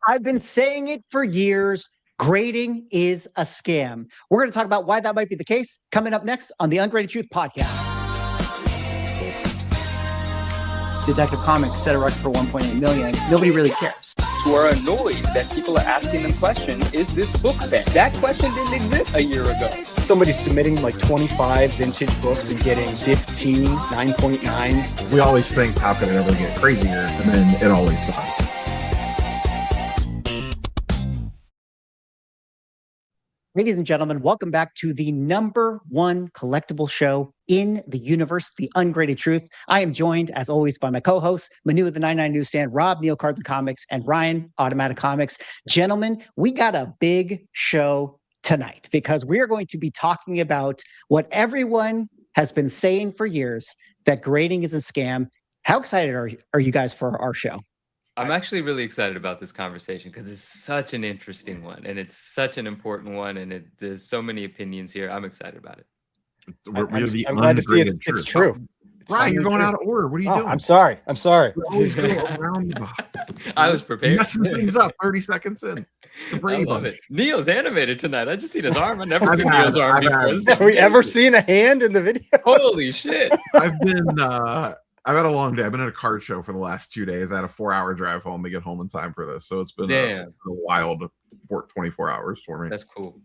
I've been saying it for years. Grading is a scam. We're going to talk about why that might be the case coming up next on the Ungraded Truth podcast. Detective Comics set a record for 1.8 million. Nobody really cares. Who are annoyed that people are asking them questions, is this book banned? That question didn't exist a year ago. Somebody's submitting like 25 vintage books and getting 15 9.9s. We always think, how can it ever get crazier? And then it always does. Ladies and gentlemen, welcome back to the #1 collectible show in the universe, The Ungraded Truth. I am joined, as always, by my co-hosts, Manu of the 99 Newsstand, Rob, Neil Cardin Comics, and Ryan, Automatic Comics. Gentlemen, we got a big show tonight because we are going to be talking about what everyone has been saying for years, that grading is a scam. How excited are you guys for our show? I'm actually really excited about this conversation because it's such an interesting one and it's such an important one, and there's so many opinions here. I'm excited about it. I'm glad to see it's true. Ryan, you're going out of order. What are you doing? I'm sorry. We always go around the box. I was prepared. Messing things up 30 seconds in. I love it. Neil's animated tonight. I just seen his arm. I've never seen Neil's arm before. Have we ever seen a hand in the video? Holy shit. I've had a long day. I've been at a card show for the last 2 days. I had a 4-hour drive home to get home in time for this. So it's been a wild 24 hours for me. That's cool.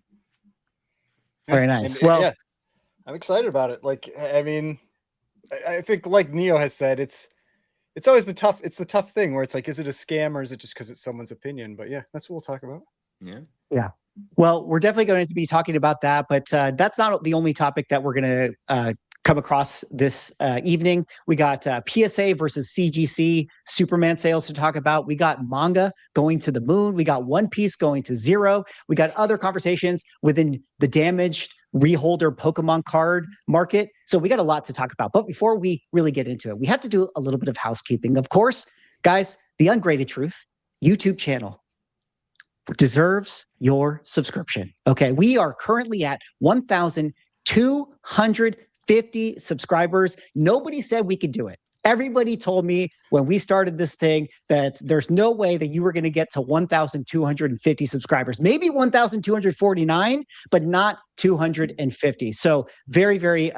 Very nice. Yeah, I'm excited about it. Like, I mean, I think like Neo has said, it's always the tough thing where it's like, is it a scam or is it just because it's someone's opinion? But yeah, that's what we'll talk about. Yeah. Well, we're definitely going to be talking about that, but that's not the only topic that we're going to come across this evening. We got PSA versus CGC Superman sales to talk about. We got Manga going to the moon. We got One Piece going to zero. We got other conversations within the damaged Reholder Pokemon card market. So we got a lot to talk about. But before we really get into it, we have to do a little bit of housekeeping. Of course, guys, the Ungraded Truth YouTube channel deserves your subscription. Okay, we are currently at 1,250 subscribers. Nobody said we could do it. Everybody told me when we started this thing that there's no way that you were going to get to 1,250 subscribers. Maybe 1,249, but not 250. So very, very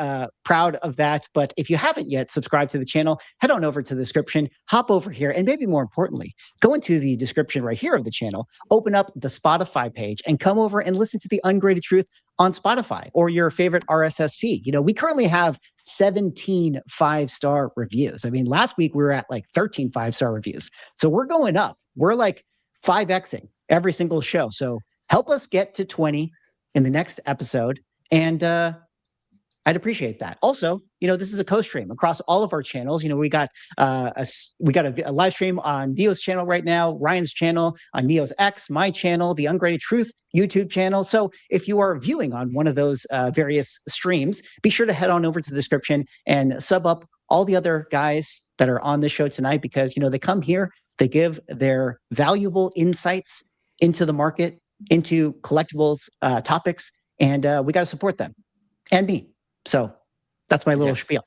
proud of that. But if you haven't yet subscribed to the channel, head on over to the description, hop over here, and maybe more importantly, go into the description right here of the channel, open up the Spotify page, and come over and listen to the Ungraded Truth on Spotify or your favorite RSS feed. You know, we currently have 17 5-star reviews. I mean, last week we were at like 13 5-star reviews. So we're going up. We're like 5xing every single show. So help us get to 20 in the next episode. And I'd appreciate that. Also, you know, this is a co-stream across all of our channels. You know, we got a live stream on Neo's channel right now, Ryan's channel, on Neo's X, my channel, the Ungraded Truth YouTube channel. So if you are viewing on one of those various streams, be sure to head on over to the description and sub up all the other guys that are on the show tonight, because, you know, they come here, they give their valuable insights into the market, into collectibles topics, and we got to support them and me. So that's my little spiel.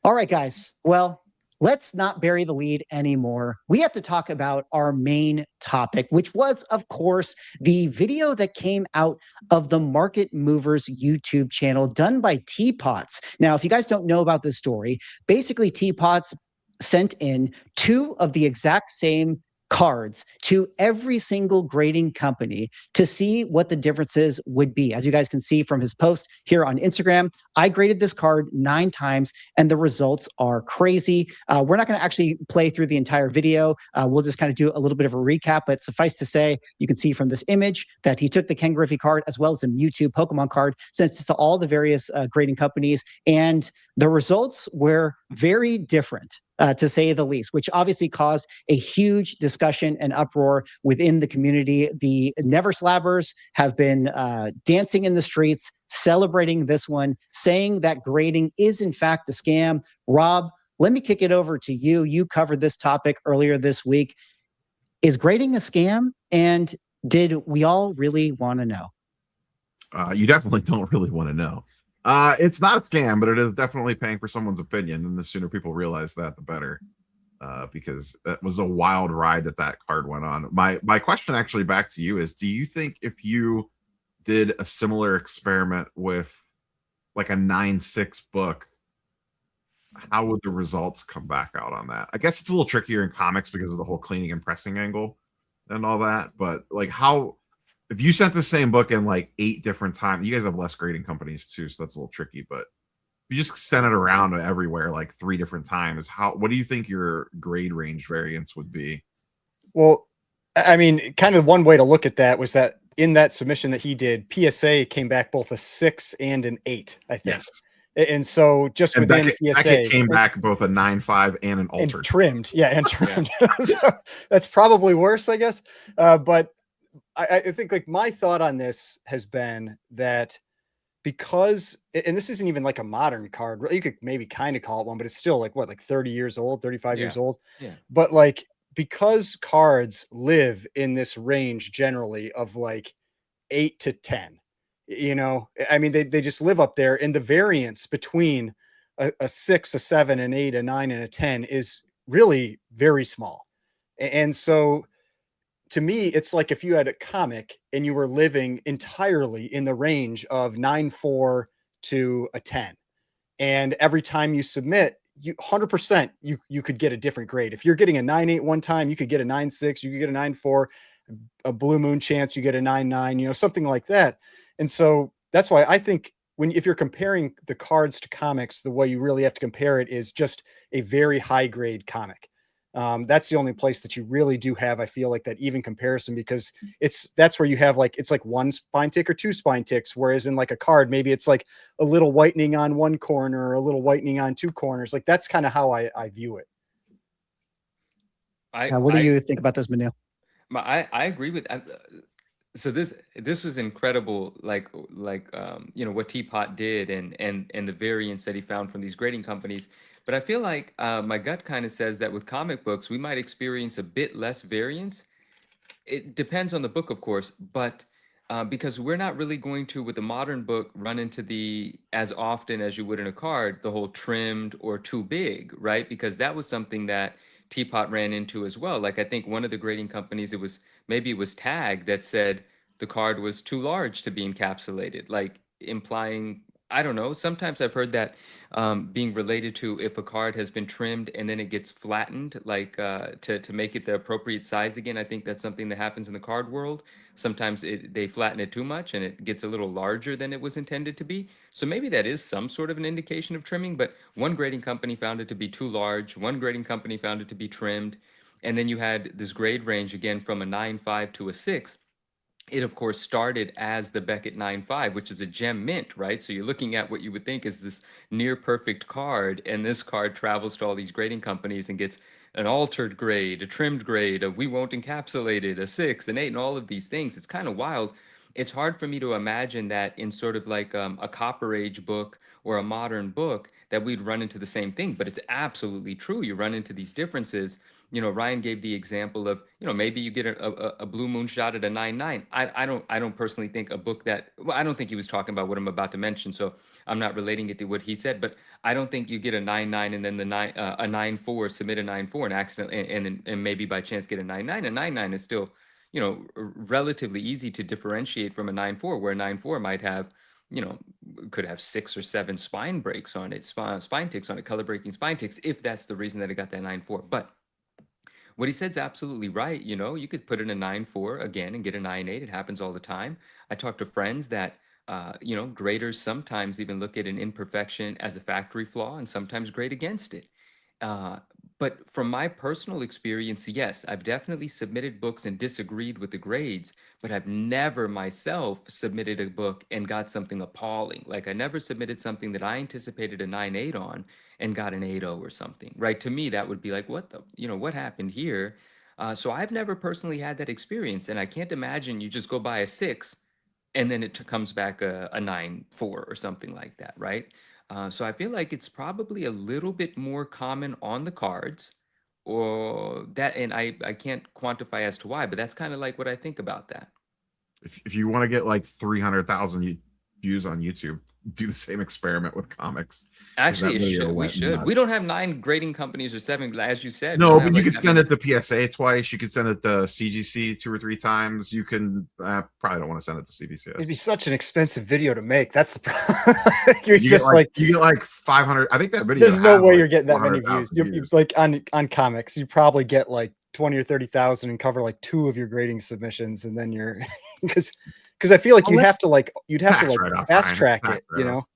All right, guys. Well, let's not bury the lead anymore. We have to talk about our main topic, which was, of course, the video that came out of the Market Movers YouTube channel done by Teapots. Now, if you guys don't know about this story, basically Teapots sent in 2 of the exact same cards to every single grading company to see what the differences would be. As you guys can see from his post here on Instagram, I graded this card 9 times and the results are crazy. We're not going to actually play through the entire video. We'll just kind of do a little bit of a recap, but suffice to say, you can see from this image that he took the Ken Griffey card as well as the Mewtwo Pokemon card, sent it to all the various grading companies, and the results were very different. To say the least, which obviously caused a huge discussion and uproar within the community. The Never Slabbers have been dancing in the streets, celebrating this one, saying that grading is in fact a scam. Rob, let me kick it over to you. You covered this topic earlier this week. Is grading a scam? And did we all really want to know? You definitely don't really want to know. It's not a scam, but it is definitely paying for someone's opinion, and the sooner people realize that, the better. because that was a wild ride that card went on. My question actually back to you is, do you think if you did a similar experiment with like a 9.6 book, how would the results come back out on that? I guess it's a little trickier in comics because of the whole cleaning and pressing angle and all that. But like, how, if you sent the same book in like 8 different times, you guys have less grading companies too, so that's a little tricky. But if you just sent it around everywhere like 3 different times, what do you think your grade range variance would be? Well, I mean, kind of one way to look at that was that in that submission that he did, PSA came back both a 6 and an 8, I think. Yes. And so just and within PSA, Beckett came back both a 9.5 and an altered. And trimmed. Yeah, and trimmed. So that's probably worse, I guess. But I think like my thought on this has been that because, and this isn't even like a modern card, you could maybe kind of call it one, but it's still like what, like 30 years old, 35 years old. Yeah. But like, because cards live in this range generally of like 8 to 10, you know, I mean, they just live up there, and the variance between a 6, a 7, an 8, a 9, and a 10 is really very small. And so to me, it's like if you had a comic and you were living entirely in the range of 9.4 to a 10, and every time you submit, you 100% you could get a different grade. If you're getting a 9.8 one time, you could get a 9.6, you could get a 9.4, a blue moon chance, you get a 9.9, you know, something like that. And so that's why I think if you're comparing the cards to comics, the way you really have to compare it is just a very high grade comic. That's the only place that you really do have, I feel like, that even comparison, because that's where you have like, it's like 1 spine tick or 2 spine ticks. Whereas in like a card, maybe it's like a little whitening on 1 corner or a little whitening on 2 corners. Like that's kind of how I view it. What do you think about this, Manu? I agree with. So this was incredible. Like you know, what Teapot did and the variance that he found from these grading companies. But I feel like my gut kind of says that with comic books, we might experience a bit less variance. It depends on the book, of course, but because we're not really going to, with a modern book, run into as often as you would in a card, the whole trimmed or too big, right? Because that was something that Teapot ran into as well. Like I think one of the grading companies, it was Tag, that said the card was too large to be encapsulated, like implying, I don't know. Sometimes I've heard that being related to if a card has been trimmed and then it gets flattened, like to make it the appropriate size again. I think that's something that happens in the card world. Sometimes they flatten it too much and it gets a little larger than it was intended to be. So maybe that is some sort of an indication of trimming, but one grading company found it to be too large. One grading company found it to be trimmed. And then you had this grade range again from a 9.5 to a 6. It, of course, started as the Beckett 9.5, which is a gem mint, right? So you're looking at what you would think is this near perfect card, and this card travels to all these grading companies and gets an altered grade, a trimmed grade, a we won't encapsulate it, a 6, an 8, and all of these things. It's kind of wild. It's hard for me to imagine that in sort of like a Copper Age book or a modern book that we'd run into the same thing, but it's absolutely true. You run into these differences. You know, Ryan gave the example of, you know, maybe you get a blue moon shot at a 9.9. I don't personally think a book that, well, I don't think he was talking about what I'm about to mention, so I'm not relating it to what he said, but I don't think you get a 9.9 and then a 9.4, submit a 9.4 and accidentally and maybe by chance get a 9.9. A 9.9 is still, you know, relatively easy to differentiate from a 9.4, where a 9.4 might have, you know, could have 6 or 7 spine breaks on it, spine ticks on it, color breaking spine ticks, if that's the reason that it got that 9.4. But what he said is absolutely right. You know, you could put in a 9.4 again and get a 9.8. It happens all the time. I talk to friends that, you know, graders sometimes even look at an imperfection as a factory flaw and sometimes grade against it. But from my personal experience, yes, I've definitely submitted books and disagreed with the grades, but I've never myself submitted a book and got something appalling. Like I never submitted something that I anticipated a 9.8 on and got an 8.0 or something, right? To me, that would be like, what the, you know, what happened here? So I've never personally had that experience, and I can't imagine you just go by a 6 and then it comes back a 9.4 or something like that, right? So I feel like it's probably a little bit more common on the cards, or that, and I can't quantify as to why, but that's kind of like what I think about that. If you want to get like 300,000, views on YouTube do the same experiment with comics. 'Cause that Actually, it video should. We went should. nuts. We don't have 9 grading companies or 7, as you said. We No, don't but have you like could that send many. it to PSA twice. You could send it to CGC 2 or 3 times. You can probably don't want to send it to CBCS. It'd be such an expensive video to make. That's the problem. You're You just get like, you get like 500. I think that video. there's no had way like you're getting that many 400,000 views. You like on comics, you probably get like 20 or 30,000 and cover like 2 of your grading submissions, and then you're because I feel like Well, you'd have to like write-off, fast Ryan. track Tax it, you know.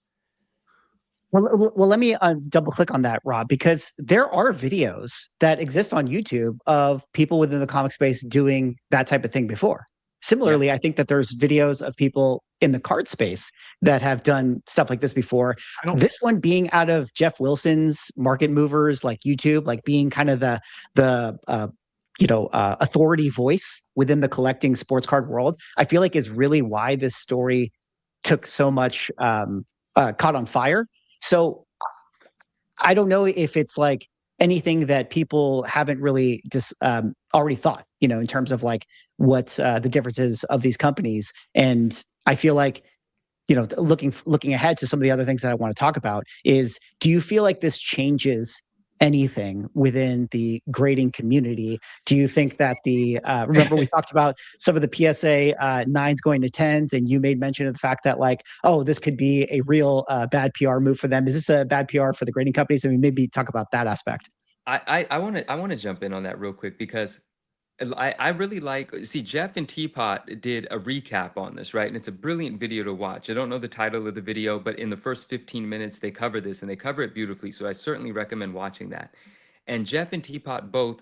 Well, let me double click on that, Rob, because there are videos that exist on YouTube of people within the comic space doing that type of thing before. Similarly, I think that there's videos of people in the card space that have done stuff like this before. This one being out of Jeff Wilson's Market Movers, like YouTube, like being kind of the authority voice within the collecting sports card world, I feel like is really why this story took so much caught on fire. So I don't know if it's like anything that people haven't really already thought, in terms of like what the differences of these companies. And I feel like, looking ahead to some of the other things that I want to talk about is, do you feel like this changes anything within the grading community? Do you think that remember we talked about some of the PSA 9s going to 10s, and you made mention of the fact that like, oh, this could be a real bad PR move for them. Is this a bad PR for the grading companies? I mean, maybe talk about that aspect. I want to jump in on that real quick, because I really Jeff and Teapot did a recap on this, right? And it's a brilliant video to watch. I don't know the title of the video, but in the first 15 minutes, they cover this, and they cover it beautifully. So I certainly recommend watching that. And Jeff and Teapot both,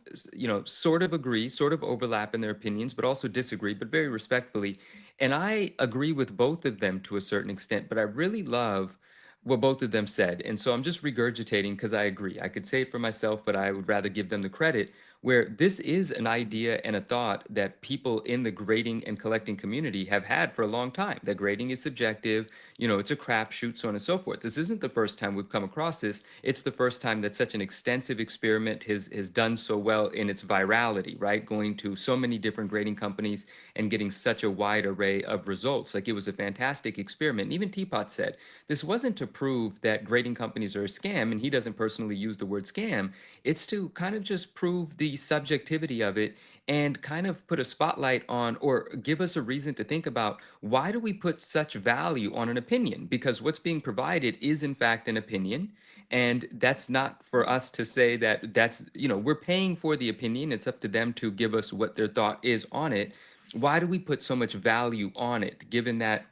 sort of agree, sort of overlap in their opinions, but also disagree, but very respectfully. And I agree with both of them to a certain extent, but I really love what both of them said. And so I'm just regurgitating because I agree. I could say it for myself, but I would rather give them the credit, where this is an idea and a thought that people in the grading and collecting community have had for a long time. That grading is subjective, it's a crapshoot, so on and so forth. This isn't the first time we've come across this. It's the first time that such an extensive experiment has done so well in its virality, right? Going to so many different grading companies and getting such a wide array of results. Like, it was a fantastic experiment. And even Teapot said, this wasn't to prove that grading companies are a scam, and he doesn't personally use the word scam. It's to kind of just prove the subjectivity of it and kind of put a spotlight on, or give us a reason to think about, why do we put such value on an opinion? Because what's being provided is in fact an opinion. And that's not for us to say that's, we're paying for the opinion. It's up to them to give us what their thought is on it. Why do we put so much value on it, given that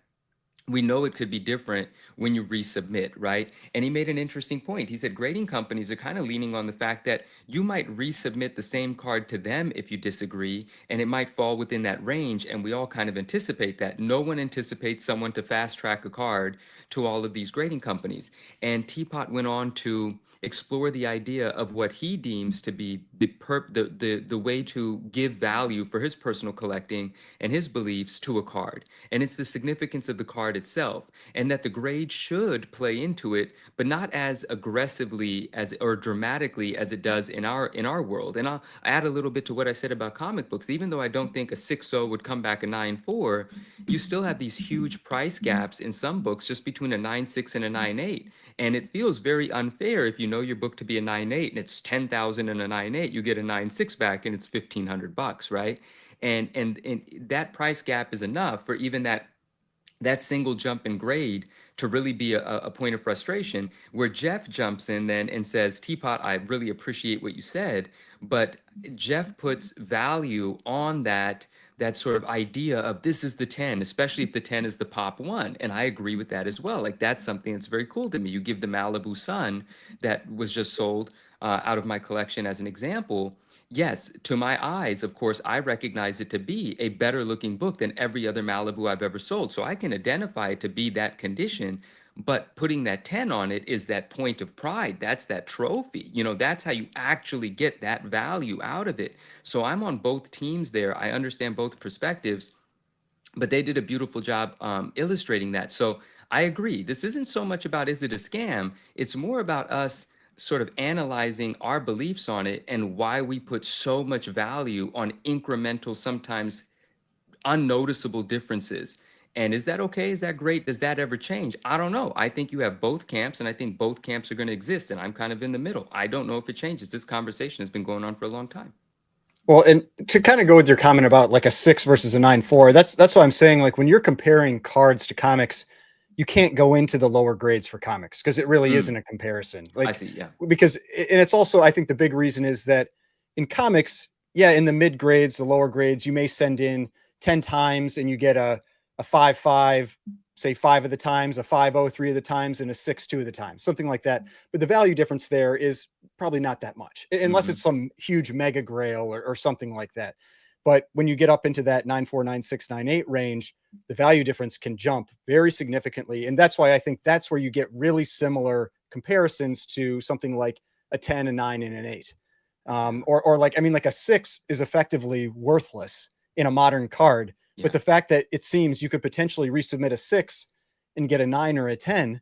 we know it could be different when you resubmit, right? And he made an interesting point. He said grading companies are kind of leaning on the fact that you might resubmit the same card to them if you disagree, and it might fall within that range. And we all kind of anticipate that. No one anticipates someone to fast track a card to all of these grading companies. And Teapot went on to explore the idea of what he deems to be the way to give value for his personal collecting and his beliefs to a card. And it's the significance of the card itself, and that the grade should play into it, but not as aggressively or dramatically as it does in our world. And I'll add a little bit to what I said about comic books. Even though I don't think a 6.0 would come back a 9.4, you still have these huge price gaps in some books just between a 9.6 and a 9.8. And it feels very unfair if you know your book to be a 9.8 and it's 10,000 and a 9.8, you get a 9.6 back and it's $1,500, right? And that price gap is enough for even that single jump in grade to really be a point of frustration, where Jeff jumps in then and says, Teapot, I really appreciate what you said, but Jeff puts value on that sort of idea of this is the 10, especially if the 10 is the pop one. And I agree with that as well. Like, that's something that's very cool to me. You give the Malibu Sun that was just sold out of my collection as an example. Yes, to my eyes, of course, I recognize it to be a better looking book than every other Malibu I've ever sold. So I can identify it to be that condition, but putting that 10 on it is that point of pride. That's that trophy. That's how you actually get that value out of it. So I'm on both teams there. I understand both perspectives, but they did a beautiful job illustrating that. So I agree. This isn't so much about, is it a scam? It's more about us sort of analyzing our beliefs on it and why we put so much value on incremental, sometimes unnoticeable differences. And is that okay? Is that great? Does that ever change? I don't know. I think you have both camps, and I think both camps are going to exist. And I'm kind of in the middle. I don't know if it changes. This conversation has been going on for a long time. Well, and to kind of go with your comment about like a 6 versus a 9.4, that's what I'm saying. Like when you're comparing cards to comics, you can't go into the lower grades for comics because it really isn't a comparison. Like, I see, yeah. Because, and it's also, I think the big reason is that in comics, yeah, in the mid grades, the lower grades, you may send in 10 times and you get a 5.5, say 5 of the times, a 5.0 3 of the times, and a 6 2 of the times, something like that. But the value difference there is probably not that much, unless it's some huge mega grail or something like that. But when you get up into that 9.4, 9.6, 9.8 range, the value difference can jump very significantly. And that's why I think that's where you get really similar comparisons to something like a 10, a 9, and an 8. Or like, I mean, like a 6 is effectively worthless in a modern card. Yeah. But the fact that it seems you could potentially resubmit a 6 and get a 9 or a 10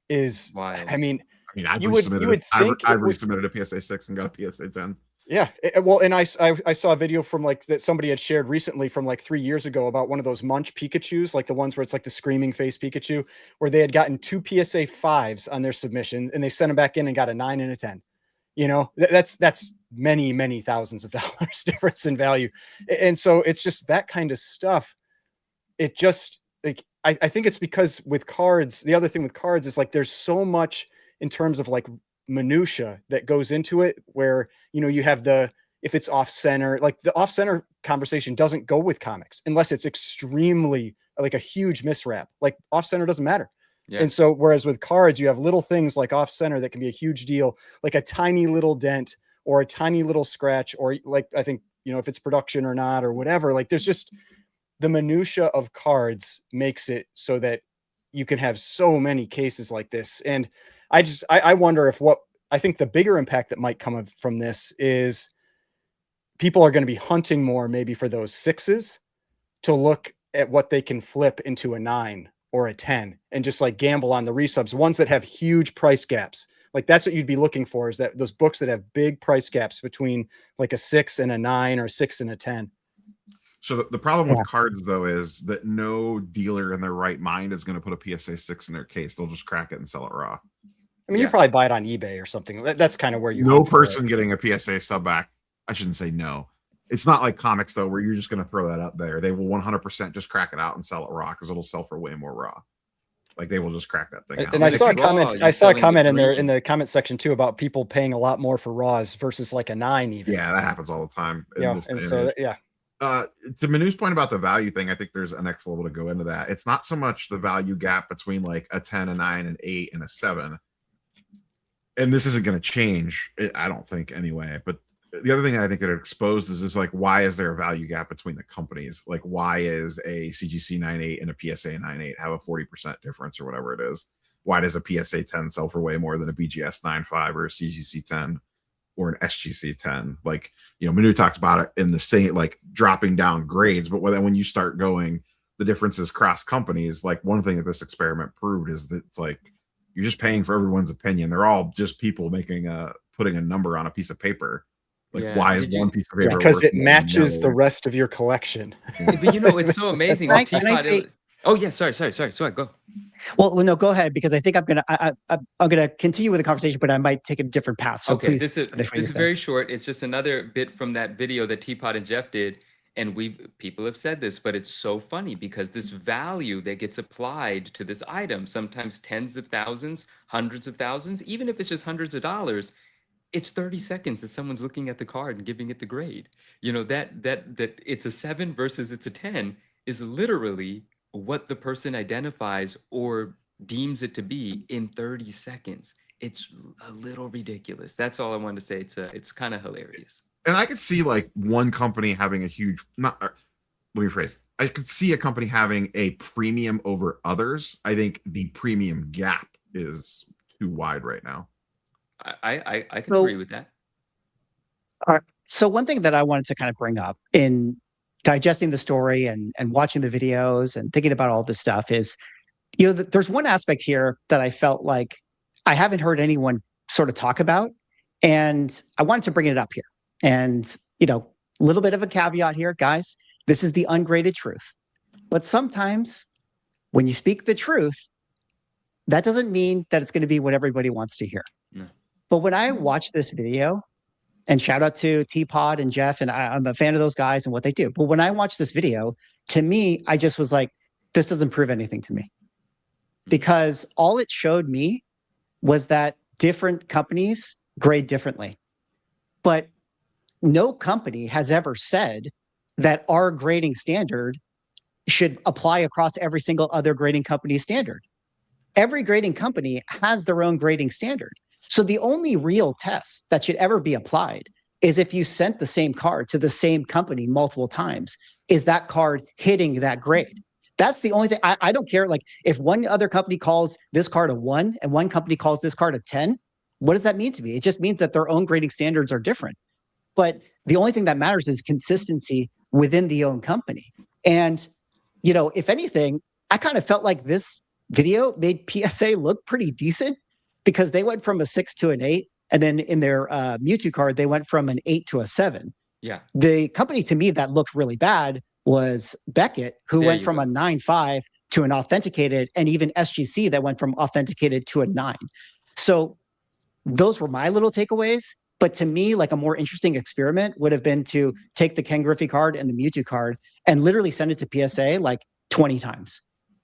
is wild. I mean, I've resubmitted a PSA 6 and got a PSA 10. Yeah. Well, and I saw a video from like that somebody had shared recently from like 3 years ago about one of those Munch Pikachus, like the ones where it's like the screaming face Pikachu, where they had gotten 2 PSA 5s on their submission and they sent them back in and got a 9 and a 10. You know, that's many, many thousands of dollars difference in value. And so it's just that kind of stuff. It just like, I think it's because with cards, the other thing with cards is like, there's so much in terms of like minutia that goes into it where, you know, you have if it's off center, like the off center conversation doesn't go with comics unless it's extremely like a huge misrap, like off center doesn't matter. Yeah. And so, whereas with cards, you have little things like off center that can be a huge deal, like a tiny little dent or a tiny little scratch, or like, I think, you know, if it's production or not, or whatever, like there's just the minutia of cards makes it so that you can have so many cases like this. And I wonder if I think the bigger impact that might come from this is people are going to be hunting more maybe for those 6s to look at what they can flip into a 9 or a 10 and just like gamble on the resubs, ones that have huge price gaps. Like that's what you'd be looking for, is that those books that have big price gaps between like a 6 and a 9 or 6 and a 10. So the problem with cards though is that no dealer in their right mind is going to put a PSA 6 in their case. They'll just crack it and sell it raw. I mean, you probably buy it on eBay or something. That's kind of where you. No person getting a PSA sub back. I shouldn't say no. It's not like comics though, where you're just going to throw that up there. They will 100% just crack it out and sell it raw because it'll sell for way more raw. Like they will just crack that thing out. And I saw a comment. I saw a comment in there in the comment section too about people paying a lot more for raws versus like a 9 even. Yeah, that happens all the time. Yeah, and so yeah. To Manu's point about the value thing, I think there's a next level to go into that. It's not so much the value gap between like a 10, a 9, an 8, and a 7. And this isn't going to change, I don't think anyway. But the other thing I think that it exposes is like, why is there a value gap between the companies? Like, why is a CGC 9.8 and a PSA 9.8 have a 40% difference or whatever it is? Why does a PSA 10 sell for way more than a BGS 9.5 or a CGC 10 or an SGC 10? Like, you know, Manu talked about it in the same, like dropping down grades, but when you start going, the differences cross companies, like one thing that this experiment proved is that it's like, you're just paying for everyone's opinion. They're all just people putting a number on a piece of paper. Like, why is one piece of paper? Because it matches the rest of your collection. But you know, it's so amazing. Oh yeah, sorry. Go. Well, no, go ahead, because I think I'm gonna continue with the conversation, but I might take a different path. So okay, please. This is very short. It's just another bit from that video that Teapot and Jeff did, and people have said this, but it's so funny because this value that gets applied to this item, sometimes tens of thousands, hundreds of thousands, even if it's just hundreds of dollars. It's 30 seconds that someone's looking at the card and giving it the grade. You know, that it's a 7 versus it's a 10 is literally what the person identifies or deems it to be in 30 seconds. It's a little ridiculous. That's all I wanted to say. It's kind of hilarious. And I could see like one company having a huge, let me rephrase. I could see a company having a premium over others. I think the premium gap is too wide right now. I can agree with that. All right. So one thing that I wanted to kind of bring up in digesting the story and watching the videos and thinking about all this stuff is, you know, there's one aspect here that I felt like I haven't heard anyone sort of talk about, and I wanted to bring it up here. And, you know, a little bit of a caveat here, guys. This is the ungraded truth. But sometimes when you speak the truth, that doesn't mean that it's going to be what everybody wants to hear. No. But when I watched this video, and shout out to T-Pod and Jeff, and I'm a fan of those guys and what they do. But when I watched this video, to me, I just was like, this doesn't prove anything to me. Because all it showed me was that different companies grade differently. But no company has ever said that our grading standard should apply across every single other grading company's standard. Every grading company has their own grading standard. So the only real test that should ever be applied is if you sent the same card to the same company multiple times, is that card hitting that grade? That's the only thing. I don't care. Like if one other company calls this card a 1 and one company calls this card a 10, what does that mean to me? It just means that their own grading standards are different. But the only thing that matters is consistency within the own company. And, you know, if anything, I kind of felt like this video made PSA look pretty decent, because they went from a 6 to an 8, and then in their Mewtwo card, they went from an 8 to a 7. Yeah. The company to me that looked really bad was Beckett, who went from a 9.5 to an authenticated, and even SGC that went from authenticated to a 9. So those were my little takeaways. But to me, like a more interesting experiment would have been to take the Ken Griffey card and the Mewtwo card and literally send it to PSA like 20 times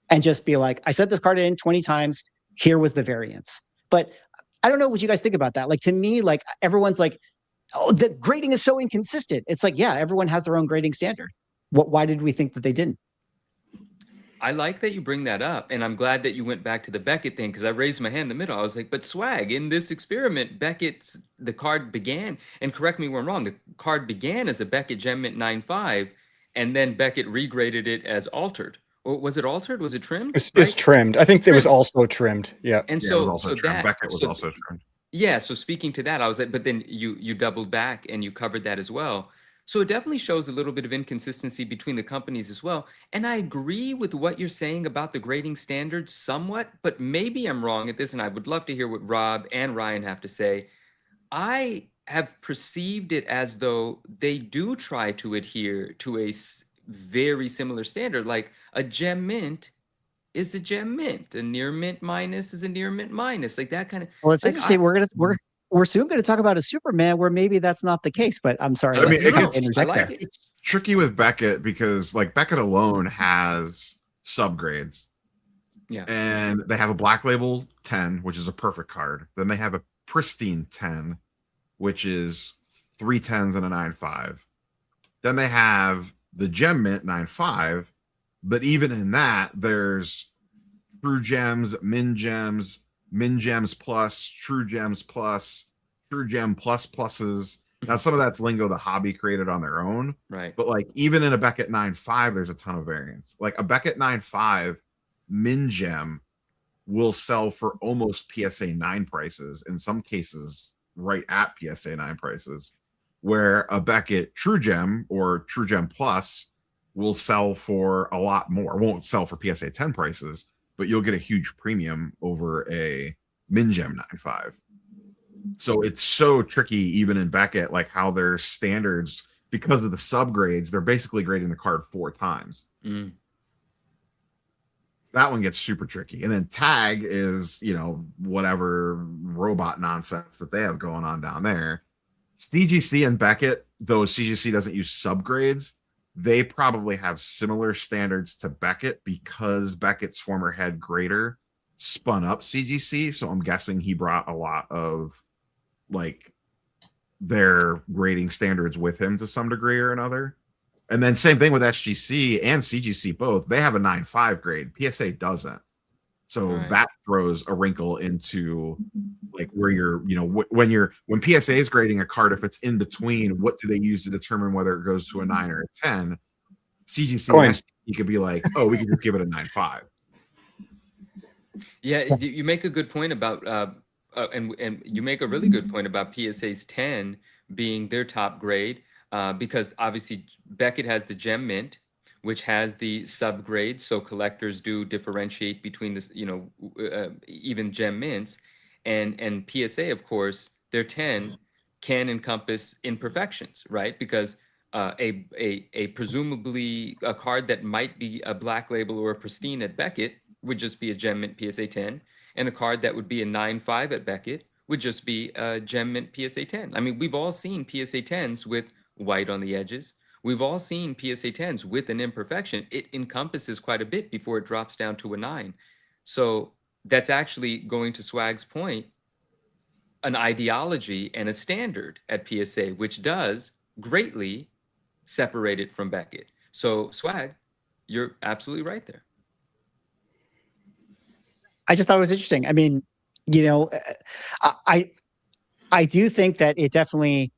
and just be like, I sent this card in 20 times. Here was the variance. But I don't know what you guys think about that. Like to me, like everyone's like, oh, the grading is so inconsistent. It's like, yeah, everyone has their own grading standard. Why did we think that they didn't? I like that you bring that up, and I'm glad that you went back to the Beckett thing, because I raised my hand in the middle. I was like, but Swag, in this experiment, the card began, and correct me where I'm wrong, the card began as a Beckett Gem Mint 9.5, and then Beckett regraded it as altered. Or was it altered? Was it trimmed? It's trimmed. I think it was also trimmed. Yeah. And Yeah, it so, was also so trimmed. that, Beckett was so, also trimmed. yeah, so speaking to that, I was like, but then you doubled back and you covered that as well. So it definitely shows a little bit of inconsistency between the companies as well. And I agree with what you're saying about the grading standards somewhat, but maybe I'm wrong at this, and I would love to hear what Rob and Ryan have to say. I have perceived it as though they do try to adhere to a very similar standard, like a gem mint is a gem mint, a near mint minus is a near mint minus, like that kind of. Well, it's like interesting. We're soon going to talk about a Superman where maybe that's not the case, but I'm sorry. I mean, I like it. It's tricky with Beckett because like Beckett alone has subgrades. Yeah. And they have a Black Label 10, which is a perfect card. Then they have a Pristine 10, which is 3 10s and a 9.5. Then they have the Gem Mint 9.5, but even in that, there's True Gems, Min Gems Plus, True Gems Plus, True Gem Plus Pluses. Now, some of that's lingo the hobby created on their own. Right. But like even in a Beckett 9.5, there's a ton of variance. Like a Beckett 9.5 Min Gem will sell for almost PSA 9 prices, in some cases right at PSA 9 prices, where a Beckett True Gem or True Gem Plus will sell for a lot more. Won't sell for PSA 10 prices, but you'll get a huge premium over a Min Gem 9.5. So it's so tricky, even in Beckett, like how their standards, because of the subgrades, they're basically grading the card 4 times. Mm. That one gets super tricky. And then Tag is, you know, whatever robot nonsense that they have going on down there. CGC and Beckett, though CGC doesn't use subgrades, they probably have similar standards to Beckett because Beckett's former head grader spun up CGC. So I'm guessing he brought a lot of like their grading standards with him to some degree or another. And then same thing with SGC and CGC both. They have a 9.5 grade. PSA doesn't. So that throws a wrinkle into like where you're, you know, when PSA is grading a card, if it's in between, what do they use to determine whether it goes to a 9 or a 10? CGC, you could be like, oh, we could just give it a 9.5. Yeah, you make a good point about, and you make a really good point about PSA's 10 being their top grade, because obviously Beckett has the Gem Mint, which has the subgrades, so collectors do differentiate between this, you know, even Gem Mints, and PSA, of course, their 10 can encompass imperfections, right? Because a presumably a card that might be a black label or a pristine at Beckett would just be a Gem Mint PSA 10, and a card that would be a 9.5 at Beckett would just be a Gem Mint PSA 10. I mean, we've all seen PSA 10s with white on the edges. We've all seen PSA 10s with an imperfection. It encompasses quite a bit before it drops down to a 9. So that's actually, going to Swag's point, an ideology and a standard at PSA, which does greatly separate it from Beckett. So Swag, you're absolutely right there. I just thought it was interesting. I mean, you know, I do think that it definitely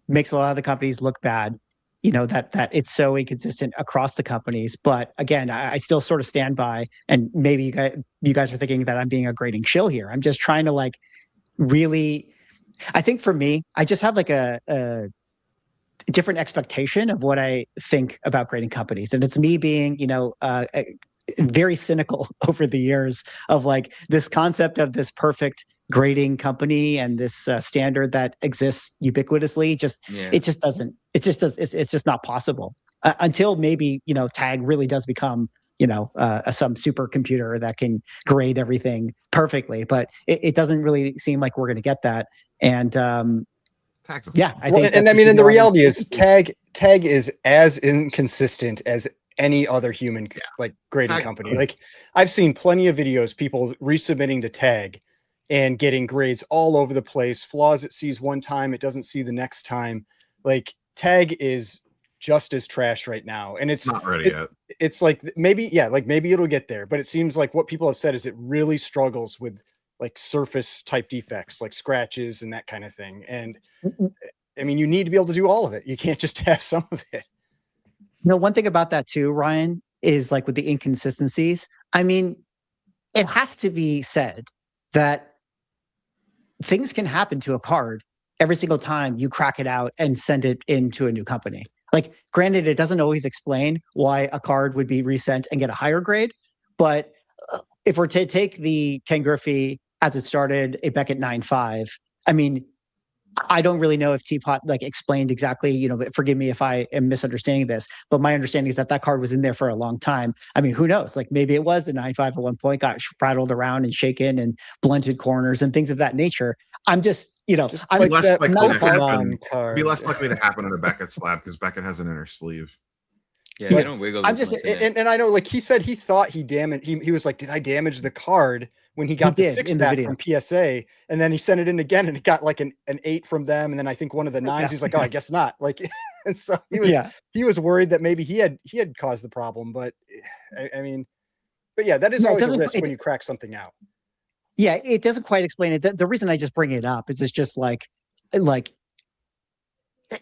makes a lot of the companies look bad, you know, that it's so inconsistent across the companies. But again, I still sort of stand by, and maybe you guys are thinking that I'm being a grading shill here. I'm just trying to like really, I think for me, I just have like a different expectation of what I think about grading companies. And it's me being, you know, very cynical over the years of like this concept of this perfect grading company and this standard that exists ubiquitously. It just it's not possible until maybe, you know, Tag really does become, you know, some supercomputer that can grade everything perfectly. But it doesn't really seem like we're going to get that. And yeah, I think. And I mean, and the reality is, Tag is as inconsistent as any other human like grading company. Like, I've seen plenty of videos, people resubmitting to Tag and getting grades all over the place. Flaws it sees one time, it doesn't see the next time. Like, Tag is just as trash right now, and it's not ready yet. It's like maybe it'll get there, but it seems like what people have said is it really struggles with like surface type defects, like scratches and that kind of thing. And I mean, you need to be able to do all of it. You can't just have some of it. You know, one thing about that too, Ryan, is like with the inconsistencies. I mean, it has to be said that things can happen to a card every single time you crack it out and send it into a new company. Like, granted, it doesn't always explain why a card would be resent and get a higher grade. But if we're to take the Ken Griffey as it started, a Beckett 9.5, I mean, I don't really know if Teapot like explained exactly, you know, but forgive me if I am misunderstanding this, but my understanding is that that card was in there for a long time. I mean, who knows? Like, maybe it was a 9.5 at one point, got rattled around and shaken and blunted corners and things of that nature. I'm just, you know, I'm less likely to happen. Be less likely to happen on a Beckett slab because Beckett has an inner sleeve. Yeah, they don't wiggle. I'm just, and I know, like he said, he thought he damaged. He was like, did I damage the card when he got the 6-pack from PSA? And then he sent it in again, and it got like an 8 from them. And then I think one of the 9s. He's like, oh, I guess not. Like, and so he was worried that maybe he had caused the problem. But I mean, but yeah, that is always a risk when you crack something out. Yeah, it doesn't quite explain it. The reason I just bring it up is it's just like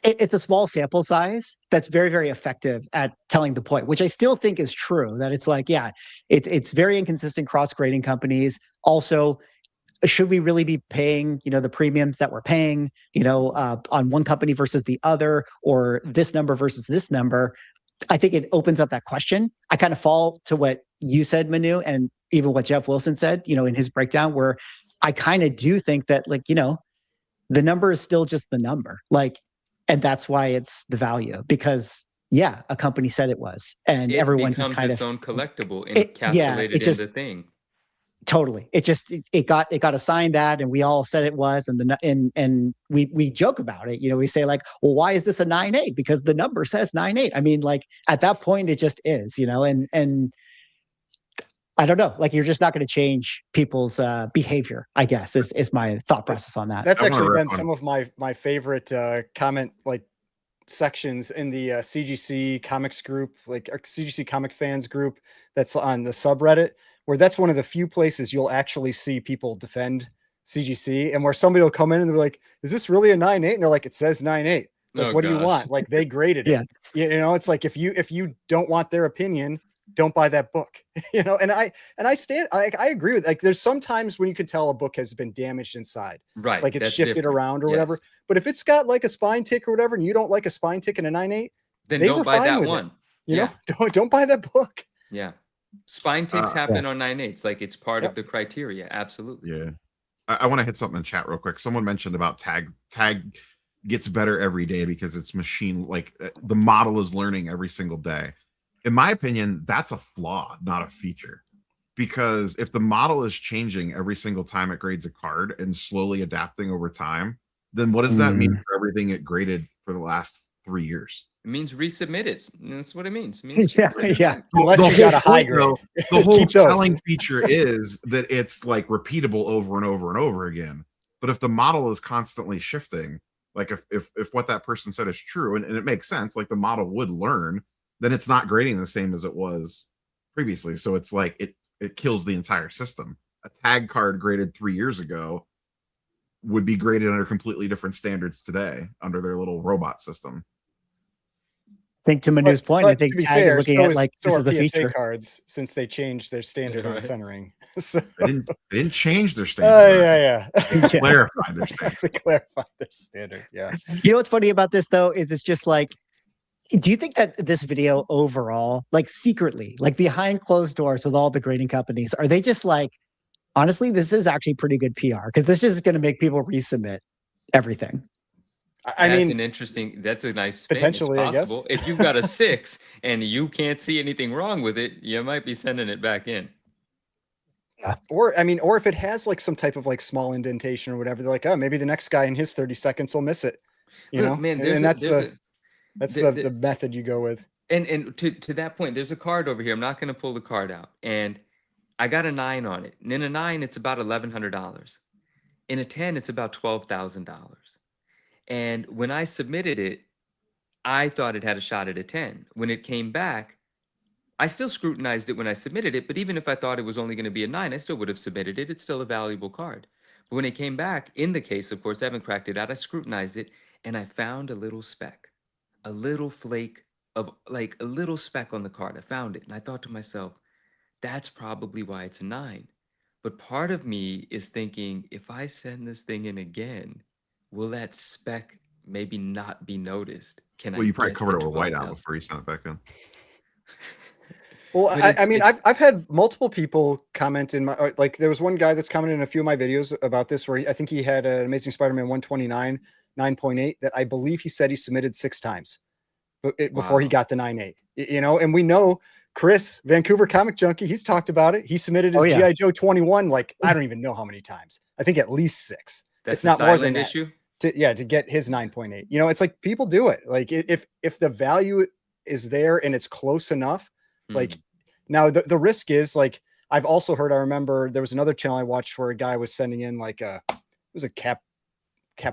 it's a small sample size that's very, very effective at telling the point, which I still think is true. That it's like, yeah, it's very inconsistent cross grading companies. Also, should we really be paying, you know, the premiums that we're paying, you know, on one company versus the other, or this number versus this number? I think it opens up that question. I kind of fall to what you said, Manu, and even what Jeff Wilson said, you know, in his breakdown, where I kind of do think that, like, you know, the number is still just the number. Like, and that's why it's the value, because yeah, a company said it was, and everyone's just kind its own collectible encapsulated in the thing. Totally. It got assigned that, and we all said it was, and we joke about it. You know, we say like, well, why is this a 9.8? Because the number says 9.8. I mean, like, at that point, it just is, you know, and I don't know, like, you're just not going to change people's behavior, I guess, is my thought process on that. That's actually been some of my favorite comment like sections in the CGC comics group, like our CGC comic fans group that's on the subreddit, where that's one of the few places you'll actually see people defend CGC, and where somebody will come in and they're like, is this really a 9.8? And they're like, it says 9.8. Like, what do you want? Like, they graded it. You know, it's like, if you don't want their opinion, don't buy that book. You know, and I agree with, like, there's sometimes when you can tell a book has been damaged inside, right? Like, it's shifted around or whatever. But if it's got like a spine tick or whatever, and you don't like a spine tick in a 9.8, then don't buy that one. You know, don't buy that book. Yeah. Spine ticks happen on 9.8s. Like, it's part of the criteria. Absolutely. Yeah. I want to hit something in chat real quick. Someone mentioned about tag gets better every day because it's machine, like the model is learning every single day. In my opinion, that's a flaw, not a feature. Because if the model is changing every single time it grades a card and slowly adapting over time, then what does that mean for everything it graded for the last 3 years? It means resubmit it. That's what it means. It means Yeah, send it yeah. back. Unless The you got whole a high point, grade. though, the whole Keep those. selling feature is that it's like repeatable over and over and over again. But if the model is constantly shifting, like if what that person said is true, and it makes sense, like the model would learn, then it's not grading the same as it was previously. So it's like it kills the entire system. A tag card graded 3 years ago would be graded under completely different standards today under their little robot system. I think to Manu's point, I think to be Tag fair, is looking so at is- like so this are is a PSA feature. cards since they changed their standard on Right. centering. So, They didn't change their standard. yeah. They clarified their standard. They clarified their standard. Yeah. You know what's funny about this though is it's just like, do you think that this video overall, like secretly, like behind closed doors with all the grading companies, are they just like, honestly, this is actually pretty good PR because this is going to make people resubmit everything. I That's mean, an interesting. That's a nice spin. potentially, I It's guess. possible. If you've got a 6 and you can't see anything wrong with it, you might be sending it back in. or if it has like some type of like small indentation or whatever, they're like, oh, maybe the next guy in his 30 seconds will miss it. You Look, know, man, and that's there's the method you go with. and to that point, there's a card over here. I'm not going to pull the card out, and I got a 9 on it. And in a 9, it's about $1,100. In a 10, it's about $12,000. And when I submitted it, I thought it had a shot at a 10. When it came back, I still scrutinized it when I submitted it, but even if I thought it was only going to be a 9, I still would have submitted it. It's still a valuable card. But when it came back, in the case, of course, I haven't cracked it out. I scrutinized it, and I found a little speck, a little flake of like a little speck on the card. I found it, and I thought to myself, that's probably why it's a 9. But part of me is thinking, if I send this thing in again, will that speck maybe not be noticed? Can Well, I you probably get covered the it with whiteout 12,000? before you sent it back in. Well, But I mean, it's- I've had multiple people comment in my, like, there was one guy that's commented in a few of my videos about this where I think he had an Amazing Spider-Man 129 9.8 that I believe he said he submitted 6 times before he Wow. got the 9.8. You know, and we know Chris, Vancouver Comic Junkie, he's talked about it. He submitted his Oh, yeah. G.I. Joe 21 like I don't even know how many times. I think at least 6. That's It's the not more than silent that. issue. To get his 9.8. You know, it's like people do it. Like if the value is there and it's close enough, like now the risk is like I've also heard, I remember there was another channel I watched where a guy was sending in like it was a cap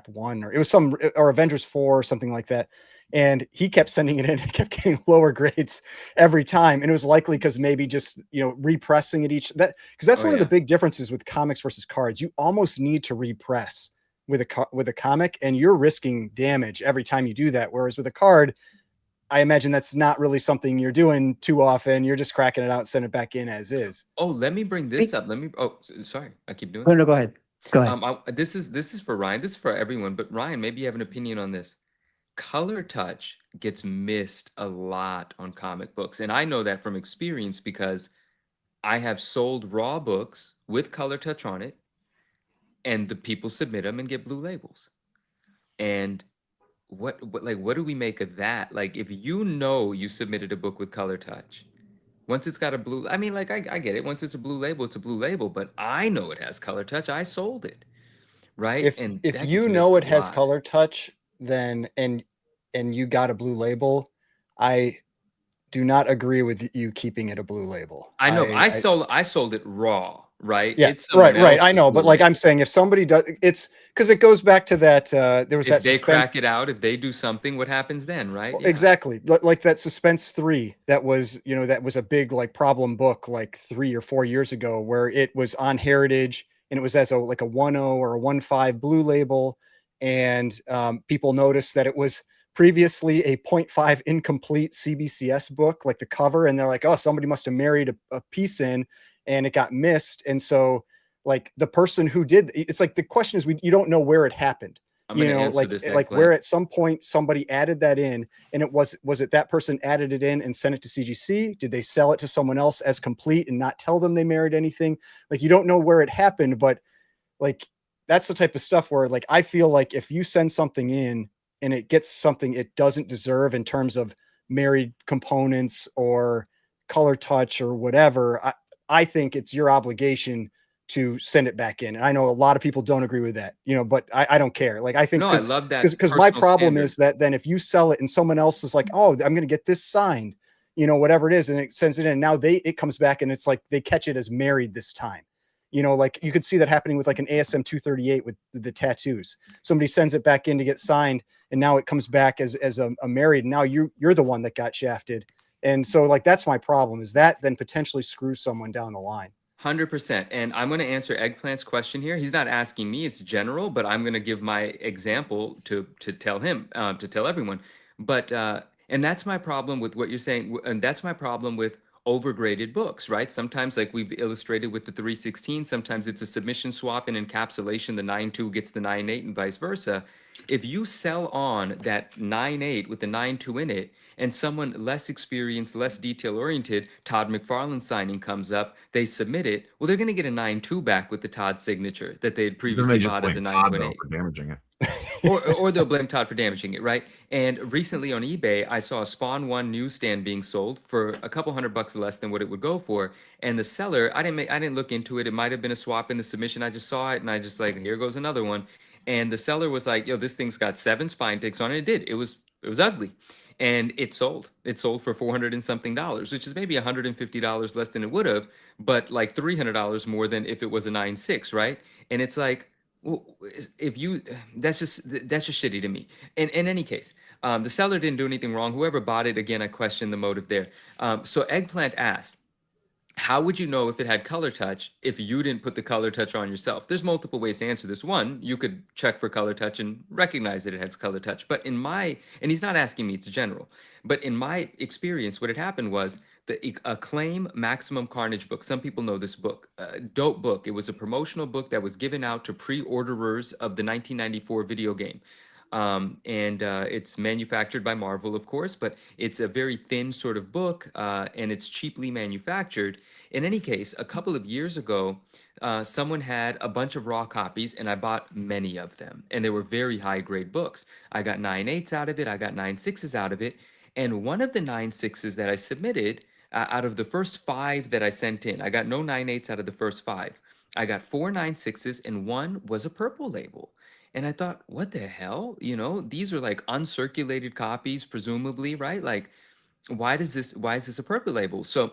1 or it was or Avengers 4 or something like that. And he kept sending it in and kept getting lower grades every time. And it was likely because maybe just, you know, repressing it because that's one of the big differences with comics versus cards. You almost need to repress with a comic, and you're risking damage every time you do that. Whereas with a card, I imagine that's not really something you're doing too often. You're just cracking it out and sending it back in as is. Oh, let me bring this up. Sorry, I keep doing. No, go ahead. Go ahead. This is for Ryan. This is for everyone. But Ryan, maybe you have an opinion on this. Color touch gets missed a lot on comic books, and I know that from experience because I have sold raw books with color touch on it, and the people submit them and get blue labels. And what do we make of that? Like, if you know you submitted a book with color touch, once it's got a blue, I mean, like I get it. Once it's a blue label, it's a blue label. But I know it has color touch. I sold it, right? If that you gets know missed it a has lot. color touch, then and you got a blue label, I do not agree with you keeping it a blue label. I know. I sold it raw, right? Yeah, It's someone right. I else's know, blue but like label. I'm saying, if somebody does, it's because it goes back to that. There was If that they suspense. crack it out, if they do something, what happens then, right? Well, Yeah. exactly, like that Suspense 3. That was, you know, that was a big like problem book like 3 or 4 years ago, where it was on Heritage and it was as a 1.0 or a 1.5 blue label, and people noticed that it was previously a 0.5 incomplete CBCS book, like the cover, and they're like, oh, somebody must have married a piece in, and it got missed, and so like the person who did it's like the question is you don't know where it happened. I'm You gonna know, answer like this where at some point somebody added that in, and it was it that person added it in and sent it to CGC? Did they sell it to someone else as complete and not tell them they married anything? Like you don't know where it happened, but like that's the type of stuff where like I feel like if you send something in and it gets something it doesn't deserve in terms of married components or color touch or whatever, I think it's your obligation to send it back in. And I know a lot of people don't agree with that, but I don't care. Like, I think No, I love that because my personal problem standard. is that then if you sell it and someone else is like, oh, I'm going to get this signed, whatever it is, and it sends it in, now it comes back and it's like they catch it as married this time. Like you could see that happening with like an ASM 238 with the tattoos. Somebody sends it back in to get signed, and now it comes back as a married. And now you're the one that got shafted. And so like, that's my problem, is that then potentially screws someone down the line. 100%. And I'm going to answer Eggplant's question here. He's not asking me, it's general, but I'm going to give my example to tell him, to tell everyone. But, and that's my problem with what you're saying. And that's my problem with overgraded books, right? Sometimes, like we've illustrated with the 316, sometimes it's a submission swap and encapsulation. The 9.2 gets the 9.8 and vice versa. If you sell on that 9.8 with the 9.2 in it, and someone less experienced, less detail oriented, Todd McFarlane signing comes up, they submit it, well, they're going to get a 9.2 back with the Todd signature that they had previously bought as a 9.8. For damaging it. or they'll blame Todd for damaging it, right? And recently on eBay, I saw a Spawn 1 newsstand being sold for a couple $100 less than what it would go for. And the seller, I didn't look into it. It might have been a swap in the submission. I just saw it and I just like, here goes another one. And the seller was like, yo, this thing's got 7 spine ticks on it. It did. It was ugly. And it sold. It sold for $400 and something, which is maybe $150 less than it would have, but like $300 more than if it was a 9.6, right? And it's like, well, if you, that's just shitty to me. In any case, the seller didn't do anything wrong. Whoever bought it, again, I question the motive there. So Eggplant asked, how would you know if it had color touch if you didn't put the color touch on yourself? There's multiple ways to answer this. One, you could check for color touch and recognize that it has color touch. But and he's not asking me, it's general. But in my experience, what had happened was the Acclaim Maximum Carnage book. Some people know this book. Dope book. It was a promotional book that was given out to pre-orderers of the 1994 video game. It's manufactured by Marvel, of course, but it's a very thin sort of book, and it's cheaply manufactured. In any case, a couple of years ago, someone had a bunch of raw copies, and I bought many of them, and they were very high-grade books. I got 9.8s out of it, I got 9.6s out of it, and one of the 9.6s that I submitted, out of the first 5 that I sent in, I got no 9.8s out of the first 5. I got 4 9.6s, and one was a purple label. And I thought, what the hell? These are like uncirculated copies, presumably, right? Like, why is this a purple label? So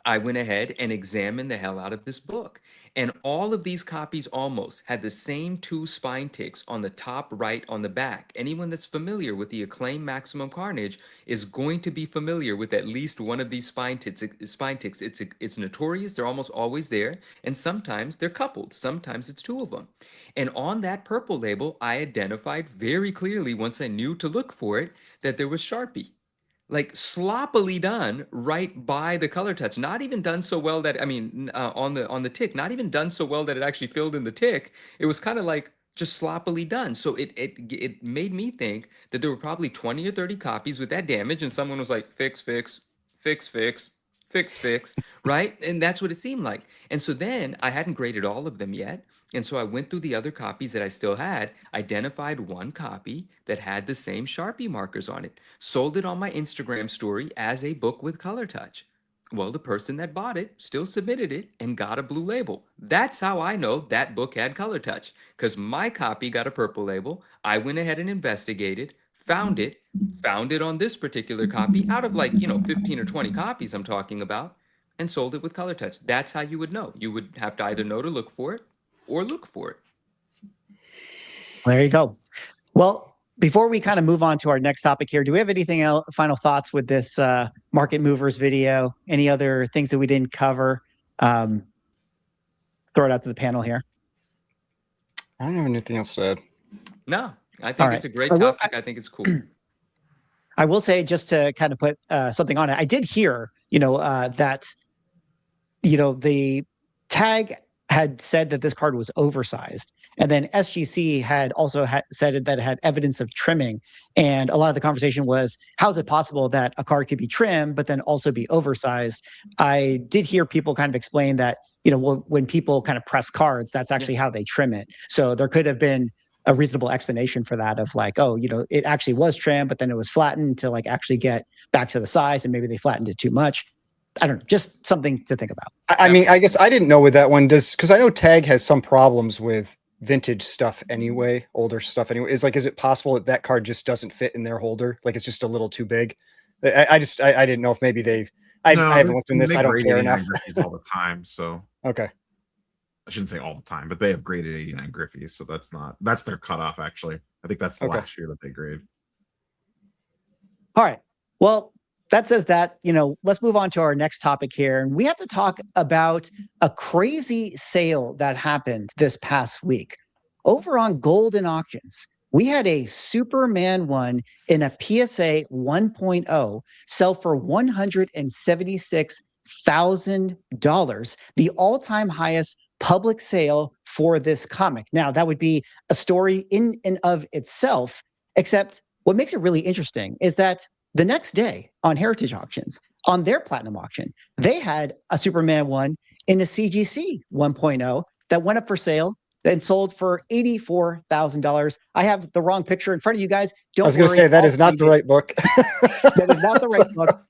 I went ahead and examined the hell out of this book. And all of these copies almost had the same 2 spine ticks on the top right on the back. Anyone that's familiar with the Acclaim Maximum Carnage is going to be familiar with at least one of these spine ticks. It's notorious. They're almost always there. And sometimes they're coupled. Sometimes it's 2 of them. And on that purple label, I identified very clearly, once I knew to look for it, that there was Sharpie. Like sloppily done right by the color touch, not even done so well that, on the tick, not even done so well that it actually filled in the tick. It was kind of like just sloppily done. So it made me think that there were probably 20 or 30 copies with that damage, and someone was like, fix, right? And that's what it seemed like. And so then I hadn't graded all of them yet. And so I went through the other copies that I still had, identified one copy that had the same Sharpie markers on it, sold it on my Instagram story as a book with color touch. Well, the person that bought it still submitted it and got a blue label. That's how I know that book had color touch, because my copy got a purple label. I went ahead and investigated, found it on this particular copy out of 15 or 20 copies I'm talking about, and sold it with color touch. That's how you would know. You would have to either know to look for it or look for it. There you go. Well, before we kind of move on to our next topic here, do we have anything else, final thoughts with this market movers video? Any other things that we didn't cover? Throw it out to the panel here. I don't have anything else to add. No, I think it's a great topic. I think it's cool. I will say, just to kind of put something on it, I did hear, that, the tag had said that this card was oversized. And then SGC had also said that it had evidence of trimming. And a lot of the conversation was, how is it possible that a card could be trimmed, but then also be oversized? I did hear people kind of explain that, when people kind of press cards, that's actually how they trim it. So there could have been a reasonable explanation for that of like, oh, it actually was trimmed, but then it was flattened to like actually get back to the size, and maybe they flattened it too much. I don't know, just something to think about. I mean, I guess I didn't know with that one because I know Tag has some problems with vintage stuff anyway, older stuff anyway. Is it possible that that card just doesn't fit in their holder? Like it's just a little too big. I didn't know if maybe I haven't looked in this. I don't care enough. All the time, so okay. I shouldn't say all the time, but they have graded 89 Griffies, so that's their cutoff. Actually, I think that's the last year that they grade. All right. Well, that says that, let's move on to our next topic here. And we have to talk about a crazy sale that happened this past week. Over on Golden Auctions, we had a Superman 1 in a PSA 1.0 sell for $176,000, the all-time highest public sale for this comic. Now, that would be a story in and of itself, except what makes it really interesting is that the next day on Heritage Auctions, on their Platinum auction, they had a Superman 1 in a CGC 1.0 that went up for sale and sold for $84,000. I have the wrong picture in front of you guys. Don't worry. I was going to say, that is not the right book. That is not the right book.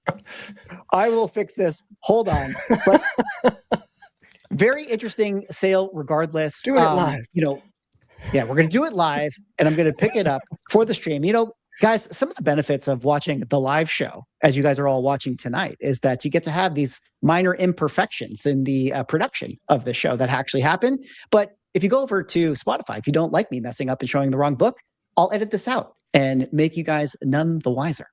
I will fix this. Hold on. But very interesting sale regardless. Do it live. Yeah, we're going to do it live, and I'm going to pick it up for the stream. Guys, some of the benefits of watching the live show, as you guys are all watching tonight, is that you get to have these minor imperfections in the production of the show that actually happen. But if you go over to Spotify, if you don't like me messing up and showing the wrong book, I'll edit this out and make you guys none the wiser.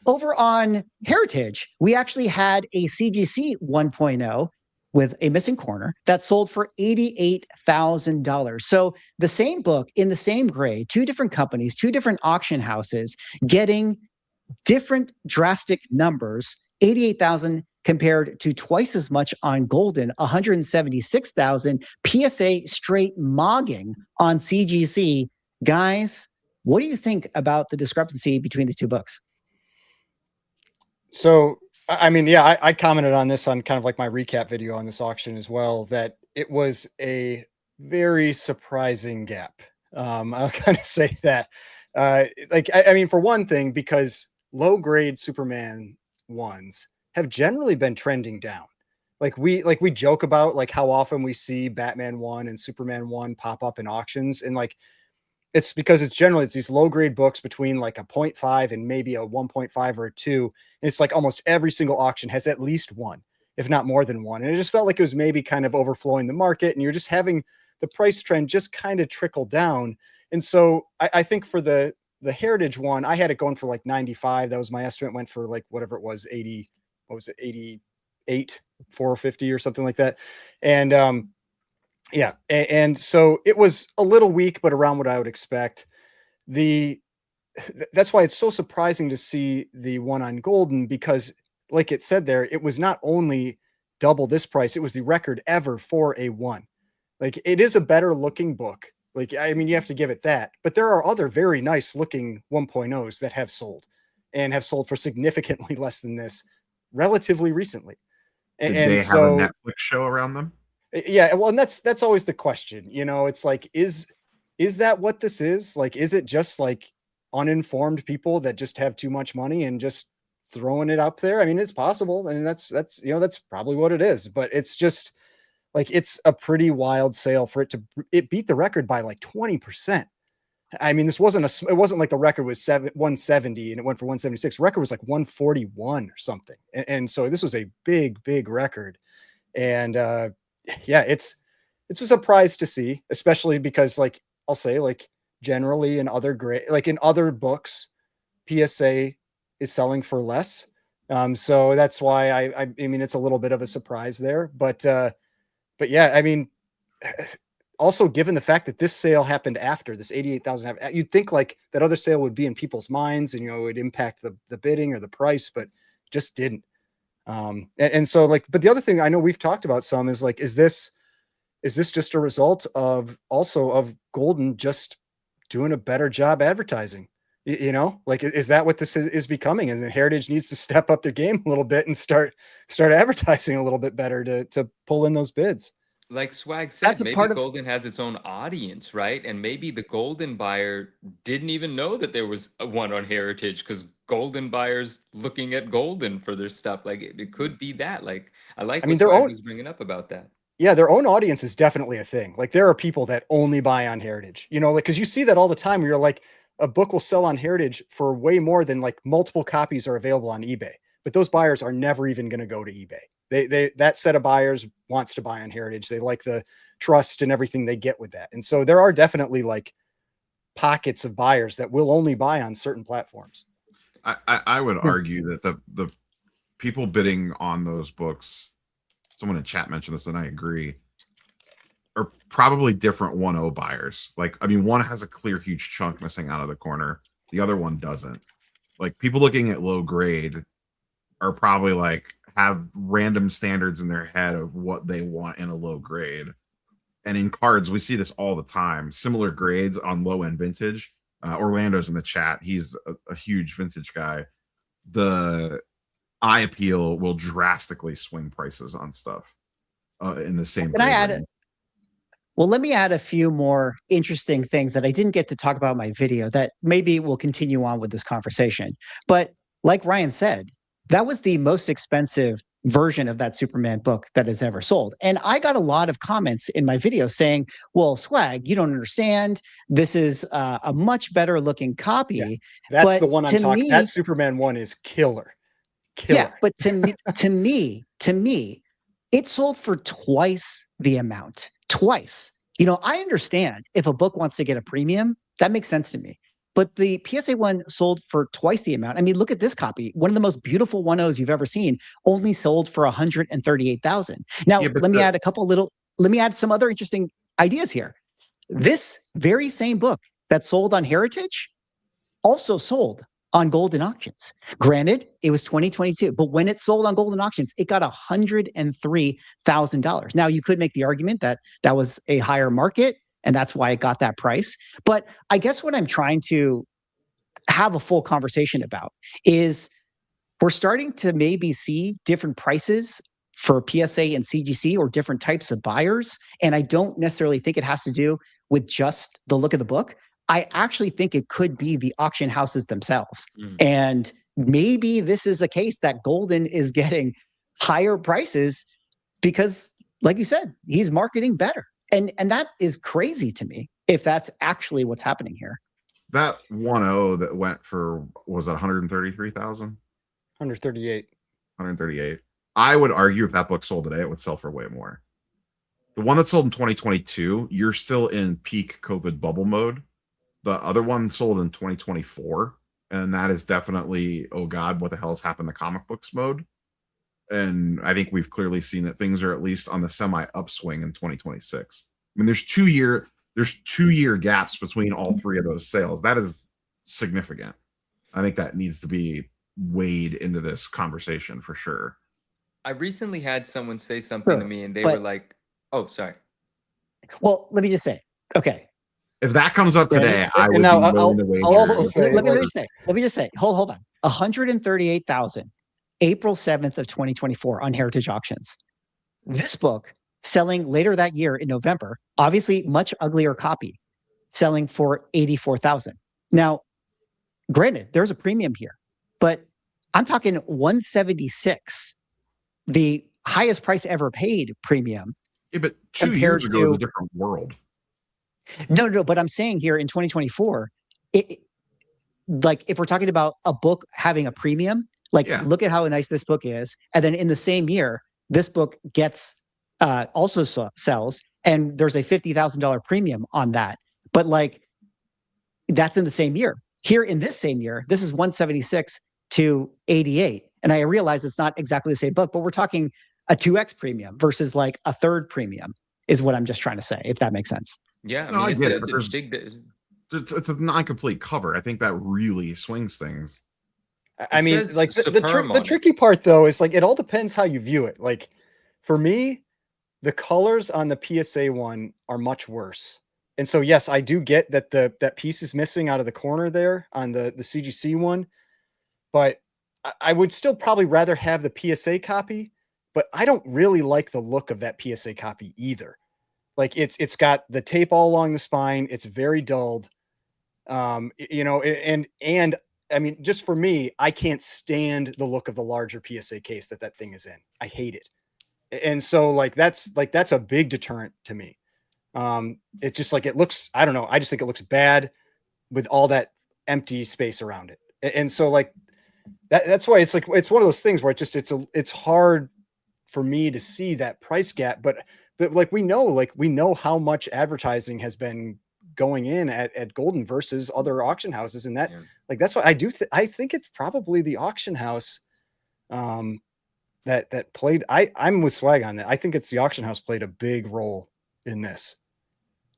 Over on Heritage, we actually had a CGC 1.0 with a missing corner that sold for $88,000. So the same book in the same grade, two different companies, two different auction houses getting different drastic numbers, 88,000 compared to twice as much on Golden, 176,000, PSA straight mogging on CGC. Guys, what do you think about the discrepancy between these two books? So, I mean, yeah, I commented on this on kind of like my recap video on this auction as well, that it was a very surprising gap. I'll kind of say that. I mean, for one thing, because low grade Superman 1s have generally been trending down. Like we joke about like how often we see Batman 1 and Superman 1 pop up in auctions, and like it's because it's these low grade books between like a 0.5 and maybe a 1.5 or a 2. And it's like almost every single auction has at least one, if not more than one. And it just felt like it was maybe kind of overflowing the market, and you're just having the price trend just kind of trickle down. And so I think for the Heritage one, I had it going for like 95. That was my estimate. Went for like whatever it was, 80. What was it? 88, 450 or something like that. And yeah. And so it was a little weak, but around what I would expect. That's why it's so surprising to see the one on Golden, because like it said there, it was not only double this price, it was the record ever for a 1. Like it is a better looking book. Like, I mean, you have to give it that, but there are other very nice looking 1.0s that have sold for significantly less than this relatively recently. Did they have a Netflix show around them? Yeah, well, and that's always the question. It's like, is that what this is? Like, is it just like uninformed people that just have too much money and just throwing it up there? I mean, it's possible. I mean, that's probably what it is, but it's just like, it's a pretty wild sale for it beat the record by like 20%. I mean, it wasn't like the record was 170 and it went for 176. The record was like 141 or something. And so this was a big, big record. And yeah, it's a surprise to see, especially because like, I'll say like generally in other in other books, PSA is selling for less. So that's why I mean, it's a little bit of a surprise there, but yeah, I mean, also given the fact that this sale happened after this 88,000, you'd think like that other sale would be in people's minds and, it would impact the bidding or the price, but just didn't. And so like, but the other thing I know we've talked about some is like, is this just a result of Golden just doing a better job advertising? Like, is that what this is becoming? And then Heritage needs to step up their game a little bit and start advertising a little bit better to pull in those bids. like Swag That's said, a maybe part of Golden has its own audience, right? And maybe the Golden buyer didn't even know that there was one on Heritage because Golden buyers looking at Golden for their stuff. Like it could be that. Like I like I mean, what Swag was bringing up about that. yeah, their own audience is definitely a thing. Like there are people that only buy on Heritage, you know, like, cause you see that all the time where you're like, a book will sell on Heritage for way more than like multiple copies are available on eBay, but those buyers are never even going to go to eBay. That set of buyers wants to buy on Heritage. They like the trust and everything they get with that. And so there are definitely like pockets of buyers that will only buy on certain platforms. I would argue that the people bidding on those books, someone in chat mentioned this, and I agree, are probably different 1.0 buyers. Like, I mean, one has a clear, huge chunk missing out of the corner. The other one doesn't. Like, people looking at low grade are probably like have random standards in their head of what they want in a low grade. And in cards, we see this all the time. Similar grades on low end vintage. Orlando's in the chat. He's a huge vintage guy. The eye appeal will drastically swing prices on stuff in the same. Can I add it? Well, let me add a few more interesting things that I didn't get to talk about in my video that maybe will continue on with this conversation. But like Ryan said, that was the most expensive version of that Superman book that has ever sold. And I got a lot of comments in my video saying, well, Swag, you don't understand. This is a much better looking copy. Yeah, that's but the one I'm talking. That Superman one is killer. Yeah, but to me, it sold for twice the amount. Twice. You know, I understand if a book wants to get a premium, that makes sense to me. But the PSA one sold for twice the amount. I mean, look at this copy. One of the most beautiful 1.0s you've ever seen, only sold for 138,000. Now, Yeah, let me add some other interesting ideas here. This very same book that sold on Heritage also sold on Golden Auctions. Granted, it was 2022, but when it sold on Golden Auctions, it got $103,000. Now, you could make the argument that that was a higher market, and that's why it got that price. But I guess what I'm trying to have a full conversation about is we're starting to maybe see different prices for PSA and CGC or different types of buyers. And I don't necessarily think it has to do with just the look of the book. I actually think it could be the auction houses themselves. And maybe this is a case that Golden is getting higher prices because, like you said, he's marketing better. And that is crazy to me if that's actually what's happening here. That 1.0 that went for, was it 133,000? 138. 138. I would argue if that book sold today, it would sell for way more. The one that sold in 2022, you're still in peak COVID bubble mode. The other one sold in 2024, and that is definitely, oh God, what the hell has happened to comic books mode? And I think we've clearly seen that things are at least on the semi upswing in 2026. I mean, there's 2 year gaps between all three of those sales. That is significant. I think that needs to be weighed into this conversation for sure. I recently had someone say something to me and they were like, oh, sorry. Well, let me just say, okay. If that comes up today, I would now be willing to wager. I'll also say, let me just say, hold on. 138,000, April 7th of 2024 on Heritage Auctions. This book selling later that year in November, obviously much uglier copy, selling for 84,000. Now, granted, there's a premium here, but I'm talking 176, the highest price ever paid premium. Yeah, but 2 years ago was a different world. No, but I'm saying here in 2024, like if we're talking about a book having a premium, like look at how nice this book is. And then in the same year, this book gets also sells, and there's a $50,000 premium on that. But like that's in the same year. Here in this same year, this is 176 to 88. And I realize it's not exactly the same book, but we're talking a 2x premium versus like a third premium is what I'm just trying to say, if that makes sense. Yeah, I get it. It's a non-complete cover. I think that really swings things. I mean, like the tricky part though is like it all depends how you view it. Like for me, the colors on the PSA one are much worse. And so yes, I do get that that piece is missing out of the corner there on the CGC one, but I would still probably rather have the PSA copy but I don't really like the look of that PSA copy either. Like it's got the tape all along the spine. It's very dulled. You know, and I mean, just for me, I can't stand the look of the larger PSA case that thing is in. I hate it. And so that's a big deterrent to me. It's just like, it looks, I don't know. I just think it looks bad with all that empty space around it. And so like that's why it's like, it's one of those things where it's hard for me to see that price gap, but like, we know how much advertising has been going in at Golden versus other auction houses. And that, like, that's why I think it's probably the auction house, that played, I'm with Swag on that. I think it's the auction house played a big role in this.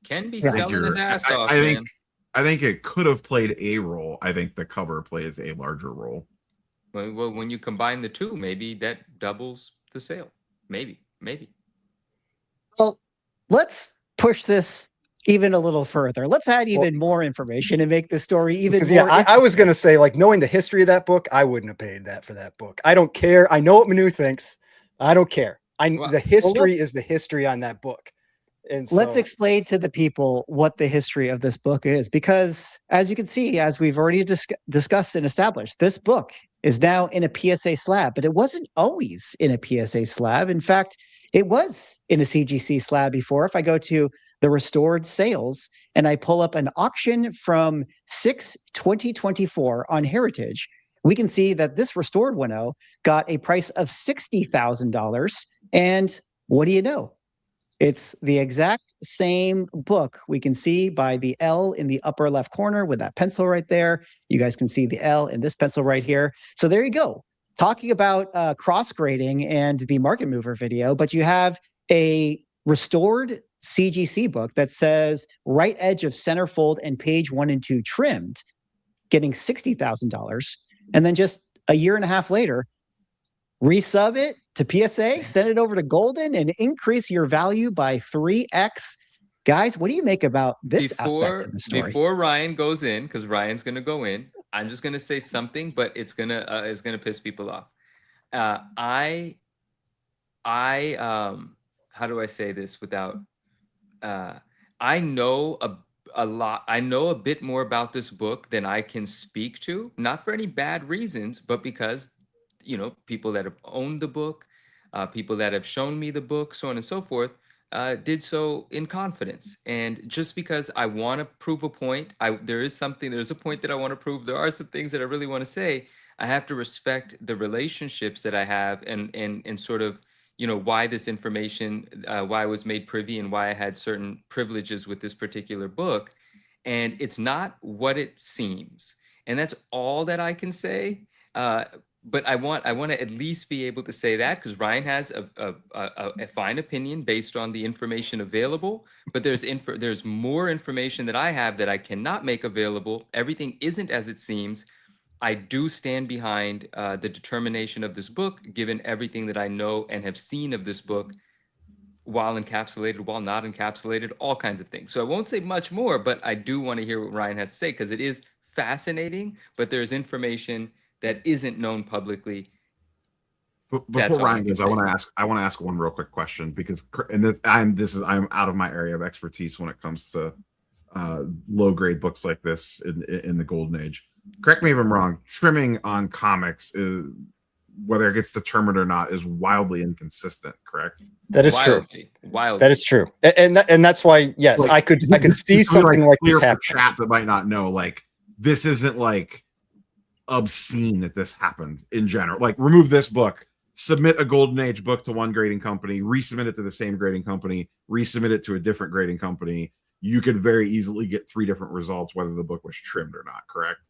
Can be selling his ass off, man. I think it could have played a role. I think the cover plays a larger role. Well, when you combine the two, maybe that doubles the sale. Maybe. Well, let's push this even a little further. Let's add even more information and make this story even more. Yeah, I was going to say, like, knowing the history of that book, I wouldn't have paid that for that book. I don't care. I know what Manu thinks. I don't care. The history is the history on that book. And so, let's explain to the people what the history of this book is, because as you can see, as we've already discussed and established, this book is now in a PSA slab, but it wasn't always in a PSA slab. In fact, it was in a CGC slab before. If I go to the restored sales and I pull up an auction from 6/2024 on Heritage, we can see that this restored 1.0 got a price of $60,000. And what do you know? It's the exact same book. We can see by the L in the upper left corner with that pencil right there. You guys can see the L in this pencil right here. So there you go. Talking about cross grading and the market mover video, but you have a restored CGC book that says right edge of centerfold and page 1 and 2 trimmed, getting $60,000. And then just a year and a half later, resub it to PSA, send it over to Golden, and increase your value by 3x. Guys, what do you make about this aspect of the story? Before Ryan goes in, because Ryan's going to go in, I'm just going to say something, but it's gonna piss people off. How do I say this without? I know a lot. I know a bit more about this book than I can speak to, not for any bad reasons, but because, you know, people that have owned the book, people that have shown me the book, so on and so forth, did so in confidence. And just because I want to prove a point, there's a point that I want to prove. There are some things that I really want to say. I have to respect the relationships that I have and sort of, you know, why this information, why I was made privy and why I had certain privileges with this particular book. And it's not what it seems. And that's all that I can say. But I want to at least be able to say that, because Ryan has a fine opinion based on the information available. But there's more information that I have that I cannot make available. Everything isn't as it seems. I do stand behind the determination of this book, given everything that I know and have seen of this book, while encapsulated, while not encapsulated, all kinds of things. So I won't say much more, but I do want to hear what Ryan has to say, because it is fascinating, but there's information that isn't known publicly. Before Ryan goes, I want to ask one real quick question, because I'm out of my area of expertise when it comes to low grade books like this in the golden age. Correct me if I'm wrong. Trimming on comics, whether it gets determined or not, is wildly inconsistent. Correct? That is true. Wildly. That is true, and that's why, yes, I could see something like this happen. Chat that might not know, like, this isn't like obscene that this happened in general. Like, remove this book, submit a golden age book to one grading company, resubmit it to the same grading company, resubmit it to a different grading company. You could very easily get 3 different results whether the book was trimmed or not. Correct?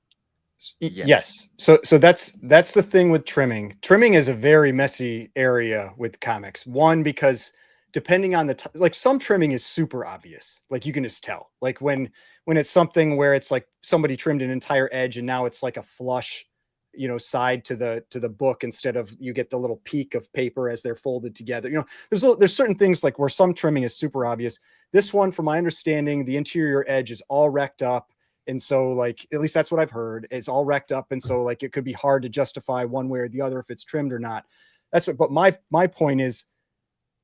Yes. So that's the thing with trimming. Trimming is a very messy area with comics. One, because depending on like, some trimming is super obvious. Like, you can just tell, like when it's something where it's like somebody trimmed an entire edge and now it's like a flush, you know, side to the book, instead of, you get the little peak of paper as they're folded together. You know, there's certain things like where some trimming is super obvious. This one, from my understanding, the interior edge is all wrecked up. And so, like, at least that's what I've heard, it's all wrecked up. And so, like, it could be hard to justify one way or the other if it's trimmed or not. That's what, but my point is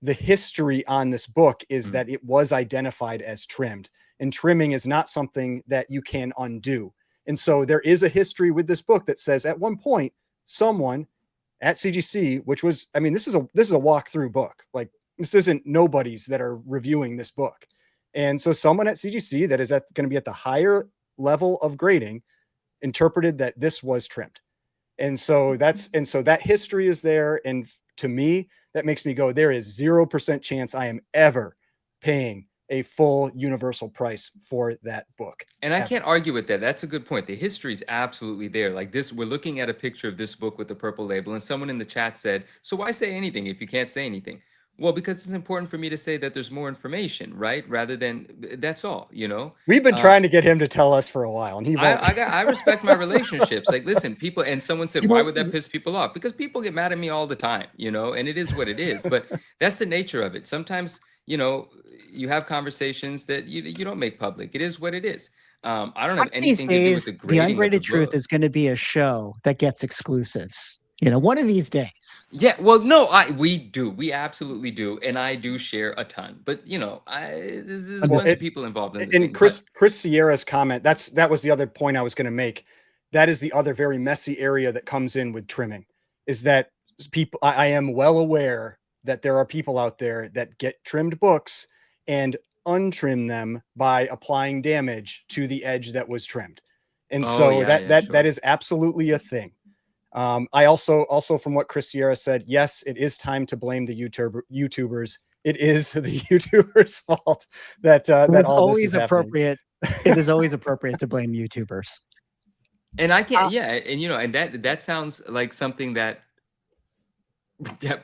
the history on this book is that it was identified as trimmed, and trimming is not something that you can undo. And so there is a history with this book that says at one point, someone at CGC, which was, I mean, this is a walkthrough book. Like, this isn't nobodies that are reviewing this book. And so someone at CGC that is going to be at the higher level of grading interpreted that this was trimmed. And so that history is there. And to me, that makes me go, there is 0% chance I am ever paying a full universal price for that book. And I can't argue with that. That's a good point. The history is absolutely there. Like this, we're looking at a picture of this book with the purple label, and someone in the chat said, so why say anything if you can't say anything? Well, because it's important for me to say that there's more information, right? Rather than, that's all, you know? We've been trying to get him to tell us for a while, and he won't. I respect my relationships. Like, listen, people, and someone said, why would that piss people off? Because people get mad at me all the time, you know, and it is what it is. But that's the nature of it. Sometimes, you know, you have conversations that you don't make public. It is what it is. I don't have anything to do with the grading. The Ungraded Truth is going to be a show that gets exclusives. You know, one of these days. Yeah, well, no, we absolutely do, and I do share a ton. But you know, there's a bunch of people involved in this. And Chris Sierra's comment, that was the other point I was going to make. That is the other very messy area that comes in with trimming, is that people. I am well aware that there are people out there that get trimmed books and untrim them by applying damage to the edge that was trimmed, and that is absolutely a thing. I also from what Chris Sierra said, yes, it is time to blame the YouTubers. It is the YouTubers' fault that it's always appropriate. It is always appropriate to blame YouTubers. And I can't, and you know, and that sounds like something that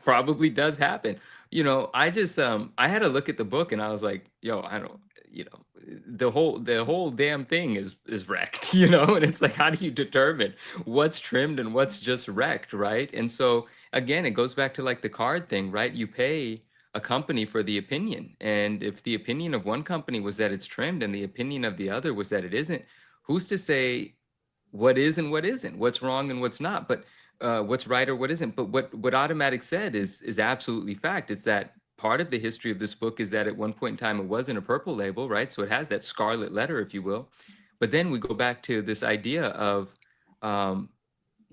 probably does happen. You know, I just I had to look at the book and I was like, yo, I don't, you know, the whole damn thing is wrecked, you know. And it's like, how do you determine what's trimmed and what's just wrecked, right? And so again, it goes back to like the card thing, right? You pay a company for the opinion, and if the opinion of one company was that it's trimmed and the opinion of the other was that it isn't, who's to say what is and what isn't, what's wrong and what's not, but what's right or what isn't? But what Automatic said is absolutely fact. It's that part of the history of this book is that at one point in time it wasn't a purple label, right? So it has that scarlet letter, if you will. But then we go back to this idea of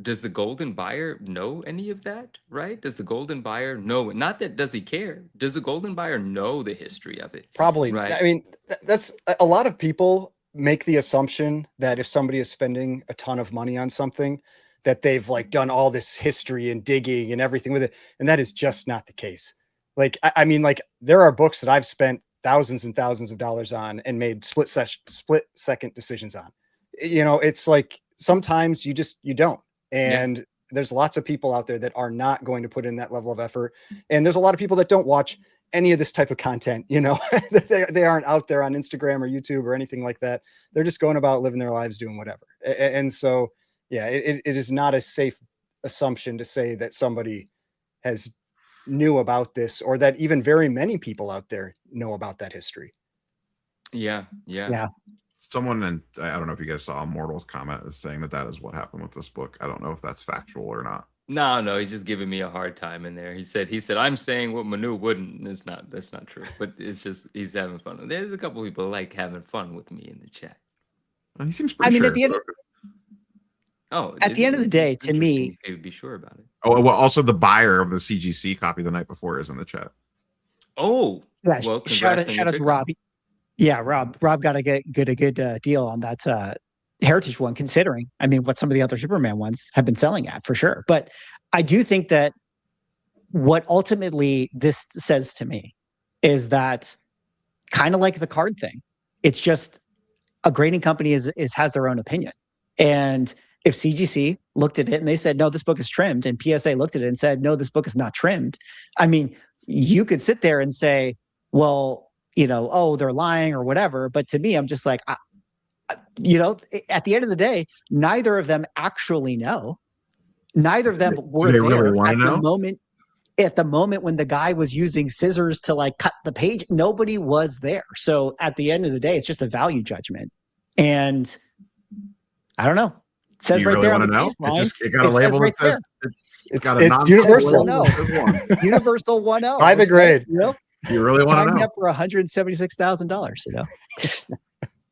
does the golden buyer know any of that, right? Does the golden buyer know? Not that does he care. Does the golden buyer know the history of it? Probably. Right. I mean, that's a lot of people make the assumption that if somebody is spending a ton of money on something, that they've like done all this history and digging and everything with it. And that is just not the case. Like, I mean, like there are books that I've spent thousands and thousands of dollars on and made split second decisions on. You know, it's like sometimes you don't. And there's lots of people out there that are not going to put in that level of effort. And there's a lot of people that don't watch any of this type of content. You know, they aren't out there on Instagram or YouTube or anything like that. They're just going about living their lives doing whatever. And so, yeah, it is not a safe assumption to say that somebody has knew about this, or that even very many people out there know about that history. Yeah. Someone, and I don't know if you guys saw Immortal's comment, is saying that is what happened with this book. I don't know if that's factual or not. No, he's just giving me a hard time in there. He said I'm saying what Manu wouldn't. That's not true. But it's just he's having fun. There's a couple people like having fun with me in the chat. He seems pretty sure. At the end of the day, to me, he would be sure about it. Oh, well, also the buyer of the CGC copy the night before is in the chat. Oh, yeah, well, shout out to Rob. Yeah, Rob got a good deal on that Heritage one, considering, I mean, what some of the other Superman ones have been selling at for sure. But I do think that what ultimately this says to me is that kind of like the card thing, it's just a grading company has their own opinion. And if CGC looked at it and they said, no, this book is trimmed, and PSA looked at it and said, no, this book is not trimmed, I mean, you could sit there and say, well, you know, oh, they're lying or whatever. But to me, I'm just like, you know, at the end of the day, neither of them actually know. Neither of them were there really at the moment when the guy was using scissors to like cut the page. Nobody was there. So at the end of the day, it's just a value judgment. And I don't know. It says Do you right really there want on to the know? baseline. It got a label that says It's Universal. universal. Universal 1.0. By the grade. You know? You really want Sign to me know? up for $176,000, you know?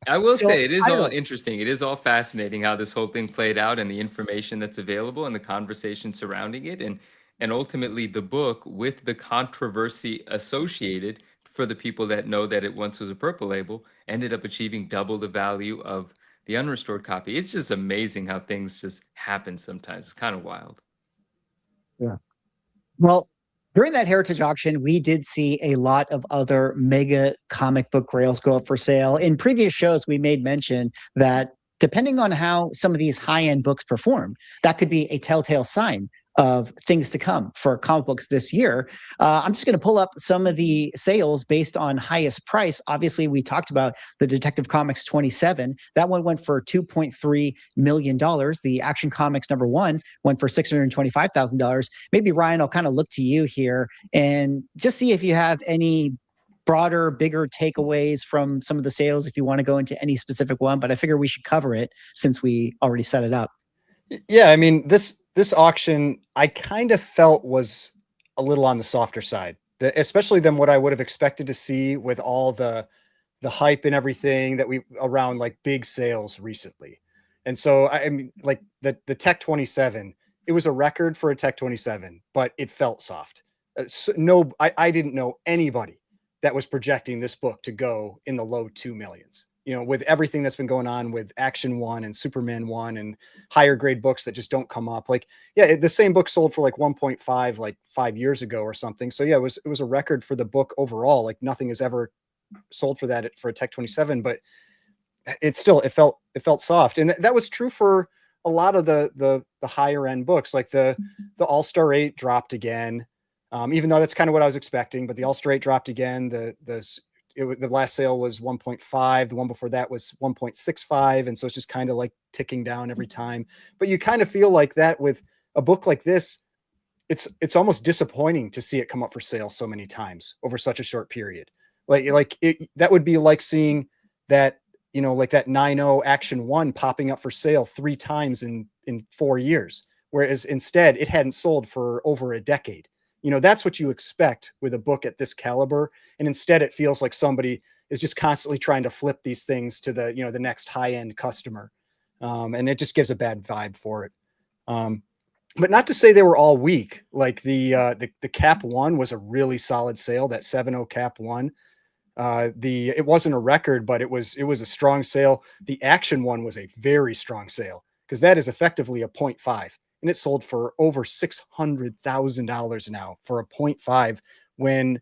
I will So, say it is I don't all know. interesting. It is all fascinating how this whole thing played out and the information that's available and the conversation surrounding it, and ultimately the book with the controversy associated for the people that know that it once was a purple label ended up achieving double the value of the unrestored copy. It's just amazing how things just happen sometimes. It's kind of wild. Yeah. Well, during that heritage auction, we did see a lot of other mega comic book grails go up for sale. In previous shows, we made mention that depending on how some of these high-end books perform, that could be a telltale sign of things to come for comic books this year. I'm just going to pull up some of the sales based on highest price. Obviously, we talked about the Detective Comics 27. That one went for $2.3 million. The Action Comics #1 went for $625,000. Maybe, Ryan, I'll kind of look to you here and just see if you have any broader, bigger takeaways from some of the sales if you want to go into any specific one, but I figure we should cover it since we already set it up. Yeah, I mean, this auction I kind of felt was a little on the softer side, especially than what I would have expected to see with all the hype and everything that we around like big sales recently. And so I mean, like the Tech 27, it was a record for a Tech 27, but it felt soft. No, I didn't know anybody that was projecting this book to go in the low 2 millions. You know, with everything that's been going on with Action 1 and Superman 1 and higher grade books that just don't come up. Like, yeah, the same book sold for like 1.5 like 5 years ago or something. So yeah, it was a record for the book overall. Like nothing has ever sold for that for a Tech 27, but it felt soft. And that was true for a lot of the higher end books. Like the All-Star 8 dropped again. Even though that's kind of what I was expecting, but the All-Star 8 dropped again. The last sale was 1.5. The one before that was 1.65. And so it's just kind of like ticking down every time. But you kind of feel like that with a book like this, it's almost disappointing to see it come up for sale so many times over such a short period. That would be like seeing that, you know, like that 9.0 Action 1 popping up for sale 3 times in 4 years. Whereas instead it hadn't sold for over a decade. You know, that's what you expect with a book at this caliber. And instead it feels like somebody is just constantly trying to flip these things to the, you know, the next high-end customer. And it just gives a bad vibe for it. But not to say they were all weak. Like the Cap 1 was a really solid sale, that 7.0 Cap 1. It wasn't a record, but it was a strong sale. The Action 1 was a very strong sale because that is effectively a 0.5. And it sold for over $600,000 now for a 0.5 when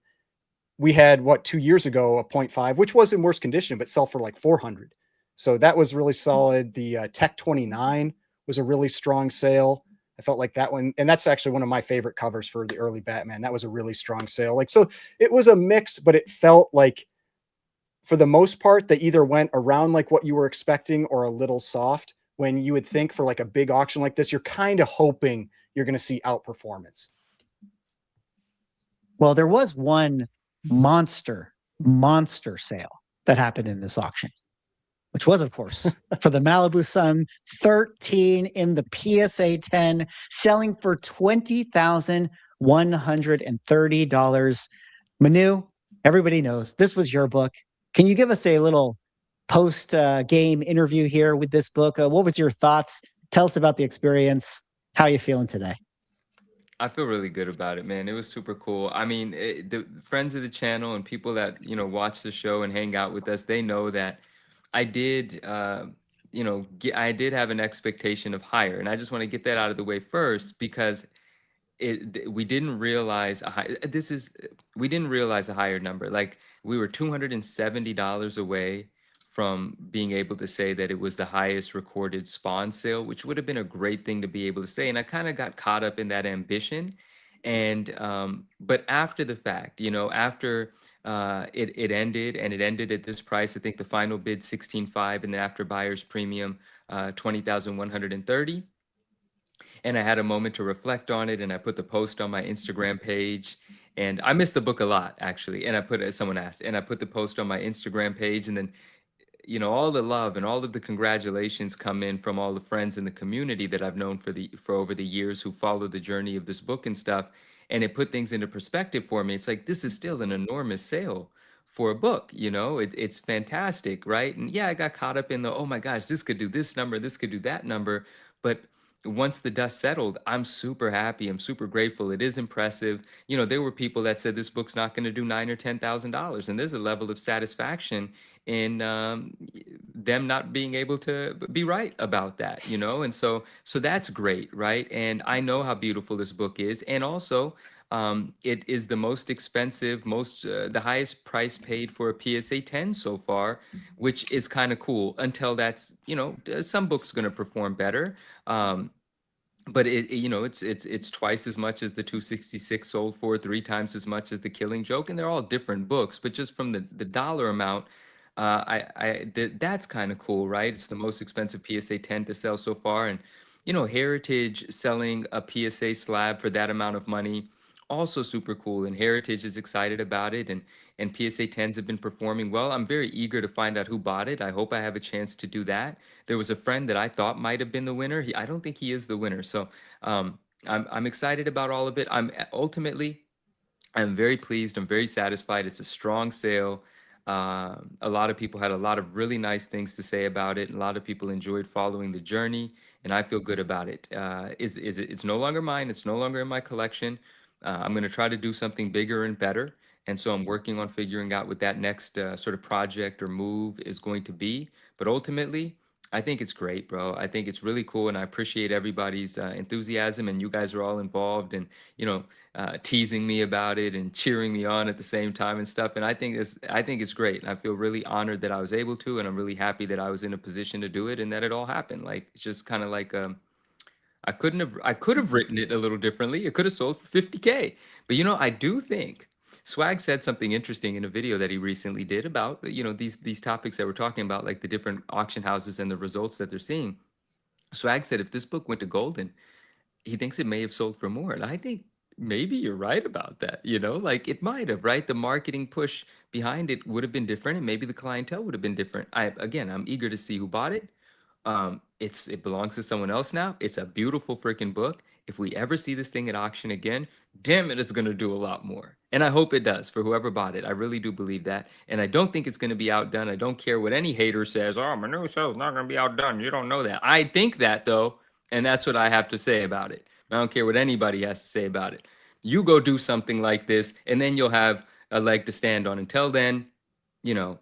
we had 2 years ago, a 0.5, which was in worse condition, but sell for like 400. So that was really solid. The Tech 29 was a really strong sale. I felt like that one, and that's actually one of my favorite covers for the early Batman. That was a really strong sale. Like, so it was a mix, but it felt like for the most part, they either went around like what you were expecting or a little soft. When you would think for like a big auction like this, you're kind of hoping you're going to see outperformance. Well, there was one monster sale that happened in this auction, which was, of course, for the Malibu Sun 13 in the PSA 10, selling for $20,130. Manu, everybody knows this was your book. Can you give us a little post-game interview here with this book? What was your thoughts? Tell us about the experience. How are you feeling today? I feel really good about it, man. It was super cool. I mean, the friends of the channel and people that, you know, watch the show and hang out with us, they know that I did, I did have an expectation of higher. And I just want to get that out of the way first because we didn't realize we didn't realize a higher number. Like we were $270 away from being able to say that it was the highest recorded Spawn sale, which would have been a great thing to be able to say. And I kind of got caught up in that ambition. And but after the fact, you know, after it ended, and it ended at this price, I think the final bid 16.5, and then after buyer's premium 20,130. And I had a moment to reflect on it, and I put the post on my Instagram page. And I missed the book a lot, actually. And I put, as someone asked, and I put the post on my Instagram page, and then you know, all the love and all of the congratulations come in from all the friends in the community that I've known for over the years who follow the journey of this book and stuff. And it put things into perspective for me. It's like, this is still an enormous sale for a book, you know, it's fantastic, right? And yeah, I got caught up in the, oh my gosh, this could do this number, this could do that number. But once the dust settled, I'm super happy. I'm super grateful. It is impressive. You know, there were people that said this book's not going to do $9,000 or $10,000, and there's a level of satisfaction in them not being able to be right about that, you know. And so that's great, right? And I know how beautiful this book is, and also it is the most expensive, the highest price paid for a PSA 10 so far, which is kind of cool. Until that's, you know, some books going to perform better. But you know, it's twice as much as the 266 sold for, 3 times as much as the Killing Joke, and they're all different books. But just from the dollar amount, that's kind of cool, right? It's the most expensive PSA 10 to sell so far, and you know, Heritage selling a PSA slab for that amount of money, also super cool. And Heritage is excited about it, and PSA 10s have been performing well. I'm very eager to find out who bought it. I hope I have a chance to do that. There was a friend that I thought might have been the winner. I don't think he is the winner. So I'm excited about all of it. I'm very pleased. I'm very satisfied. It's a strong sale. A lot of people had a lot of really nice things to say about it. A lot of people enjoyed following the journey, and I feel good about it. It's no longer mine. It's no longer in my collection. I'm going to try to do something bigger and better. And so I'm working on figuring out what that next sort of project or move is going to be. But ultimately, I think it's great, bro. I think it's really cool, and I appreciate everybody's enthusiasm, and you guys are all involved, and you know, teasing me about it and cheering me on at the same time and stuff. And I think it's great. And I feel really honored that I was able to, and I'm really happy that I was in a position to do it and that it all happened. Like, it's just kind of like I could have written it a little differently. It could have sold for 50K. But you know, I do think Swag said something interesting in a video that he recently did about, you know, these topics that we're talking about, like the different auction houses and the results that they're seeing. Swag said if this book went to Golden, he thinks it may have sold for more. And I think maybe you're right about that. You know, like it might have, right? The marketing push behind it would have been different, and maybe the clientele would have been different. I'm eager to see who bought it. It belongs to someone else now. It's a beautiful freaking book. If we ever see this thing at auction again, damn it, it's going to do a lot more. And I hope it does for whoever bought it. I really do believe that. And I don't think it's going to be outdone. I don't care what any hater says. Oh, my new show's not going to be outdone. You don't know that. I think that, though. And that's what I have to say about it. I don't care what anybody has to say about it. You go do something like this, and then you'll have a leg to stand on. Until then, you know,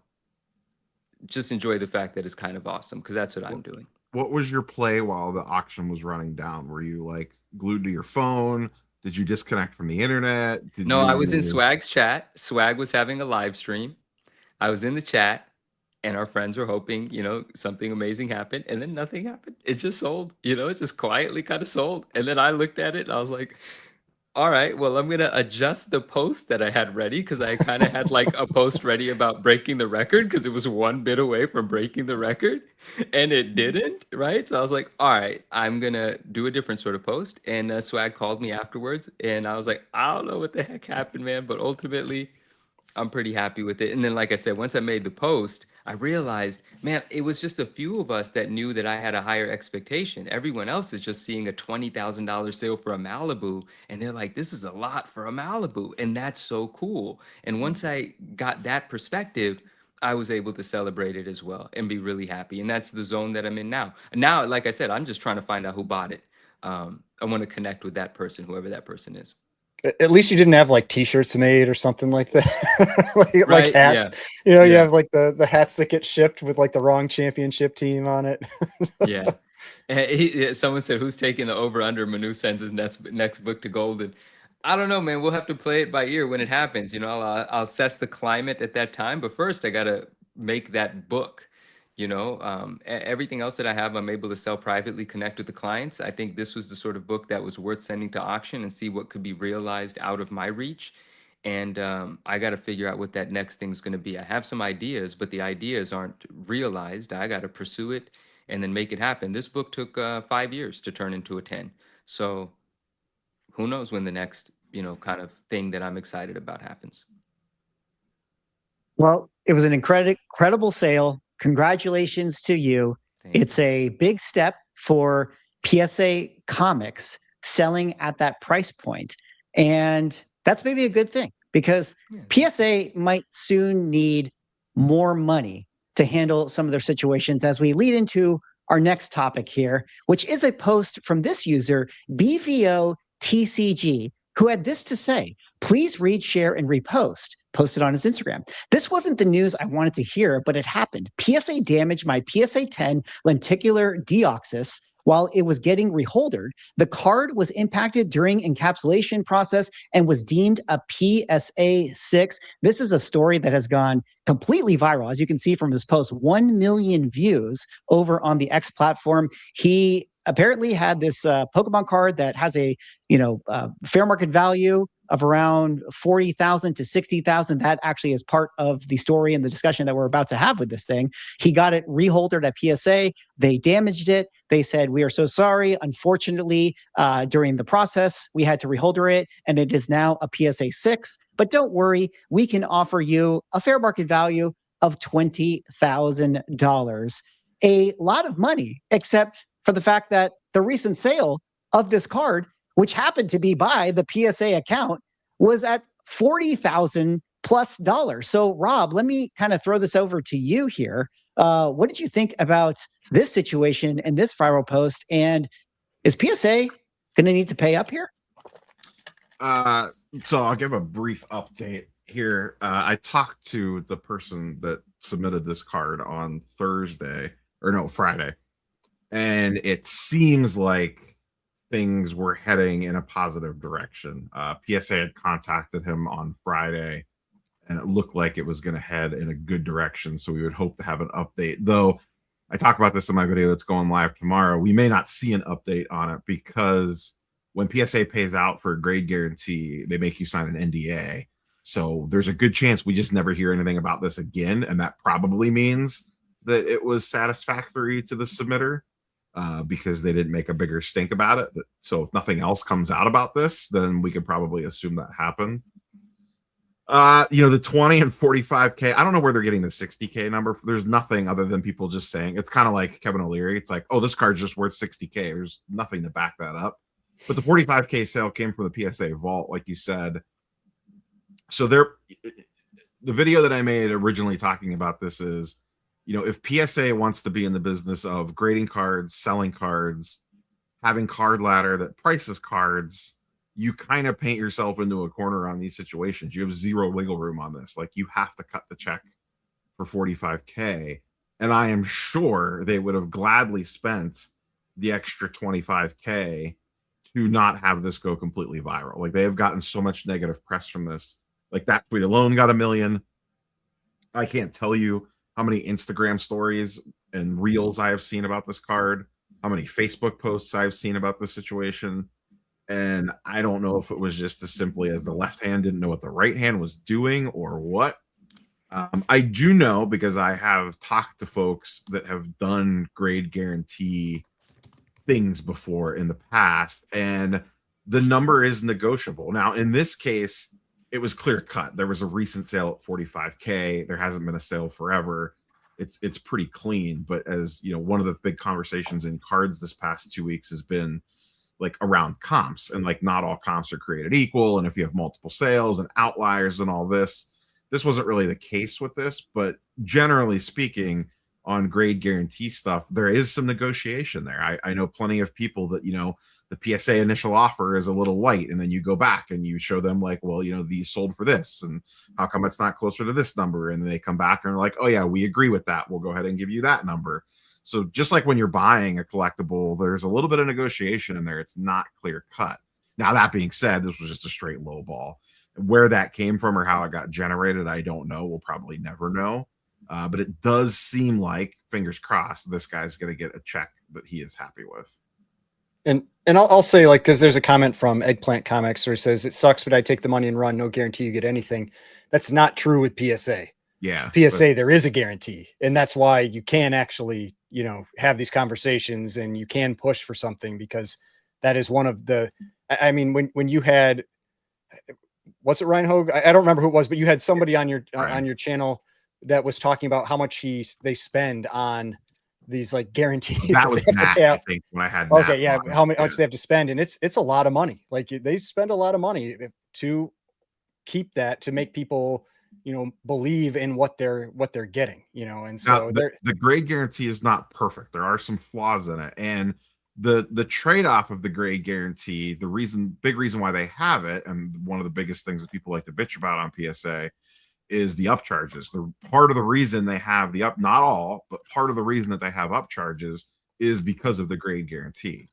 just enjoy the fact that it's kind of awesome, because that's what I'm doing. What was your play while the auction was running down? Were you like glued to your phone? Did you disconnect from the internet? No, I was in Swag's chat. Swag was having a live stream. I was in the chat, and our friends were hoping, you know, something amazing happened, and then nothing happened. It just sold, you know, it just quietly kind of sold. And then I looked at it and I was like, all right, well, I'm going to adjust the post that I had ready, because I kind of had like a post ready about breaking the record, because it was one bit away from breaking the record, and it didn't, right? So I was like, all right, I'm going to do a different sort of post. And Swag called me afterwards, and I was like, I don't know what the heck happened, man, but ultimately, I'm pretty happy with it. And then, like I said, once I made the post, I realized, man, it was just a few of us that knew that I had a higher expectation. Everyone else is just seeing a $20,000 sale for a Malibu, and they're like, this is a lot for a Malibu. And that's so cool. And once I got that perspective, I was able to celebrate it as well and be really happy. And that's the zone that I'm in now. Now, like I said, I'm just trying to find out who bought it. I want to connect with that person, whoever that person is. At least you didn't have like t-shirts made or something like that. Right, like hats. yeah. You know, you Yeah. have like the hats that get shipped with like the wrong championship team on it. Yeah. Someone said, who's taking the over under Manu sends his next book to Golden? I don't know, man. We'll have to play it by ear when it happens. You know, I'll assess the climate at that time. But first, I got to make that book. You know, everything else that I have, I'm able to sell privately, connect with the clients. I think this was the sort of book that was worth sending to auction and see what could be realized out of my reach. And I got to figure out what that next thing is going to be. I have some ideas, but the ideas aren't realized. I got to pursue it and then make it happen. This book took 5 years to turn into a 10. So who knows when the next, you know, kind of thing that I'm excited about happens. Well, it was an incredible sale. congratulations to you. Thank It's a big step for PSA Comics selling at that price point. And that's maybe a good thing because Yeah. PSA might soon need more money to handle some of their situations as we lead into our next topic here, which is a post from this user, BVOTCG, who had this to say: please read, share, and repost, posted on his Instagram. This wasn't the news I wanted to hear, but it happened. PSA damaged my PSA 10 lenticular deoxys while it was getting reholdered. The card was impacted during encapsulation process and was deemed a PSA 6. This is a story that has gone completely viral. As you can see from this post, 1 million views over on the X platform. He apparently had this Pokemon card that has a fair market value of around 40,000 to 60,000. That actually is part of the story and the discussion that we're about to have with this thing. He got it reholdered at PSA. They damaged it. They said, we are so sorry. Unfortunately, during the process, we had to reholder it, and it is now a PSA 6. But don't worry, we can offer you a fair market value of $20,000. A lot of money, except for the fact that the recent sale of this card, which happened to be by the PSA account, was at $40,000 plus. So, Rob, let me kind of throw this over to you here. What did you think about this situation and this viral post? And is PSA going to need to pay up here? So I'll give a brief update here. I talked to the person that submitted this card on Friday, and it seems like things were heading in a positive direction. PSA had contacted him on Friday, and it looked like it was going to head in a good direction. So we would hope to have an update. Though I talk about this in my video that's going live tomorrow, we may not see an update on it because when PSA pays out for a grade guarantee, they make you sign an NDA. So there's a good chance we just never hear anything about this again. And that probably means that it was satisfactory to the submitter. Because they didn't make a bigger stink about it. So if nothing else comes out about this, then we could probably assume that happened. The 20 and 45K, I don't know where they're getting the 60K number. There's nothing other than people just saying, it's kind of like Kevin O'Leary. It's like, oh, this card's just worth 60K. There's nothing to back that up. But the 45K sale came from the PSA vault, like you said. So the video that I made originally talking about this is, if PSA wants to be in the business of grading cards, selling cards, having card ladder that prices cards, you kind of paint yourself into a corner on these situations. You have zero wiggle room on this. Like, you have to cut the check for 45K. And I am sure they would have gladly spent the extra 25K to not have this go completely viral. Like, they have gotten so much negative press from this. Like, that tweet alone got 1 million. I can't tell you how many Instagram stories and reels I have seen about this card, how many Facebook posts I've seen about this situation. And I don't know if it was just as simply as the left hand didn't know what the right hand was doing or what. I do know, because I have talked to folks that have done grade guarantee things before in the past, and the number is negotiable. Now, in this case, it was clear cut. There was a recent sale at 45K. There hasn't been a sale forever. It's pretty clean. But as you know, one of the big conversations in cards this past 2 weeks has been like around comps, and like not all comps are created equal. And if you have multiple sales and outliers and all this wasn't really the case with this. But generally speaking, on grade guarantee stuff, there is some negotiation there. I know plenty of people that, the PSA initial offer is a little light, and then you go back and you show them like, well, these sold for this, and how come it's not closer to this number? And they come back and are like, oh yeah, we agree with that. We'll go ahead and give you that number. So just like when you're buying a collectible, there's a little bit of negotiation in there. It's not clear cut. Now, that being said, this was just a straight low ball. Where that came from or how it got generated, I don't know. We'll probably never know. But it does seem like, fingers crossed, this guy's going to get a check that he is happy with. And I'll say, like, because there's a comment from Eggplant Comics where it says, it sucks, but I take the money and run. No guarantee you get anything. That's not true with PSA. Yeah. PSA, there is a guarantee. And that's why you can actually, have these conversations, and you can push for something, because that is one of the, I mean, when you had, was it Ryan Hogue? I don't remember who it was, but you had somebody on your channel that was talking about how much they spend on these like guarantees That was they have to Matt, pay I out. think, when I had Okay, Matt yeah, on. how much they have to spend, and it's a lot of money. Like they spend a lot of money to keep that, to make people, you know, believe in what they're getting, you know. And Now, so the grade guarantee is not perfect. There are some flaws in it, and the trade-off of the grade guarantee, big reason why they have it, and one of the biggest things that people like to bitch about on PSA is the upcharges. The part of the reason they have the not all, but part of the reason that they have upcharges is because of the grade guarantee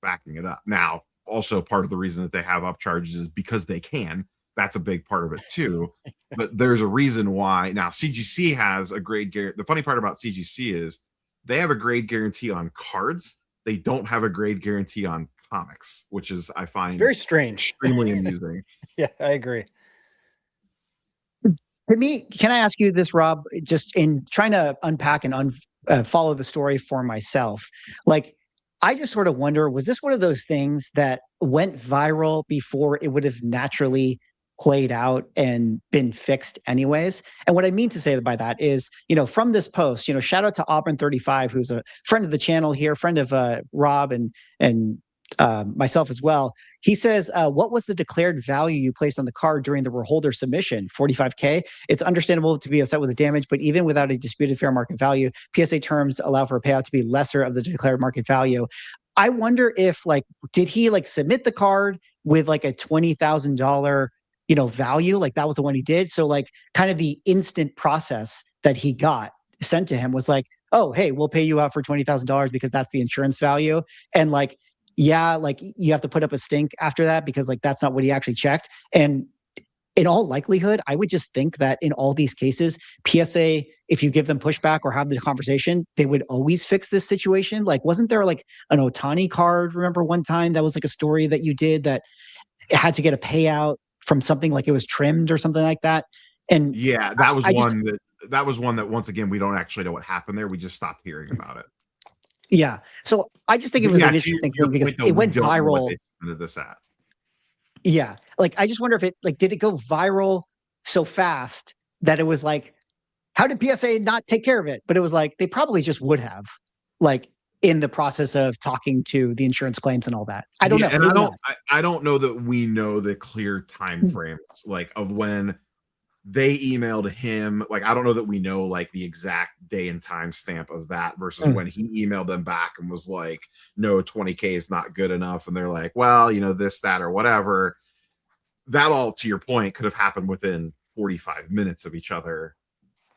backing it up. Now, also part of the reason that they have upcharges is because they can. That's a big part of it too. But there's a reason why. Now, CGC has a grade guarantee. The funny part about CGC is they have a grade guarantee on cards. They don't have a grade guarantee on comics, which is, I find, very strange, extremely amusing. Yeah, I agree. To me, can I ask you this, Rob? Just in trying to unpack and follow the story for myself, like, I just sort of wonder, was this one of those things that went viral before it would have naturally played out and been fixed anyways? And what I mean to say by that is, you know, from this post, you know, shout out to Auburn35, who's a friend of the channel here, friend of Rob and myself as well. He says, what was the declared value you placed on the card during the Reholder submission? 45K. It's understandable to be upset with the damage, but even without a disputed fair market value, PSA terms allow for a payout to be lesser of the declared market value. I wonder if, like, did he like submit the card with like a $20,000, you know, value? Like that was the one he did. So like kind of the instant process that he got sent to him was like, oh, hey, we'll pay you out for $20,000 because that's the insurance value. And like, yeah, like you have to put up a stink after that because like that's not what he actually checked. And in all likelihood, I would just think that in all these cases, PSA, if you give them pushback or have the conversation, they would always fix this situation. Like, wasn't there like an Otani card? Remember one time that was like a story that you did that had to get a payout from something like it was trimmed or something like that. And yeah, that was one that once again we don't actually know what happened there. We just stopped hearing about it. Yeah. So I just think it was an interesting thing because it went viral. This at. Yeah. Like, I just wonder if it, like, did it go viral so fast that it was like, how did PSA not take care of it? But it was like, they probably just would have, like, in the process of talking to the insurance claims and all that. I don't know. And I don't know that we know the clear time frames, like, of when they emailed him. Like, I don't know that we know like the exact day and time stamp of that versus when he emailed them back and was like, no, 20K is not good enough. And they're like, well, you know, this, that, or whatever. That all, to your point, could have happened within 45 minutes of each other.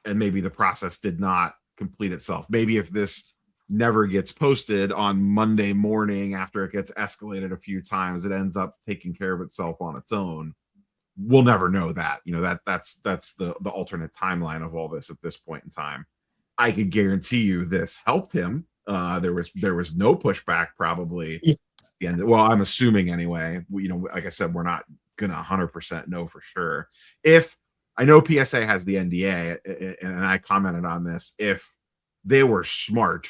And maybe the process did not complete itself. Maybe if this never gets posted on Monday morning after it gets escalated a few times, it ends up taking care of itself on its own. We'll never know that. You know, that's the alternate timeline of all this at this point in time. I could guarantee you this helped him. There was no pushback probably. Yeah. And well, I'm assuming anyway. You know, like I said, we're not gonna 100% know for sure. If I know PSA has the NDA, and I commented on this, if they were smart,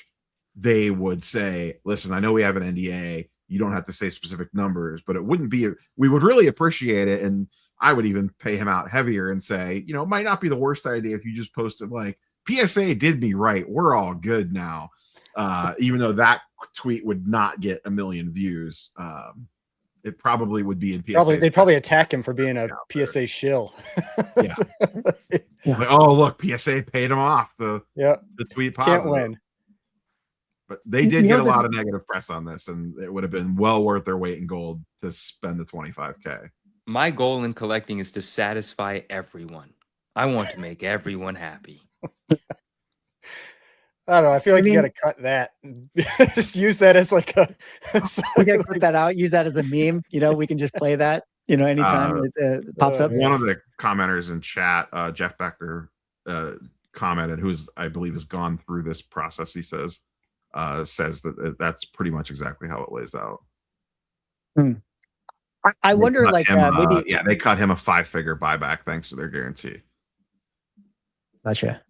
they would say, listen, I know we have an NDA. You don't have to say specific numbers, but it wouldn't be, we would really appreciate it. And I would even pay him out heavier and say, you know, it might not be the worst idea if you just posted like, PSA did me right. We're all good now. Even though that tweet would not get 1 million views. It probably would be in PSA. They'd probably attack him for being a PSA shill. Yeah. Like, oh, look, PSA paid him off the tweet positive. Can't win. But they did get a lot of negative press on this, and it would have been well worth their weight in gold to spend the 25K. My goal in collecting is to satisfy everyone. I want to make everyone happy. I don't know. I feel like you got to cut that. Just use that as like a. We got to cut that out. Use that as a meme. You know, we can just play that. You know, anytime it pops up. One of the commenters in chat, Jeff Becker, commented, who's I believe has gone through this process. He says that that's pretty much exactly how it lays out. I wonder, like, maybe they cut him a 5-figure buyback thanks to their guarantee. Gotcha.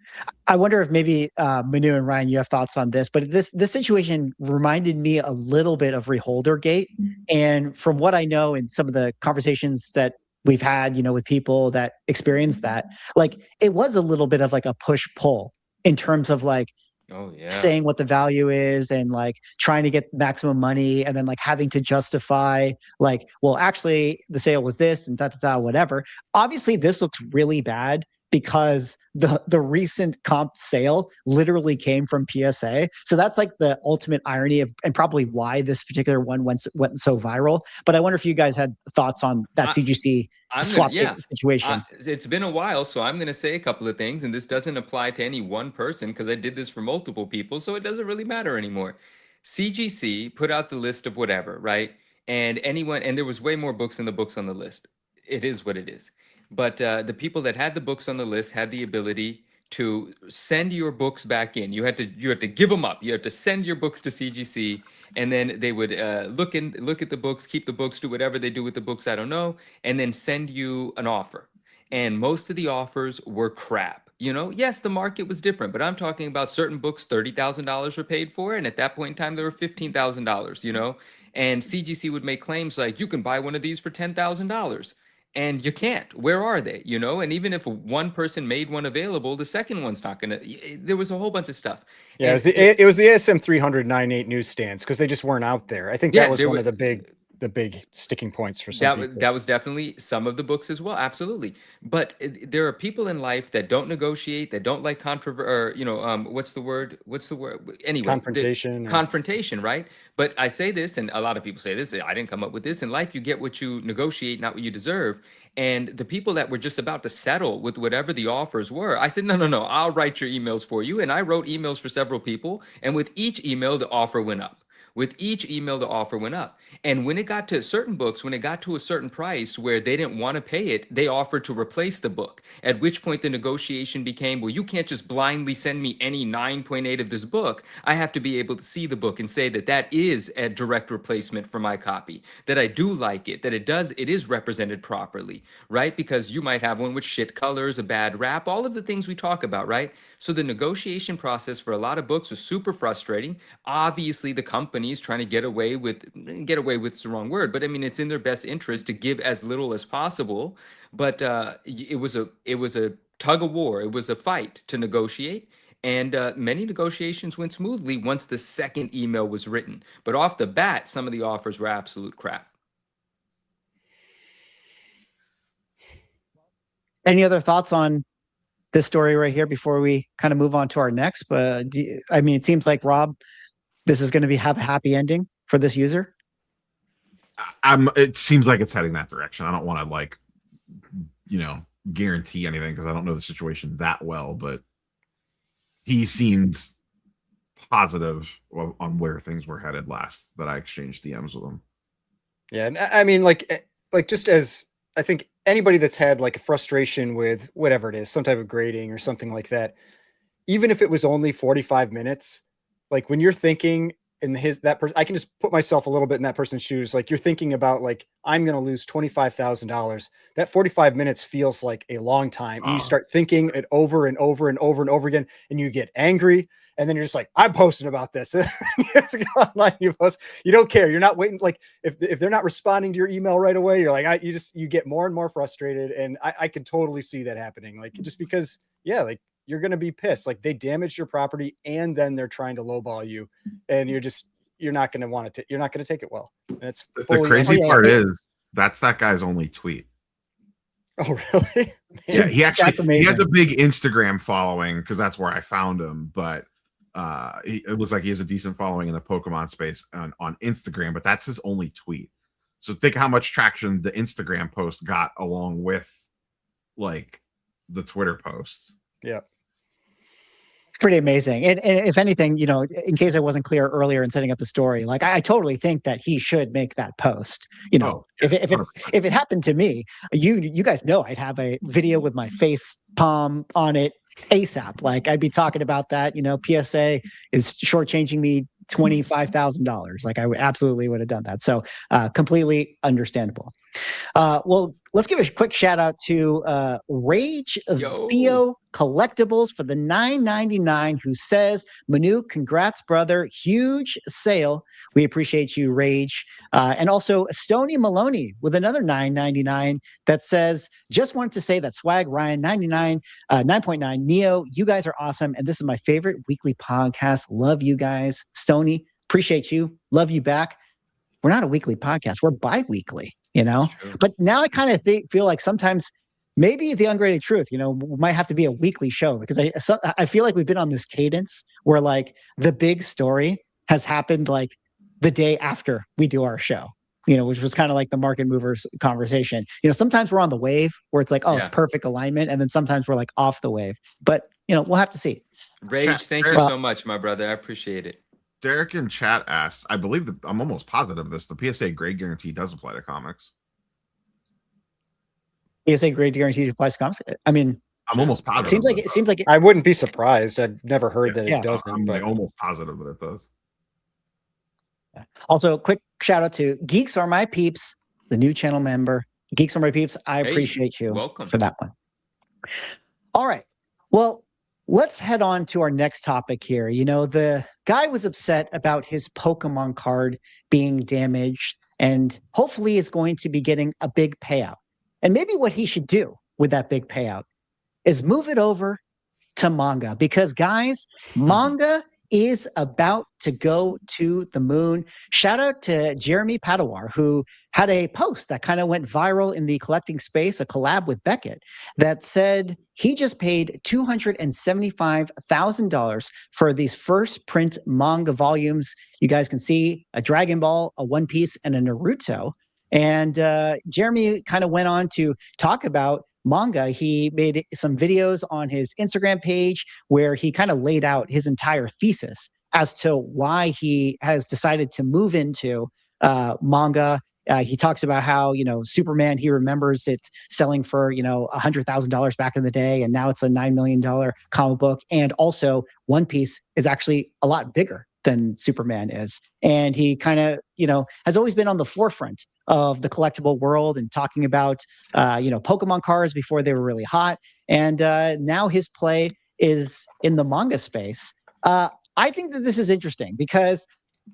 I wonder if maybe Manu and Ryan, you have thoughts on this, but this situation reminded me a little bit of Reholder Gate. And from what I know in some of the conversations that we've had, with people that experience that, like it was a little bit of like a push-pull in terms of like Oh yeah. saying what the value is and like trying to get maximum money, and then like having to justify like, well, actually the sale was this and whatever. Obviously this looks really bad because the recent comp sale literally came from PSA. So that's like the ultimate irony of, and probably why this particular one went so viral. But I wonder if you guys had thoughts on that CGC swap situation. It's been a while, so I'm going to say a couple of things, and this doesn't apply to any one person because I did this for multiple people, so it doesn't really matter anymore. CGC put out the list of whatever, right? And there was way more books than the books on the list. It is what it is. But the people that had the books on the list had the ability to send your books back in. You had to give them up. You had to send your books to CGC, and then they would look at the books, keep the books, do whatever they do with the books, I don't know, and then send you an offer. And most of the offers were crap. Yes, the market was different, but I'm talking about certain books, $30,000 were paid for, and at that point in time, they were $15,000. And CGC would make claims like, you can buy one of these for $10,000. And you can't. Where are they? And even if one person made one available, the second one's not going to. There was a whole bunch of stuff. Yeah, it was the ASM 30098 newsstands because they just weren't out there. I think that was one of the big sticking points for some people. That was definitely some of the books as well. Absolutely. But there are people in life that don't negotiate, that don't like what's the word? Anyway, confrontation, right? But I say this, and a lot of people say this, I didn't come up with this. In life, you get what you negotiate, not what you deserve. And the people that were just about to settle with whatever the offers were, I said, no, I'll write your emails for you. And I wrote emails for several people. And with each email, the offer went up. With each email, the offer went up. And when it got to certain books, when it got to a certain price where they didn't want to pay it, they offered to replace the book. At which point the negotiation became, well, you can't just blindly send me any 9.8 of this book. I have to be able to see the book and say that is a direct replacement for my copy, that I do like it, that it is represented properly, right? Because you might have one with shit colors, a bad wrap, all of the things we talk about, right? So the negotiation process for a lot of books was super frustrating. Obviously, the companies trying to get away with is the wrong word, but I mean, it's in their best interest to give as little as possible. But it was a tug of war. It was a fight to negotiate. And many negotiations went smoothly once the second email was written. But off the bat, some of the offers were absolute crap. Any other thoughts on this story right here before we kind of move on to our next? But it seems like, Rob, this is going to have a happy ending for this user. It seems like it's heading that direction. I don't want to guarantee anything because I don't know the situation that well, but he seemed positive on where things were headed last that I exchanged DMs with him. Yeah. And I mean, like just as I think anybody that's had like a frustration with whatever it is, some type of grading or something like that, even if it was only 45 minutes, like when you're thinking I can just put myself a little bit in that person's shoes. Like you're thinking about like, I'm going to lose $25,000. That 45 minutes feels like a long time. And you start thinking it over and over and over and over again. And you get angry. And then you're just like, I'm posting about this. You have to go online, you post. You don't care. You're not waiting. Like if they're not responding to your email right away, you're like, you get more and more frustrated. And I can totally see that happening. Like just because, like you're going to be pissed. Like they damaged your property and then they're trying to lowball you. And you're not going to want to, you're not going to take it well. And it's the crazy part is that's that guy's only tweet. Oh, really? Yeah, he has a big Instagram following because that's where I found him. But it looks like he has a decent following in the Pokemon space on Instagram, but that's his only tweet. So think how much traction the Instagram post got along with like the Twitter posts. Yeah. Pretty amazing. And if anything, in case I wasn't clear earlier in setting up the story, like I totally think that he should make that post. If it happened to me, you guys know I'd have a video with my face palm on it ASAP. Like I'd be talking about that. PSA is shortchanging me $25,000. Like I absolutely would have done that. So completely understandable. Well, let's give a quick shout out to Rage Yo. Theo Collectables for the $9.99, who says, Manu, congrats, brother. Huge sale. We appreciate you, Rage. And also Stony Maloney with another $9.99 that says, just wanted to say that Swag Ryan 9.9 Neo, you guys are awesome. And this is my favorite weekly podcast. Love you guys. Stony, appreciate you. Love you back. We're not a weekly podcast. We're bi-weekly, you know? But now I kind of feel like sometimes maybe the ungraded truth, you know, might have to be a weekly show, because I feel like we've been on this cadence where like the big story has happened like the day after we do our show, you know, which was kind of like the market movers conversation. You know, sometimes we're on the wave where it's like, oh, it's perfect alignment. And then sometimes we're like off the wave. But, you know, we'll have to see. Rage, thank you so much, my brother. I appreciate it. Derek in chat asks, I believe that I'm almost positive this, the PSA grade guarantee does apply to comics. PSA grade guarantee applies to comics. I mean, I'm almost positive. It seems like I wouldn't be surprised. I've never heard that it doesn't. I'm but almost positive that it does. Also, quick shout out to Geeks Are My Peeps, the new channel member. Geeks Are My Peeps, I appreciate you for that one. All right. Well, let's head on to our next topic here. You know, the guy was upset about his Pokemon card being damaged, and hopefully is going to be getting a big payout. And maybe what he should do with that big payout is move it over to Manga, because guys, Manga is about to go to the moon. Shout out to Jeremy Padawar, who had a post that kind of went viral in the collecting space, a collab with Beckett, that said he just paid $275,000 for these first print manga volumes. You guys can see a Dragon Ball, a One Piece, and a Naruto. And Jeremy kind of went on to talk about Manga. He made some videos on his Instagram page where he kind of laid out his entire thesis as to why he has decided to move into manga. He talks about how, you know, Superman, he remembers it selling for, you know, $100,000 back in the day, and now it's a $9 million comic book. And also One Piece is actually a lot bigger than Superman is. And he kind of, you know, has always been on the forefront of the collectible world and talking about, you know, Pokemon cards before they were really hot. And now his play is in the manga space. I think that this is interesting because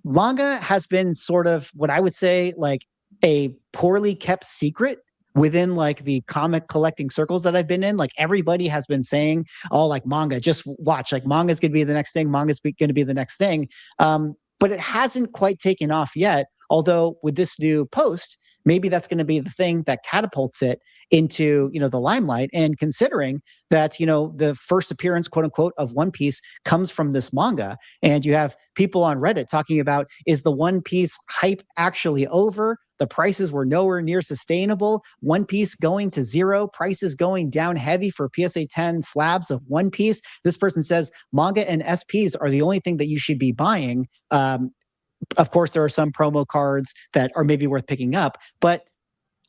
manga has been sort of what I would say like a poorly kept secret within like the comic collecting circles that I've been in. Like everybody has been saying, oh, like manga, just watch, like manga's going to be the next thing. Manga's going to be the next thing. But it hasn't quite taken off yet. Although with this new post, maybe that's going to be the thing that catapults it into, you know, the limelight. And considering that, you know, the first appearance, quote unquote, of One Piece comes from this manga, and you have people on Reddit talking about, is the One Piece hype actually over? The prices were nowhere near sustainable. One Piece going to zero, prices going down heavy for PSA 10 slabs of One Piece. This person says manga and SPs are the only thing that you should be buying. Of course, there are some promo cards that are maybe worth picking up, but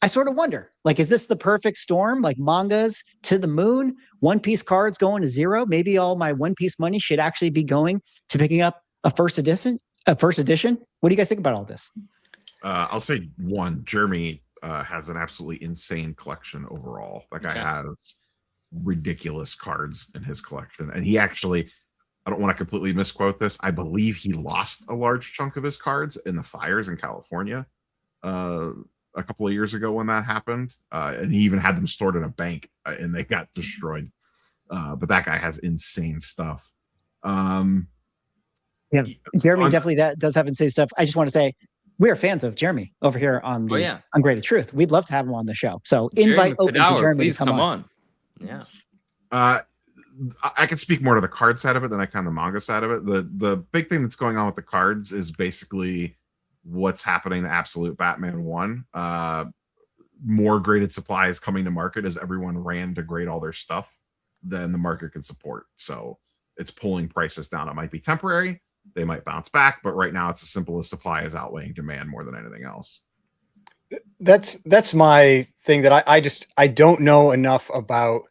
I sort of wonder, like, is this the perfect storm? Like mangas to the moon, One Piece cards going to zero. Maybe all my One Piece money should actually be going to picking up a first edition. What do you guys think about all this? I'll say one, Jeremy has an absolutely insane collection overall. That guy has ridiculous cards in his collection. And he actually, I don't want to completely misquote this, I believe he lost a large chunk of his cards in the fires in California a couple of years ago when that happened. And he even had them stored in a bank and they got destroyed. But that guy has insane stuff. Jeremy definitely does have insane stuff. I just want to say, we are fans of Jeremy over here on the Ungraded Truth. We'd love to have him on the show. So invite open to Jeremy. Please come on. Yeah. I can speak more to the card side of it than I can the manga side of it. The big thing that's going on with the cards is basically what's happening to Absolute Batman 1. More graded supply is coming to market as everyone ran to grade all their stuff than the market can support. So it's pulling prices down. It might be temporary. They might bounce back, but right now it's as simple as supply is outweighing demand more than anything else. That's my thing, that I don't know enough about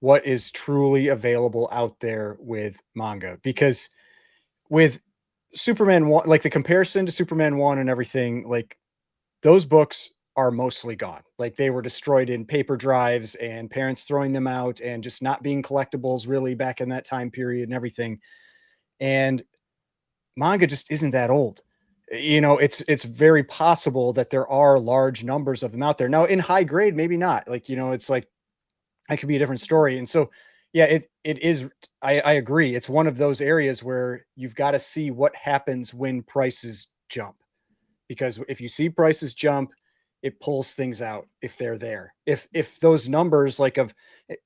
what is truly available out there with manga, because with Superman 1, like the comparison to Superman 1 and everything, like those books are mostly gone. Like they were destroyed in paper drives and parents throwing them out and just not being collectibles really back in that time period and everything. And manga just isn't that old. You know, it's very possible that there are large numbers of them out there. Now in high grade, maybe not. Like, you know, it's like that could be a different story. And so yeah, it is. I agree. It's one of those areas where you've got to see what happens when prices jump. Because if you see prices jump, it pulls things out if they're there. If those numbers like of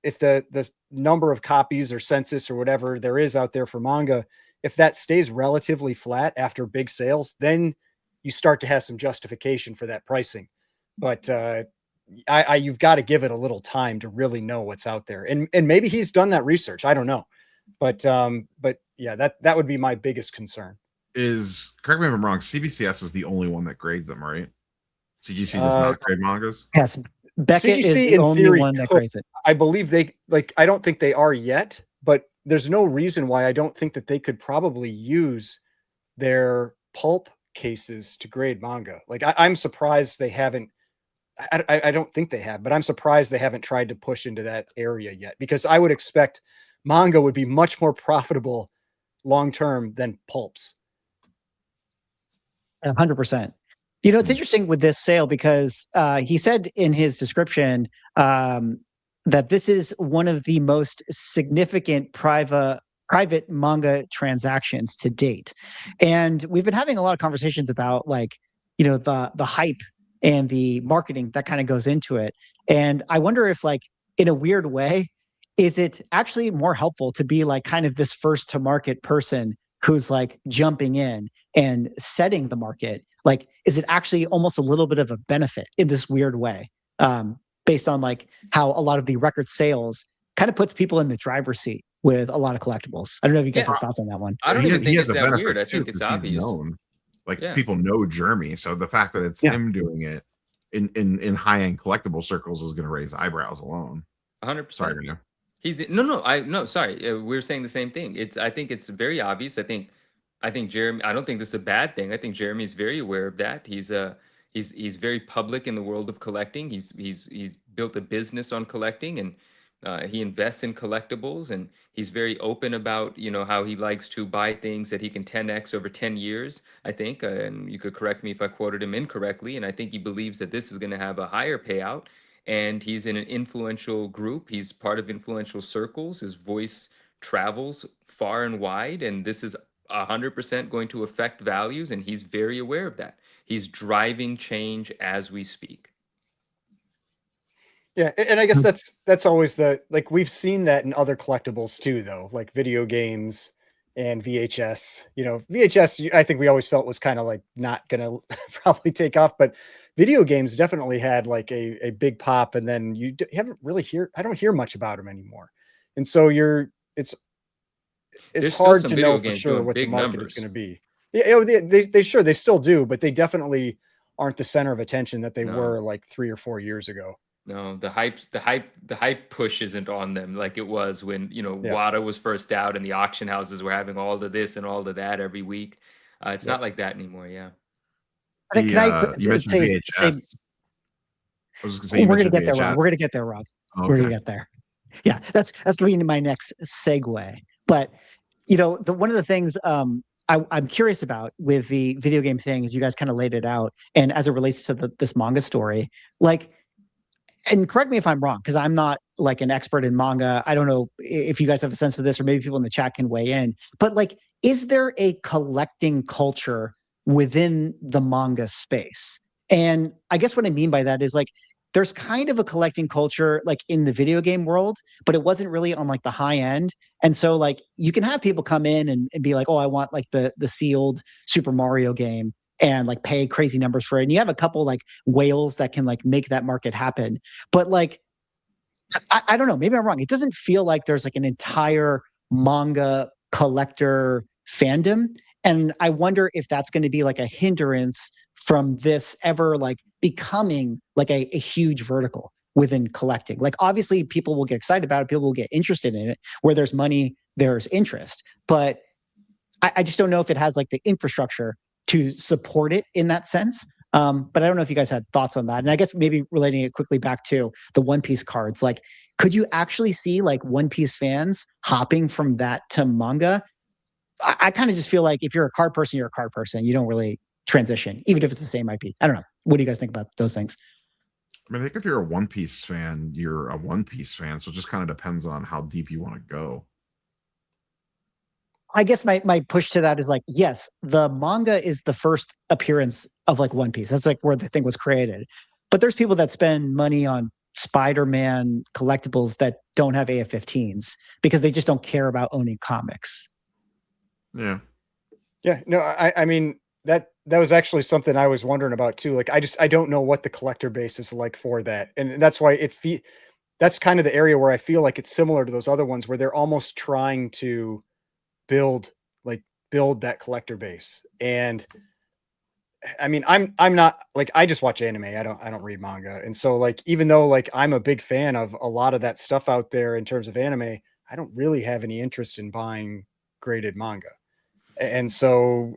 if the number of copies or census or whatever there is out there for manga, if that stays relatively flat after big sales, then you start to have some justification for that pricing. But you've got to give it a little time to really know what's out there. And maybe he's done that research. I don't know. But yeah, that would be my biggest concern. Is, correct me if I'm wrong, CBCS is the only one that grades them, right? CGC does not grade mangas? Yes. Beckett CGC is the in only theory one that could. grades it. I believe they I don't think they are yet, but there's no reason why I don't think that they could probably use their pulp cases to grade manga. Like I'm surprised they haven't. I don't think they have, but I'm surprised they haven't tried to push into that area yet, because I would expect manga would be much more profitable long term than pulps. 100%. You know, it's interesting with this sale because he said in his description that this is one of the most significant private manga transactions to date. And we've been having a lot of conversations about, like, you know, the hype and the marketing that kind of goes into it. And I wonder if, like, in a weird way, is it actually more helpful to be like kind of this first to market person who's like jumping in and setting the market? Like, is it actually almost a little bit of a benefit in this weird way, based on like how a lot of the record sales kind of puts people in the driver's seat with a lot of collectibles? I don't know if you guys have thoughts on that one. I don't even think it's a that benefit weird. I too, think it's 'cause he's obvious. known. Like, people know Jeremy, so the fact that it's him doing it in high end collectible circles is going to raise eyebrows alone. 100%. Sorry, Renew. He's sorry. We're saying the same thing. I think it's very obvious. I think Jeremy, I don't think this is a bad thing. I think Jeremy's very aware of that. He's very public in the world of collecting. He's built a business on collecting, and he invests in collectibles, and he's very open about, you know, how he likes to buy things that he can 10x over 10 years, I think. And you could correct me if I quoted him incorrectly. And I think he believes that this is going to have a higher payout. And he's in an influential group. He's part of influential circles. His voice travels far and wide, and this is 100% going to affect values, and he's very aware of that. He's driving change as we speak. Yeah, and I guess that's always like we've seen that in other collectibles too, though, like video games and VHS. You know, VHS, I think we always felt was kind of like not gonna probably take off, but video games definitely had like a big pop, and then you haven't really I don't hear much about them anymore, and so it's hard to know for sure what the market is going to be. Yeah, they still do, but they definitely aren't the center of attention that they were like 3 or 4 years ago. No, the hype push isn't on them like it was when, you know, Wada was first out and the auction houses were having all of this and all of that every week. It's not like that anymore. Yeah. You mentioned VHS. I was just going to say, we're going to get there, Rob. We're going to get there, Rob. Okay. We're going to get there. Yeah, that's going into my next segue. But, you know, one of the things I'm curious about with the video game thing is you guys kind of laid it out, and as it relates to this manga story, like, and correct me if I'm wrong, because I'm not like an expert in manga. I don't know if you guys have a sense of this, or maybe people in the chat can weigh in. But like, is there a collecting culture within the manga space? And I guess what I mean by that is, like, there's kind of a collecting culture like in the video game world, but it wasn't really on like the high end. And so like you can have people come in and be like, oh, I want like the sealed Super Mario game, and like pay crazy numbers for it. And you have a couple like whales that can like make that market happen. But like, I don't know, maybe I'm wrong. It doesn't feel like there's like an entire manga collector fandom. And I wonder if that's going to be like a hindrance from this ever like becoming like a huge vertical within collecting. Like, obviously people will get excited about it. People will get interested in it. Where there's money, there's interest. But I just don't know if it has like the infrastructure to support it in that sense. But I don't know if you guys had thoughts on that. And I guess maybe relating it quickly back to the One Piece cards, like, could you actually see like One Piece fans hopping from that to manga? I kind of just feel like if you're a card person, you're a card person. You don't really transition, even if it's the same IP. I don't know. What do you guys think about those things? I mean, I think if you're a One Piece fan, you're a One Piece fan. So it just kind of depends on how deep you want to go. I guess my push to that is like, yes, the manga is the first appearance of like One Piece. That's like where the thing was created. But there's people that spend money on Spider-Man collectibles that don't have AF-15s because they just don't care about owning comics. Yeah. Yeah. No, I mean, that was actually something I was wondering about too. Like, I don't know what the collector base is like for that. And that's why that's kind of the area where I feel like it's similar to those other ones where they're almost trying to build that collector base. And I mean, I'm not like, I just watch anime. I don't read manga. And so like, even though like I'm a big fan of a lot of that stuff out there in terms of anime, I don't really have any interest in buying graded manga. And so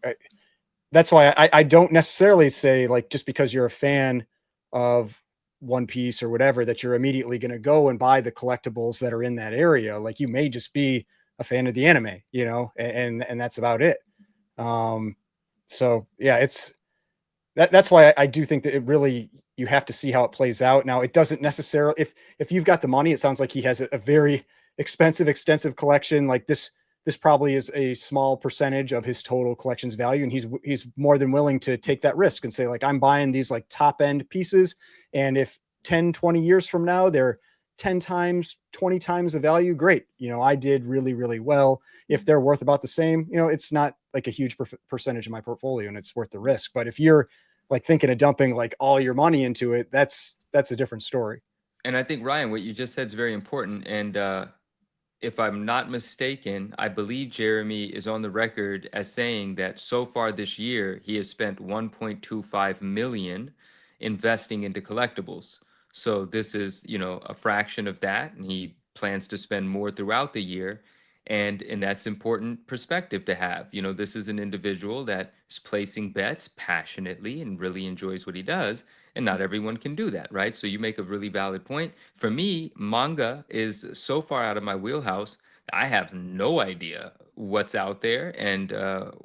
that's why I don't necessarily say like, just because you're a fan of One Piece or whatever, that you're immediately going to go and buy the collectibles that are in that area. Like, you may just be a fan of the anime, you know, and that's about it. So yeah, that's why I do think that it really, you have to see how it plays out. Now, it doesn't necessarily, if you've got the money, it sounds like he has a very extensive collection. Like this probably is a small percentage of his total collection's value. And he's more than willing to take that risk and say like, I'm buying these like top end pieces. And if 10, 20 years from now, they're 10 times, 20 times the value, great. You know, I did really, really well. If they're worth about the same, you know, it's not like a huge percentage of my portfolio and it's worth the risk. But if you're like thinking of dumping like all your money into it, that's a different story. And I think, Ryan, what you just said is very important. And if I'm not mistaken, I believe Jeremy is on the record as saying that so far this year, he has spent 1.25 million investing into collectibles. So this is, you know, a fraction of that, and he plans to spend more throughout the year. And that's important perspective to have. You know, this is an individual that is placing bets passionately and really enjoys what he does. And not everyone can do that, right? So you make a really valid point. For me, manga is so far out of my wheelhouse. I have no idea what's out there and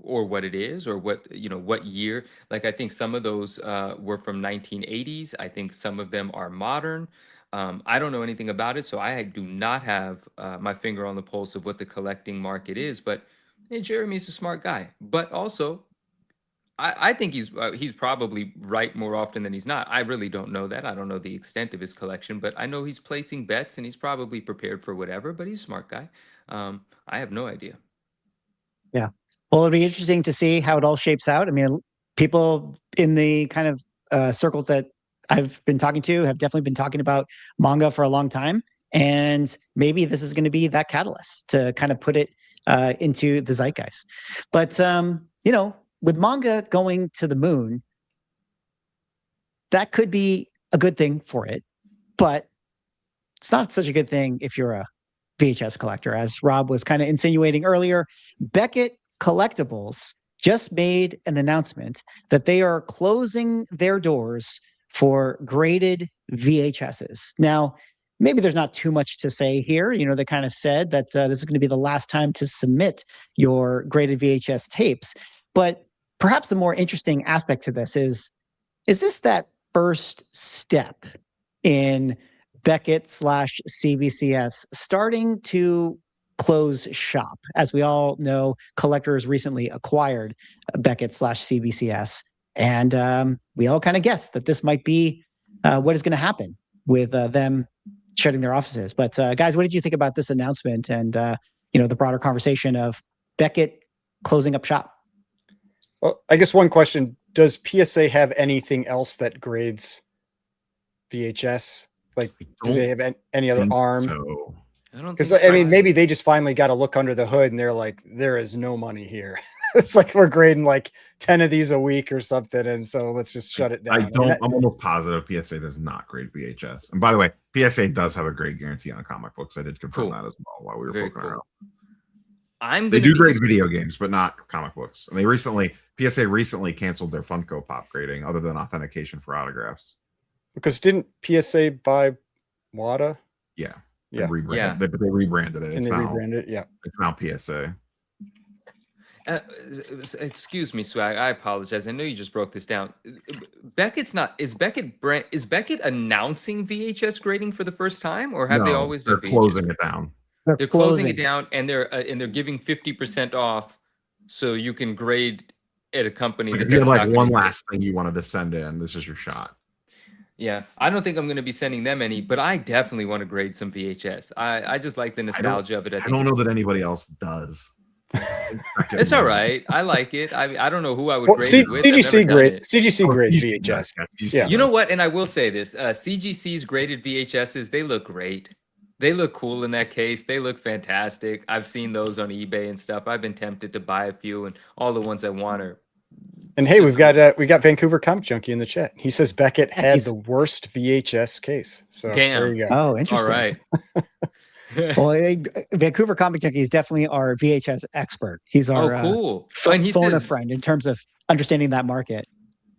or what it is or what, you know, what year. Like, I think some of those were from 1980s. I think some of them are modern. I don't know anything about it, so I do not have my finger on the pulse of what the collecting market is. But hey, Jeremy's a smart guy. But also, I think he's probably right more often than he's not. I really don't know that. I don't know the extent of his collection, but I know he's placing bets and he's probably prepared for whatever. But he's a smart guy. I have no idea. Yeah. Well, it'll be interesting to see how it all shapes out. I mean, people in the kind of circles that I've been talking to have definitely been talking about manga for a long time. And maybe this is going to be that catalyst to kind of put it into the zeitgeist. But, you know, with manga going to the moon, that could be a good thing for it. But it's not such a good thing if you're a VHS collector. As Rob was kind of insinuating earlier, Beckett Collectables just made an announcement that they are closing their doors for graded VHSs. Now, maybe there's not too much to say here. You know, they kind of said that this is going to be the last time to submit your graded VHS tapes. But perhaps the more interesting aspect to this is this that first step in Beckett/CBCS starting to close shop? As we all know, Collectors recently acquired Beckett/CBCS. And we all kind of guessed that this might be what is going to happen with them shutting their offices. But guys, what did you think about this announcement and you know, the broader conversation of Beckett closing up shop? Well, I guess one question: does PSA have anything else that grades VHS? Like, do they have any other arm? So. I don't Because think I so. mean, maybe they just finally got to look under the hood and they're like, there is no money here. It's like we're grading like 10 of these a week or something, and so let's just shut it down. I'm almost positive PSA does not grade VHS. And by the way, PSA does have a grade guarantee on comic books. I did confirm that as well while we were poking around. I'm They gonna do grade video games, but not comic books. And they recently PSA recently canceled their Funko Pop grading, other than authentication for autographs. Because didn't PSA buy WADA? Yeah, Yeah. Rebranded. They rebranded it. And they rebranded it. Yeah, it's now PSA. Excuse me, Swag. I apologize. I know you just broke this down. Beckett's not. Is Beckett announcing VHS grading for the first time, or have they always done? They're closing it down. They're closing it down, and they're giving 50% off, so you can grade at a company. Like if you had like one last thing you wanted to send in, this is your shot. Yeah, I don't think I'm going to be sending them any, but I definitely want to grade some VHS. I just like the nostalgia of it. I don't know that anybody else does. It's all right. I like it. I don't know who I would grade it with. CGC grades VHS. Yeah. You know what? And I will say this: CGC's graded VHSs, they look great. They look cool in that case. They look fantastic. I've seen those on eBay and stuff. I've been tempted to buy a few, and all the ones I want are. And hey, we got Vancouver Comic Junkie in the chat. He says Beckett had the worst VHS case. So there you go. Oh, interesting. All right. Well, Vancouver Comic Junkie is definitely our VHS expert. He's our cool. phone a friend in terms of understanding that market.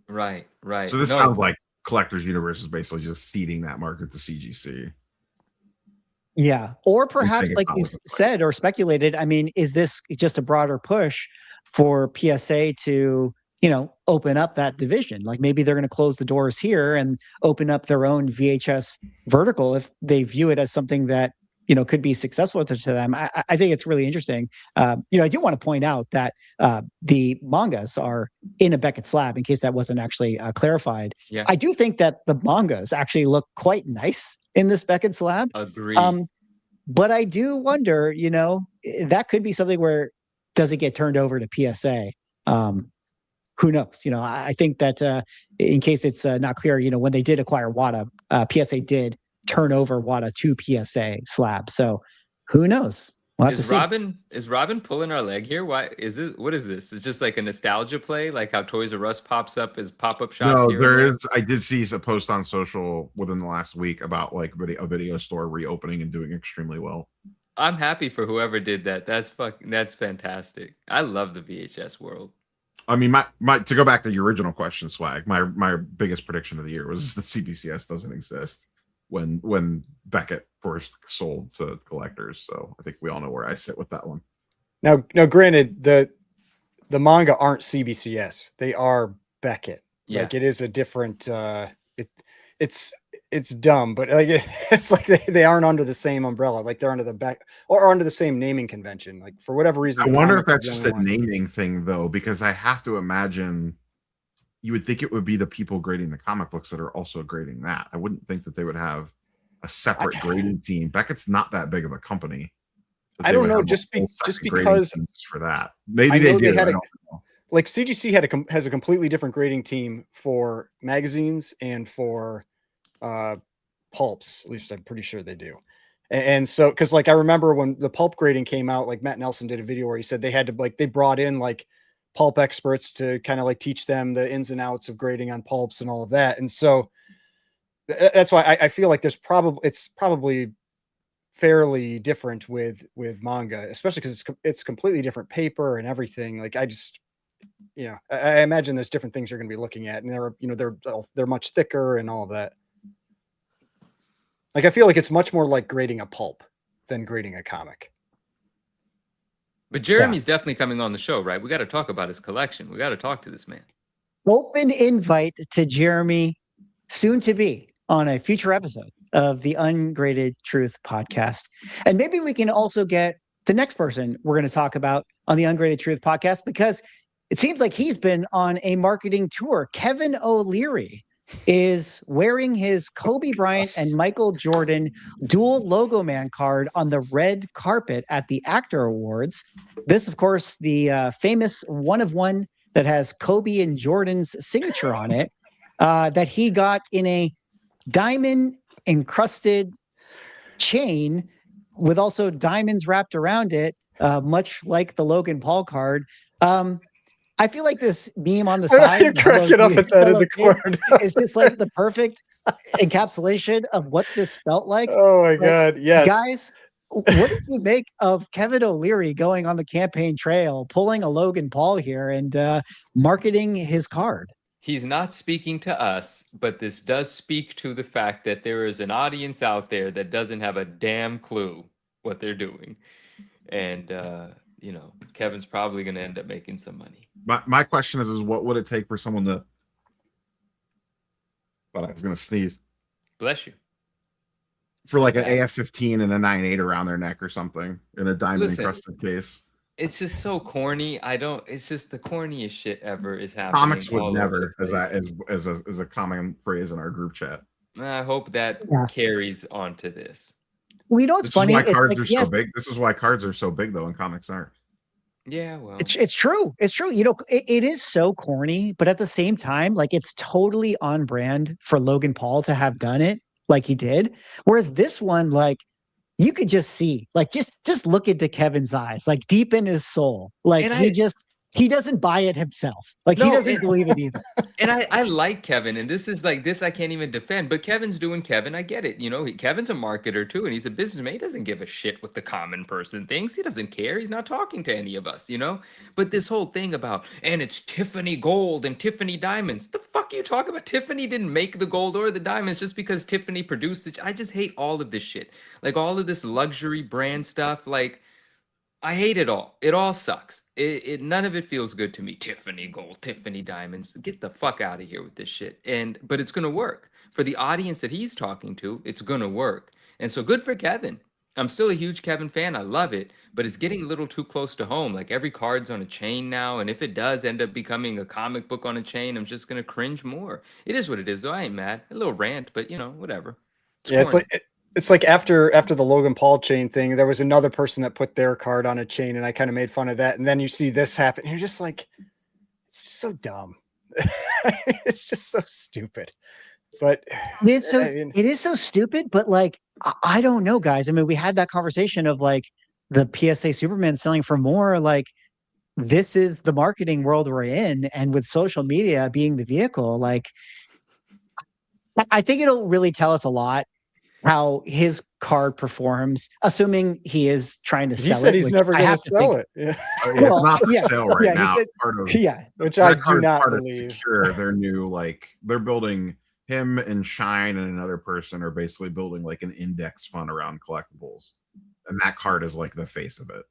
Right. So this sounds like Collectors Universe is basically just ceding that market to CGC. Yeah. Or perhaps, like you said or speculated, I mean, is this just a broader push for PSA to, open up that division? Like maybe they're going to close the doors here and open up their own VHS vertical if they view it as something that, could be successful to them. I think it's really interesting. I do want to point out that the mangas are in a Beckett slab, in case that wasn't actually clarified. Yeah. I do think that the mangas actually look quite nice in this Beckett slab. Agreed. But I do wonder, that could be something where does it get turned over to PSA? Who knows? I think that in case it's not clear, when they did acquire WADA, PSA did turn over WADA to PSA slab. So who knows? We'll have to see. Is Robin pulling our leg here? What is this? It's just like a nostalgia play, like how Toys R Us pops up as pop-up shops. No, there is. I did see a post on social within the last week about like a video store reopening and doing extremely well. I'm happy for whoever did that. That's fantastic. I love the VHS world. I mean, to go back to your original question, Swag, my biggest prediction of the year was that CBCS doesn't exist when Beckett first sold to collectors. So I think we all know where I sit with that one. Now, granted, the manga aren't CBCS; they are Beckett. Yeah. Like it is a different. It's dumb, but like it's like they aren't under the same umbrella. Like they're under the back or under the same naming convention. Like for whatever reason, I wonder if that's just a naming thing, though, because I have to imagine. You would think it would be the people grading the comic books that are also grading that. I wouldn't think that they would have a separate grading team. Beckett's not that big of a company. I don't know, just because for that. Maybe they do. Like CGC has a completely different grading team for magazines and for pulps. At least I'm pretty sure they do. And so, because like I remember when the pulp grading came out, like Matt Nelson did a video where he said they had to they brought in like pulp experts to kind of like teach them the ins and outs of grading on pulps and all of that. And so that's why I feel like it's probably fairly different with manga, especially because it's completely different paper and everything. Like I just, I imagine there's different things you're going to be looking at, and they're much thicker and all of that. Like I feel like it's much more like grading a pulp than grading a comic. But Jeremy's definitely coming on the show, right? We got to talk about his collection. We got to talk to this man. Open invite to Jeremy, soon to be on a future episode of the Ungraded Truth podcast. And maybe we can also get the next person we're going to talk about on the Ungraded Truth podcast, because it seems like he's been on a marketing tour. Kevin O'Leary is wearing his Kobe Bryant and Michael Jordan dual logo man card on the red carpet at the Actor Awards. This, of course, the famous one of one that has Kobe and Jordan's signature on it, that he got in a diamond encrusted chain with also diamonds wrapped around it, much like the Logan Paul card. I feel like this meme on the side, you're cracking up at that in the corner. It's just like the perfect encapsulation of what this felt like. Oh my God. Yes. Guys, what did you make of Kevin O'Leary going on the campaign trail, pulling a Logan Paul here and marketing his card? He's not speaking to us, but this does speak to the fact that there is an audience out there that doesn't have a damn clue what they're doing. And, you know, Kevin's probably going to end up making some money. My question is what would it take for someone to... But I was going to sneeze. Bless you. For like an AF-15 and a 9.8 around their neck or something in a diamond encrusted case. It's just so corny. It's just the corniest shit ever is happening. Comics would never, as a common phrase in our group chat. I hope that carries onto this. Well, you know what's funny? Why cards are so big. This is why cards are so big, though, and comics aren't. Yeah, well, it's true. It's true. You know, it is so corny, but at the same time, like it's totally on brand for Logan Paul to have done it like he did. Whereas this one, like, you could just see, like, just look into Kevin's eyes, like deep in his soul. Like he doesn't buy it himself. Like he doesn't believe it either. And I like Kevin, and this is like this I can't even defend, but Kevin's doing Kevin. I get it. You know, Kevin's a marketer too, and he's a businessman. He doesn't give a shit what the common person thinks. He doesn't care. He's not talking to any of us, you know? But this whole thing about, and it's Tiffany gold and Tiffany diamonds. The fuck you talk about? Tiffany didn't make the gold or the diamonds just because Tiffany produced it. I just hate all of this shit. Like all of this luxury brand stuff, like I hate it all. It all sucks. None of it feels good to me. Tiffany gold, Tiffany diamonds. Get the fuck out of here with this shit. But it's gonna work for the audience that he's talking to. It's gonna work, and so good for Kevin. I'm still a huge Kevin fan. I love it, but it's getting a little too close to home. Like every card's on a chain now, and if it does end up becoming a comic book on a chain, I'm just gonna cringe more. It is what it is, though. I ain't mad. A little rant, but you know, whatever. It's like after the Logan Paul chain thing, there was another person that put their card on a chain, and I kind of made fun of that. And then you see this happen, and you're just like, it's just so dumb. It's just so stupid. But it is so stupid. But like, I don't know, guys. I mean, we had that conversation of like the PSA Superman selling for more. Like, this is the marketing world we're in, and with social media being the vehicle, like, I think it'll really tell us a lot how his card performs, assuming he is trying to sell it. He said he's never going to sell it. Yeah. It's not for sale right now. Which I do not believe. Secure, their new, like, they're building him and Shine and another person are basically building like an index fund around collectibles. And that card is like the face of it.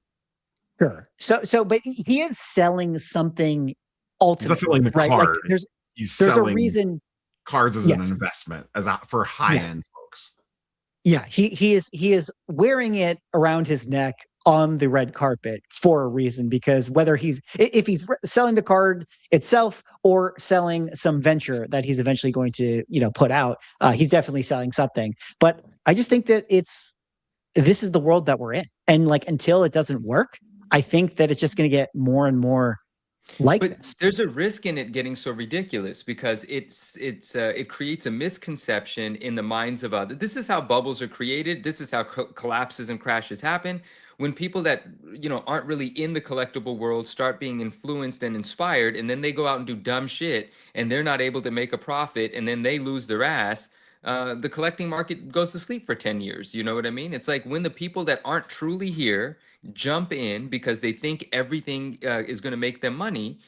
Sure. So, but he is selling something ultimate. He's not selling the card. Like there's selling a reason. Cards as an investment, for high end folks. Yeah, he is wearing it around his neck on the red carpet for a reason, because if he's selling the card itself or selling some venture that he's eventually going to, put out, he's definitely selling something. But I just think that this is the world that we're in. And like, until it doesn't work, I think that it's just going to get more and more like this. There's a risk in it getting so ridiculous because it creates a misconception in the minds of others. This is how bubbles are created. This is how collapses and crashes happen. When people that aren't really in the collectible world start being influenced and inspired, and then they go out and do dumb shit, and they're not able to make a profit, and then they lose their ass. The collecting market goes to sleep for 10 years. You know what I mean? It's like when the people that aren't truly here jump in because they think everything is going to make them money.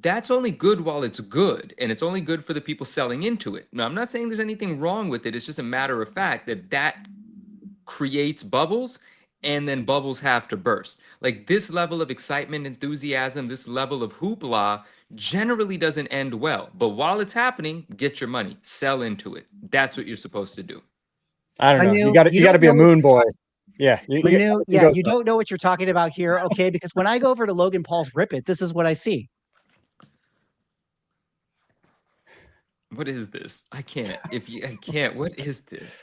That's only good while it's good. And it's only good for the people selling into it. Now, I'm not saying there's anything wrong with it. It's just a matter of fact that creates bubbles, and then bubbles have to burst. Like this level of excitement, enthusiasm, this level of hoopla generally doesn't end well. But while it's happening, get your money, sell into it. That's what you're supposed to do. I don't know. You got to be a moon boy. Yeah. You don't know what you're talking about here. Okay. Because when I go over to Logan Paul's Rip It, this is what I see. What is this? I can't. What is this?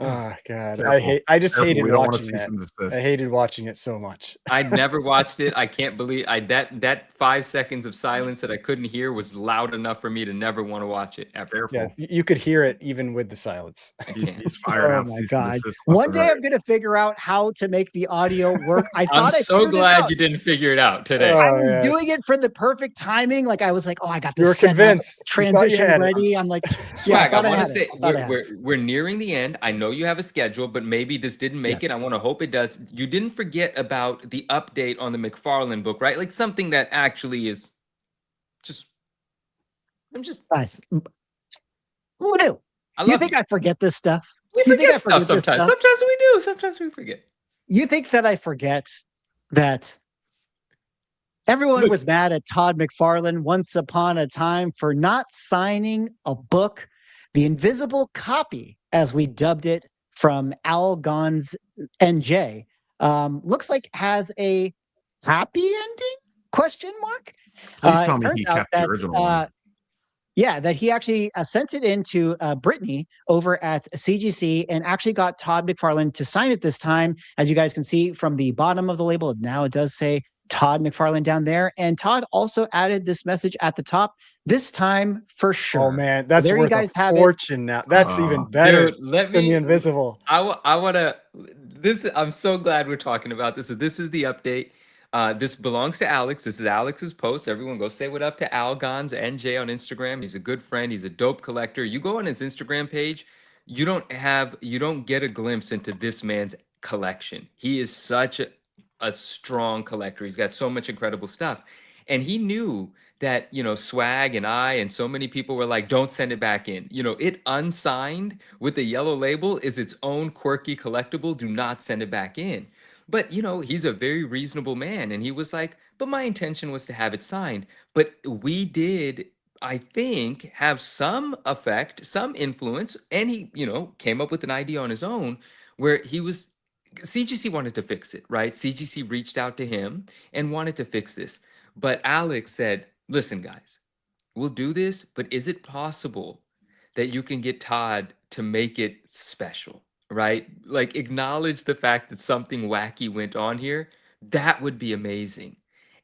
Oh God, I just hated watching that. I hated watching it so much. I never watched it. I can't believe that 5 seconds of silence that I couldn't hear was loud enough for me to never want to watch it ever. Yeah, you could hear it even with the silence. He's fired out. Oh my God! One day I'm gonna figure out how to make the audio work. I'm so glad you didn't figure it out today. I was doing it for the perfect timing. Like I was like, oh, I got this. You were convinced. Transition ready. I'm like, Swag. I want to say we're nearing the end. I know know you have a schedule, but maybe this didn't make it. I want to hope it does. You didn't forget about the update on the McFarlane book, right? Like something that actually is just, Guys, who knew? You think I forget this stuff? We forget stuff sometimes. Sometimes we do. Sometimes we forget. You think that I forget that everyone was mad at Todd McFarlane once upon a time for not signing a book, The Invisible Copy, as we dubbed it, from Al Gon's NJ. Looks like has a happy ending? Question mark. Please tell me he kept the original one. Yeah, that he actually sent it in to Brittany over at CGC and actually got Todd McFarlane to sign it this time. As you guys can see from the bottom of the label, now it does say Todd McFarlane down there. And Todd also added this message at the top, this time for sure. Oh man, that's there worth you guys a have fortune now. That's even better than the Invisible. I want to, I'm so glad we're talking about this. So this is the update. This belongs to Alex. This is Alex's post. Everyone go say what up to Al Gon's NJ on Instagram. He's a good friend. He's a dope collector. You go on his Instagram page, you don't get a glimpse into this man's collection. He is such a strong collector. He's got so much incredible stuff. And he knew that, Swag and I and so many people were like, don't send it back in. It unsigned with the yellow label is its own quirky collectible. Do not send it back in. But, he's a very reasonable man. And he was like, but my intention was to have it signed. But we did, I think, have some effect, some influence. And he, came up with an idea on his own where CGC wanted to fix it, right? CGC reached out to him and wanted to fix this. But Alex said, listen, guys, we'll do this. But is it possible that you can get Todd to make it special? Right? Like acknowledge the fact that something wacky went on here. That would be amazing.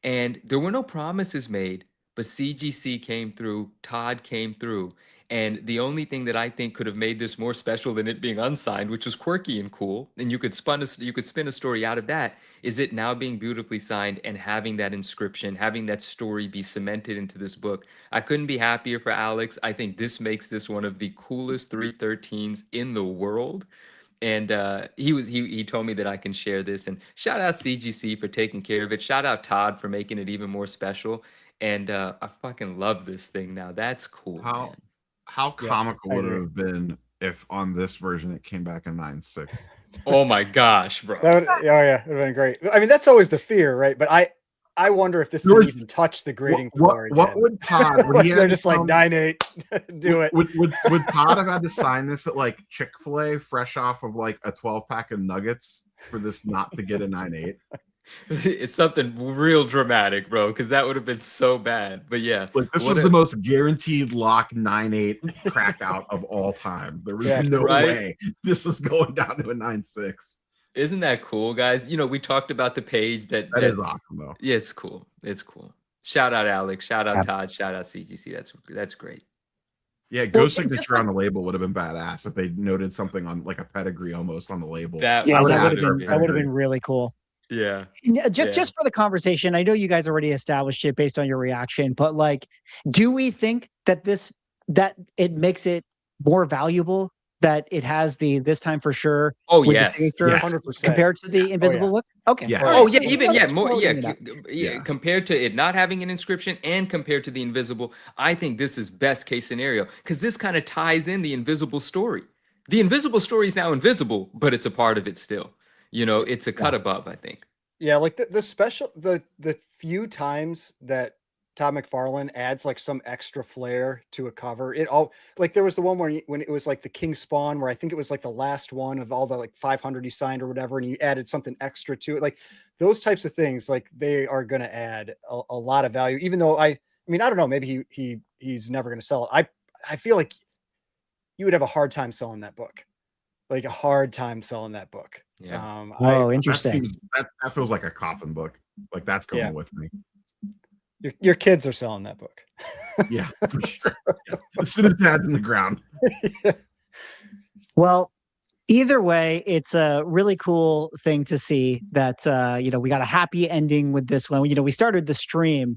And there were no promises made, but CGC came through, Todd came through. And the only thing that I think could have made this more special than it being unsigned, which was quirky and cool, and you could spin a story out of that, is it now being beautifully signed and having that inscription, having that story be cemented into this book. I couldn't be happier for Alex. I think this makes this one of the coolest 313s in the world. And he told me that I can share this, and shout out CGC for taking care of it. Shout out Todd for making it even more special. And I fucking love this thing now. That's cool. How comical would it have been if on this version it came back in 9.6? Oh my gosh, bro. It would have been great. I mean, that's always the fear, right? But I wonder if this didn't even touch the grading floor. What would Todd? Would they're just like 9.8. Do it. Would Todd have had to sign this at like Chick-fil-A, fresh off of like a 12-pack of nuggets, for this not to get a 9.8? It's something real dramatic, bro, because that would have been so bad. But yeah, like this was the most guaranteed lock 9.8 crack out of all time. There was no way this was going down to a 9.6. Isn't that cool, guys? We talked about the page that is awesome, though. Yeah, it's cool. It's cool. Shout out Alex. Shout out Todd. Shout out CGC. That's great. Yeah, ghost signature on the label would have been badass if they noted something on like a pedigree almost on the label. That would have been really cool. Yeah. Just for the conversation, I know you guys already established it based on your reaction, but like, do we think that it makes it more valuable that it has this time for sure? Oh yes, 100% compared to the invisible look. Okay. Yeah. Oh yeah, more. Yeah. Compared to it not having an inscription and compared to the invisible, I think this is best case scenario because this kind of ties in the invisible story. The invisible story is now invisible, but it's a part of it still. It's a cut above, I think. Yeah, like the few times that Todd McFarlane adds like some extra flair to a cover. It all like there was the one when it was like the King Spawn, where I think it was like the last one of all the like 500 he signed or whatever, and he added something extra to it. Like those types of things, like they are going to add a lot of value. Even though I mean I don't know, maybe he's never going to sell it. I feel like you would have a hard time selling that book. Like a hard time selling that book. Yeah. Interesting. That feels like a coffin book. Like that's going with me. Your kids are selling that book. Yeah, for sure. Yeah. As soon as Dad's in the ground. Well, either way, it's a really cool thing to see that, we got a happy ending with this one. We started the stream,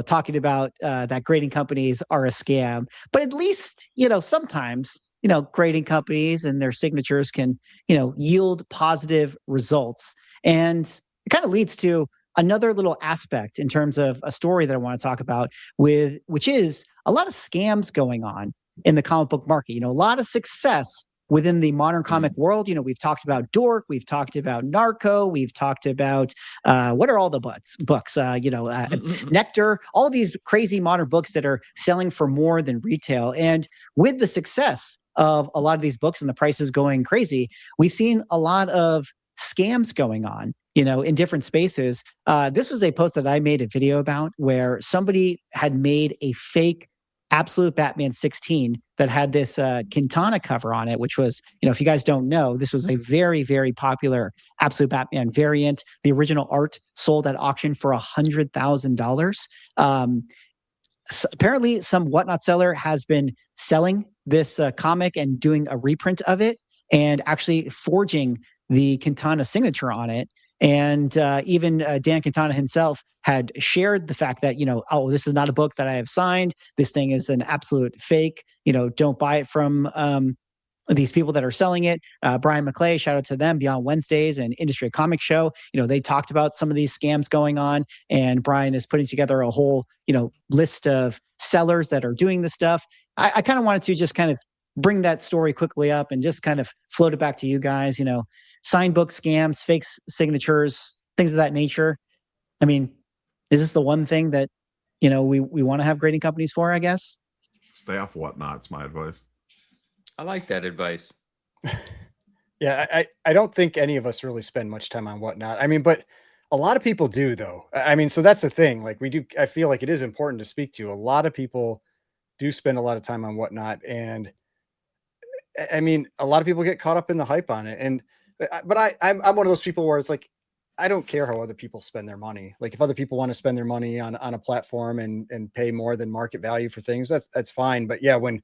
talking about that grading companies are a scam, but at least, sometimes grading companies and their signatures can, yield positive results. And it kind of leads to another little aspect in terms of a story that I want to talk about which is a lot of scams going on in the comic book market. A lot of success within the modern comic world. We've talked about Dork, we've talked about Narco, we've talked about what are all the books? Nectar, all these crazy modern books that are selling for more than retail. And with the success of a lot of these books and the prices going crazy, we've seen a lot of scams going on, in different spaces. This was a post that I made a video about where somebody had made a fake Absolute Batman 16 that had this Quintana cover on it, which was, if you guys don't know, this was a very, very popular Absolute Batman variant. The original art sold at auction for $100,000. Apparently, some Whatnot seller has been selling this comic and doing a reprint of it and actually forging the Quintana signature on it. And even Dan Quintana himself had shared the fact that, this is not a book that I have signed. This thing is an absolute fake. Don't buy it from these people that are selling it. Brian McClay, shout out to them, Beyond Wednesdays and Industry Comic Show. They talked about some of these scams going on, and Brian is putting together a whole, list of sellers that are doing this stuff. I kind of wanted to just kind of bring that story quickly up and just kind of float it back to you guys. Signed book scams, fake signatures, things of that nature. I mean, is this the one thing that, we want to have grading companies for, I guess? Stay off Whatnot's my advice. I like that advice. Yeah, I don't think any of us really spend much time on Whatnot. I mean, but a lot of people do, though. I mean, so that's the thing. Like we do, I feel like it is important to speak to. A lot of people do spend a lot of time on Whatnot. And I mean, a lot of people get caught up in the hype on it. But I'm one of those people where it's like, I don't care how other people spend their money. Like if other people want to spend their money on a platform and pay more than market value for things, that's fine. But yeah, when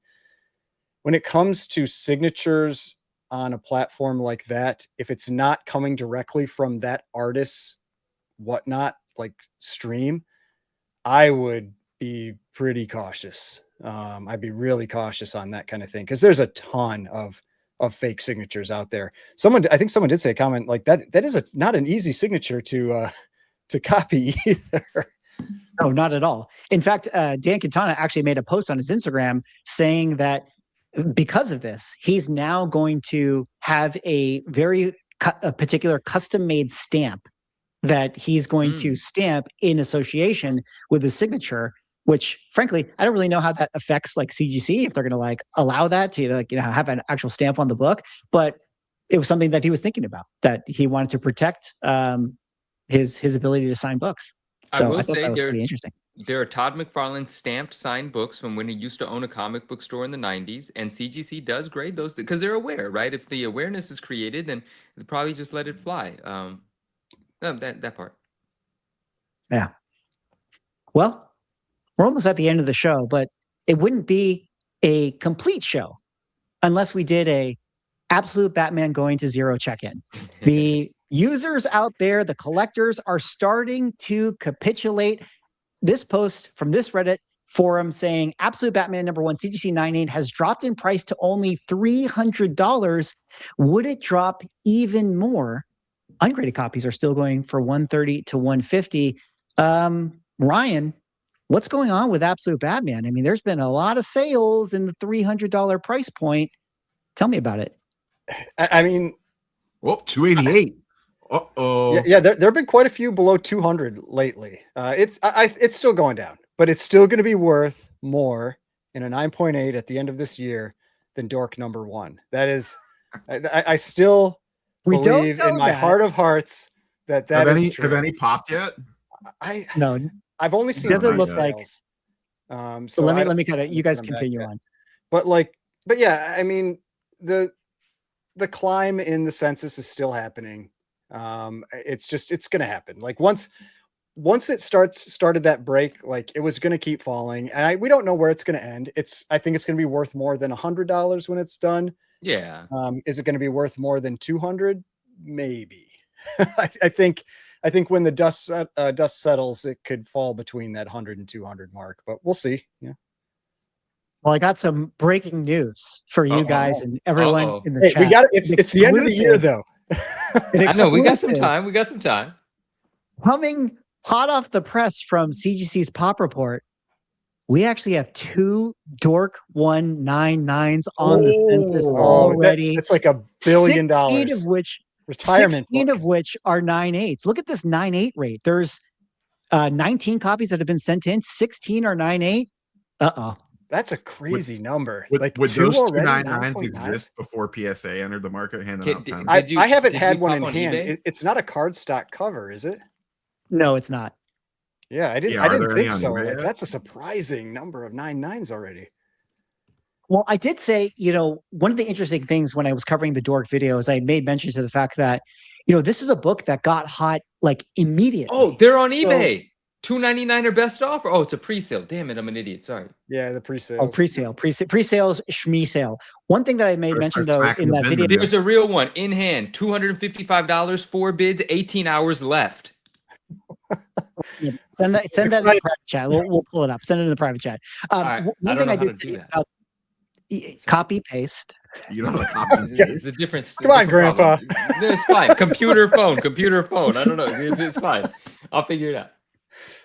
it comes to signatures on a platform like that, if it's not coming directly from that artist's Whatnot, like stream, I would be pretty cautious. I'd be really cautious on that kind of thing. Cause there's a ton of fake signatures out there. I think someone did say a comment like that. That is not an easy signature to copy either. No, not at all. In fact, Dan Quintana actually made a post on his Instagram saying that because of this, he's now going to have a very particular custom-made stamp that he's going to stamp in association with his signature, which frankly, I don't really know how that affects like CGC, if they're going to like allow that to like, have an actual stamp on the book, but it was something that he was thinking about, that he wanted to protect his ability to sign books. So I thought that was pretty interesting. There are Todd McFarlane stamped signed books from when he used to own a comic book store in the 90s, and CGC does grade those because they're aware, right? If the awareness is created, then they'll probably just let it fly. That part. Yeah. Well, we're almost at the end of the show, but it wouldn't be a complete show unless we did a absolute Batman going to zero check-in. The users out there, the collectors, are starting to capitulate. This post from this Reddit forum saying Absolute Batman #1 CGC 98 has dropped in price to only $300. Would it drop even more? Ungraded copies are still going for $130 to $150. Ryan, what's going on with Absolute Batman? I mean, there's been a lot of sales in the $300 price point. Tell me about it. I mean, well, 288. Uh-oh. Yeah, there have been quite a few below 200 lately. It's still going down, but it's still going to be worth more in a 9.8 at the end of this year than Dork #1. That is, I still believe in my heart of hearts that is true. Have any popped yet? No, I've only seen. Doesn't look like. So let me kind of, you guys continue on. But yeah, I mean the climb in the census is still happening. It's going to happen. Like once it started that break, like it was going to keep falling, and we don't know where it's going to end. I think it's going to be worth more than $100 when it's done. Yeah. Is it going to be worth more than 200? Maybe. I think when the dust settles, it could fall between that 100 and 200 mark, but we'll see. Yeah. Well, I got some breaking news for you guys and everyone in the Hey, chat. we got it. It's the end of the year, though. I know we got some time. We got some time. Coming hot off the press from CGC's Pop Report, we actually have 2 Dork 199s on the census already. That's like $1 billion. 16 of which retirement 16 book. of which are 9.8s. Look at this 9.8 rate. There's 19 copies that have been sent in. 16 are 9.8. Uh-oh. That's a crazy number. Would Like those 2 two already, 9.9s 9.9? exist before PSA entered the market handing out 10? I haven't had you one pop in on hand. eBay? It's not a cardstock cover, is it? No, it's not. Yeah, I didn't. Yeah, I are didn't there any think on so. eBay Like, yet? that's a surprising number of 9.9s already. Well, I did say, one of the interesting things when I was covering the Dork videos, I made mention to the fact that, this is a book that got hot like immediately. Oh, they're on So- eBay. $2.99 or best offer. Oh, it's a pre-sale. Damn it, I'm an idiot. Sorry. Yeah, the pre-sales. Oh, pre-sales, shmee sale. One thing that I made mention though smacking in the that bin video, bin. There's a real one in hand. $255, 4 bids, 18 hours left. send that in the exciting. private chat. We'll pull it up. Send it in the private chat. All right. One I don't thing know I how to did do say that. about copy paste. You don't have a copy. It's a different. Come on, different problem. Grandpa. No, it's fine. Computer phone. I don't know. It's fine. I'll figure it out.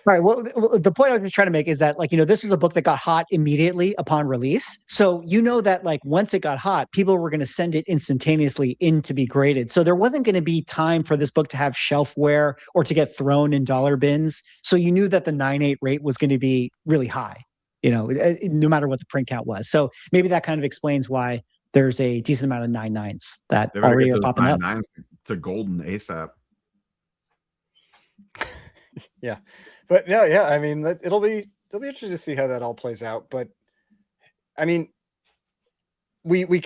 All right. Well, the point I was trying to make is that, this was a book that got hot immediately upon release. So that, once it got hot, people were going to send it instantaneously in to be graded. So there wasn't going to be time for this book to have shelf wear or to get thrown in dollar bins. So you knew that the 9.8 rate was going to be really high, no matter what the print count was. So maybe that kind of explains why there's a decent amount of 9.9s that They better already get are those popping up. 9.9s to golden ASAP. Yeah, but no, yeah. I mean, it'll be interesting to see how that all plays out. But I mean,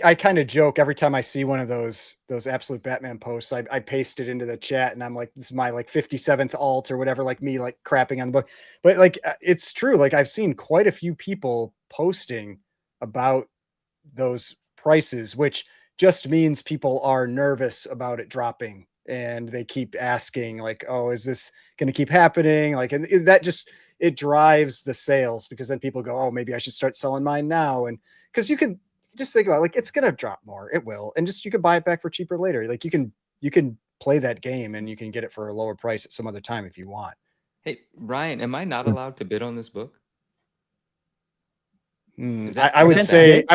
I kind of joke every time I see one of those Absolute Batman posts. I paste it into the chat, and I'm like, this is my 57th alt or whatever. Like me, crapping on the book. But it's true. Like I've seen quite a few people posting about those prices, which just means people are nervous about it dropping, and they keep asking oh, is this going to keep happening? And that just, it drives the sales, because then people go, oh, maybe I should start selling mine now. And because you can just think about it's going to drop more. It will. And just, you can buy it back for cheaper later. You can play that game, and you can get it for a lower price at some other time if you want. Hey, Ryan, am I not allowed to bid on this book? I would say,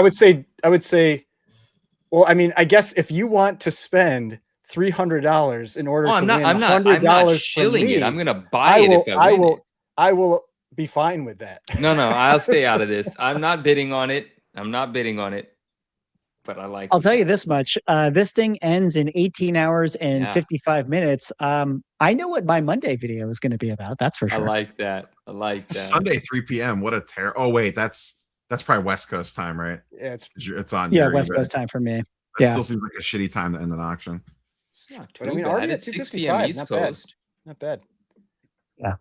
well, I mean, I guess if you want to spend $300 in order to win $100 shilling it. I'm gonna buy I will be fine with that. No, I'll stay out of this. I'm not bidding on it. But I like. I'll tell you this much. This thing ends in 18 hours and 55 minutes. I know what my Monday video is going to be about. That's for sure. I like that. Sunday, 3 p.m. What a terror. Oh, wait, that's probably West Coast time, right? Yeah, it's on. West Coast time for me. That still seems like a shitty time to end an auction. It's not too but I mean, bad. already at It's 6 p.m. 2:55, East Coast. Not bad. Yeah.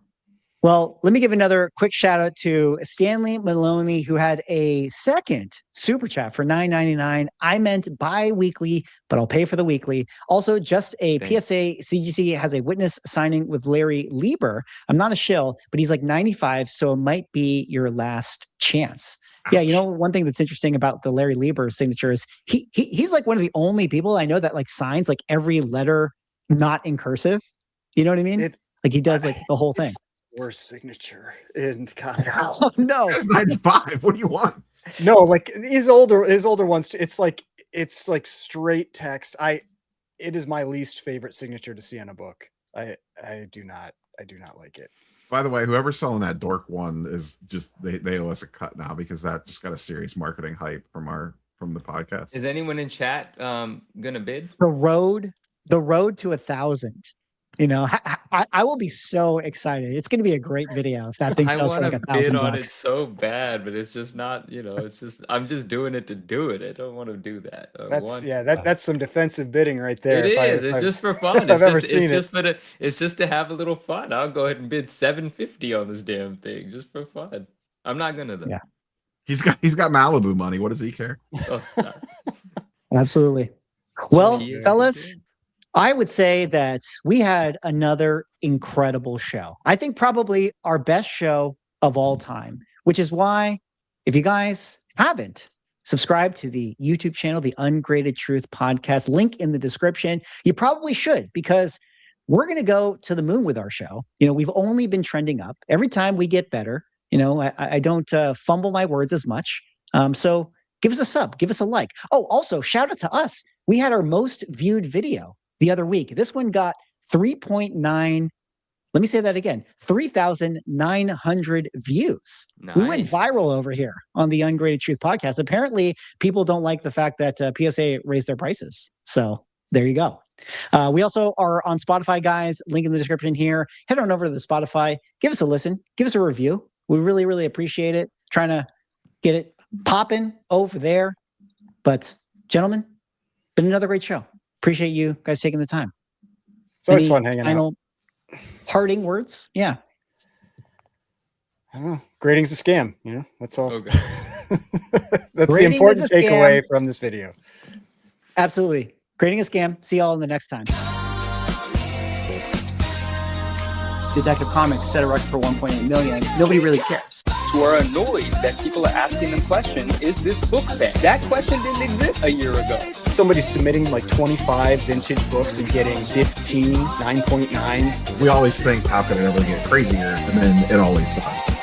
Well, let me give another quick shout out to Stanley Maloney, who had a second super chat for $9.99. I meant bi-weekly, but I'll pay for the weekly. Also, just a PSA, CGC has a witness signing with Larry Lieber. I'm not a shill, but he's 95, so it might be your last chance. Yeah, one thing that's interesting about the Larry Lieber signature is he's one of the only people I know that signs every letter not in cursive. You know what I mean? It's he does the whole thing. Worst signature in comics. Oh no, it's 95. What do you want? No, his older ones. It's straight text. It is my least favorite signature to see on a book. I do not like it. By the way, whoever's selling that Dork one is just they owe us a cut now, because that just got a serious marketing hype from the podcast. Is anyone in chat gonna bid? The road to 1,000. I will be so excited. It's going to be a great video if that thing sells for $1,000. $1,000. On it so bad, but it's just not. It's just I'm just doing it to do it. I don't want to do that. That's some defensive bidding right there. It is. It's just for fun. It's just to have a little fun. I'll go ahead and bid $750 on this damn thing just for fun. I'm not gonna though. Yeah. He's got Malibu money. What does he care? Oh, absolutely. Well, fellas, I would say that we had another incredible show. I think probably our best show of all time, which is why if you guys haven't subscribed to the YouTube channel, the Ungraded Truth Podcast, link in the description, you probably should, because we're going to go to the moon with our show. You know, we've only been trending up. Every time we get better, you know, I don't fumble my words as much. So give us a sub, give us a like. Oh, also shout out to us. We had our most viewed video the other week. This one got 3.9. Let me say that again, 3,900 views. Nice. We went viral over here on the Ungraded Truth Podcast. Apparently, people don't like the fact that PSA raised their prices. So there you go. We also are on Spotify, guys. Link in the description here. Head on over to the Spotify. Give us a listen. Give us a review. We really, really appreciate it. Trying to get it popping over there. But gentlemen, been another great show. Appreciate you guys taking the time. It's always fun hanging out. Parting words? Yeah. I don't know. Grading's a scam. You know, that's all. Okay. That's Grading the important is a scam. takeaway from this video. Absolutely. Grading a scam. See y'all in the next time. Detective Comics set a record for 1.8 million. Nobody really cares. Who are annoyed that people are asking them questions, is this book banned? That question didn't exist a year ago. Somebody's submitting like 25 vintage books and getting 15 9.9s. We always think, how can it ever get crazier? And then it always does.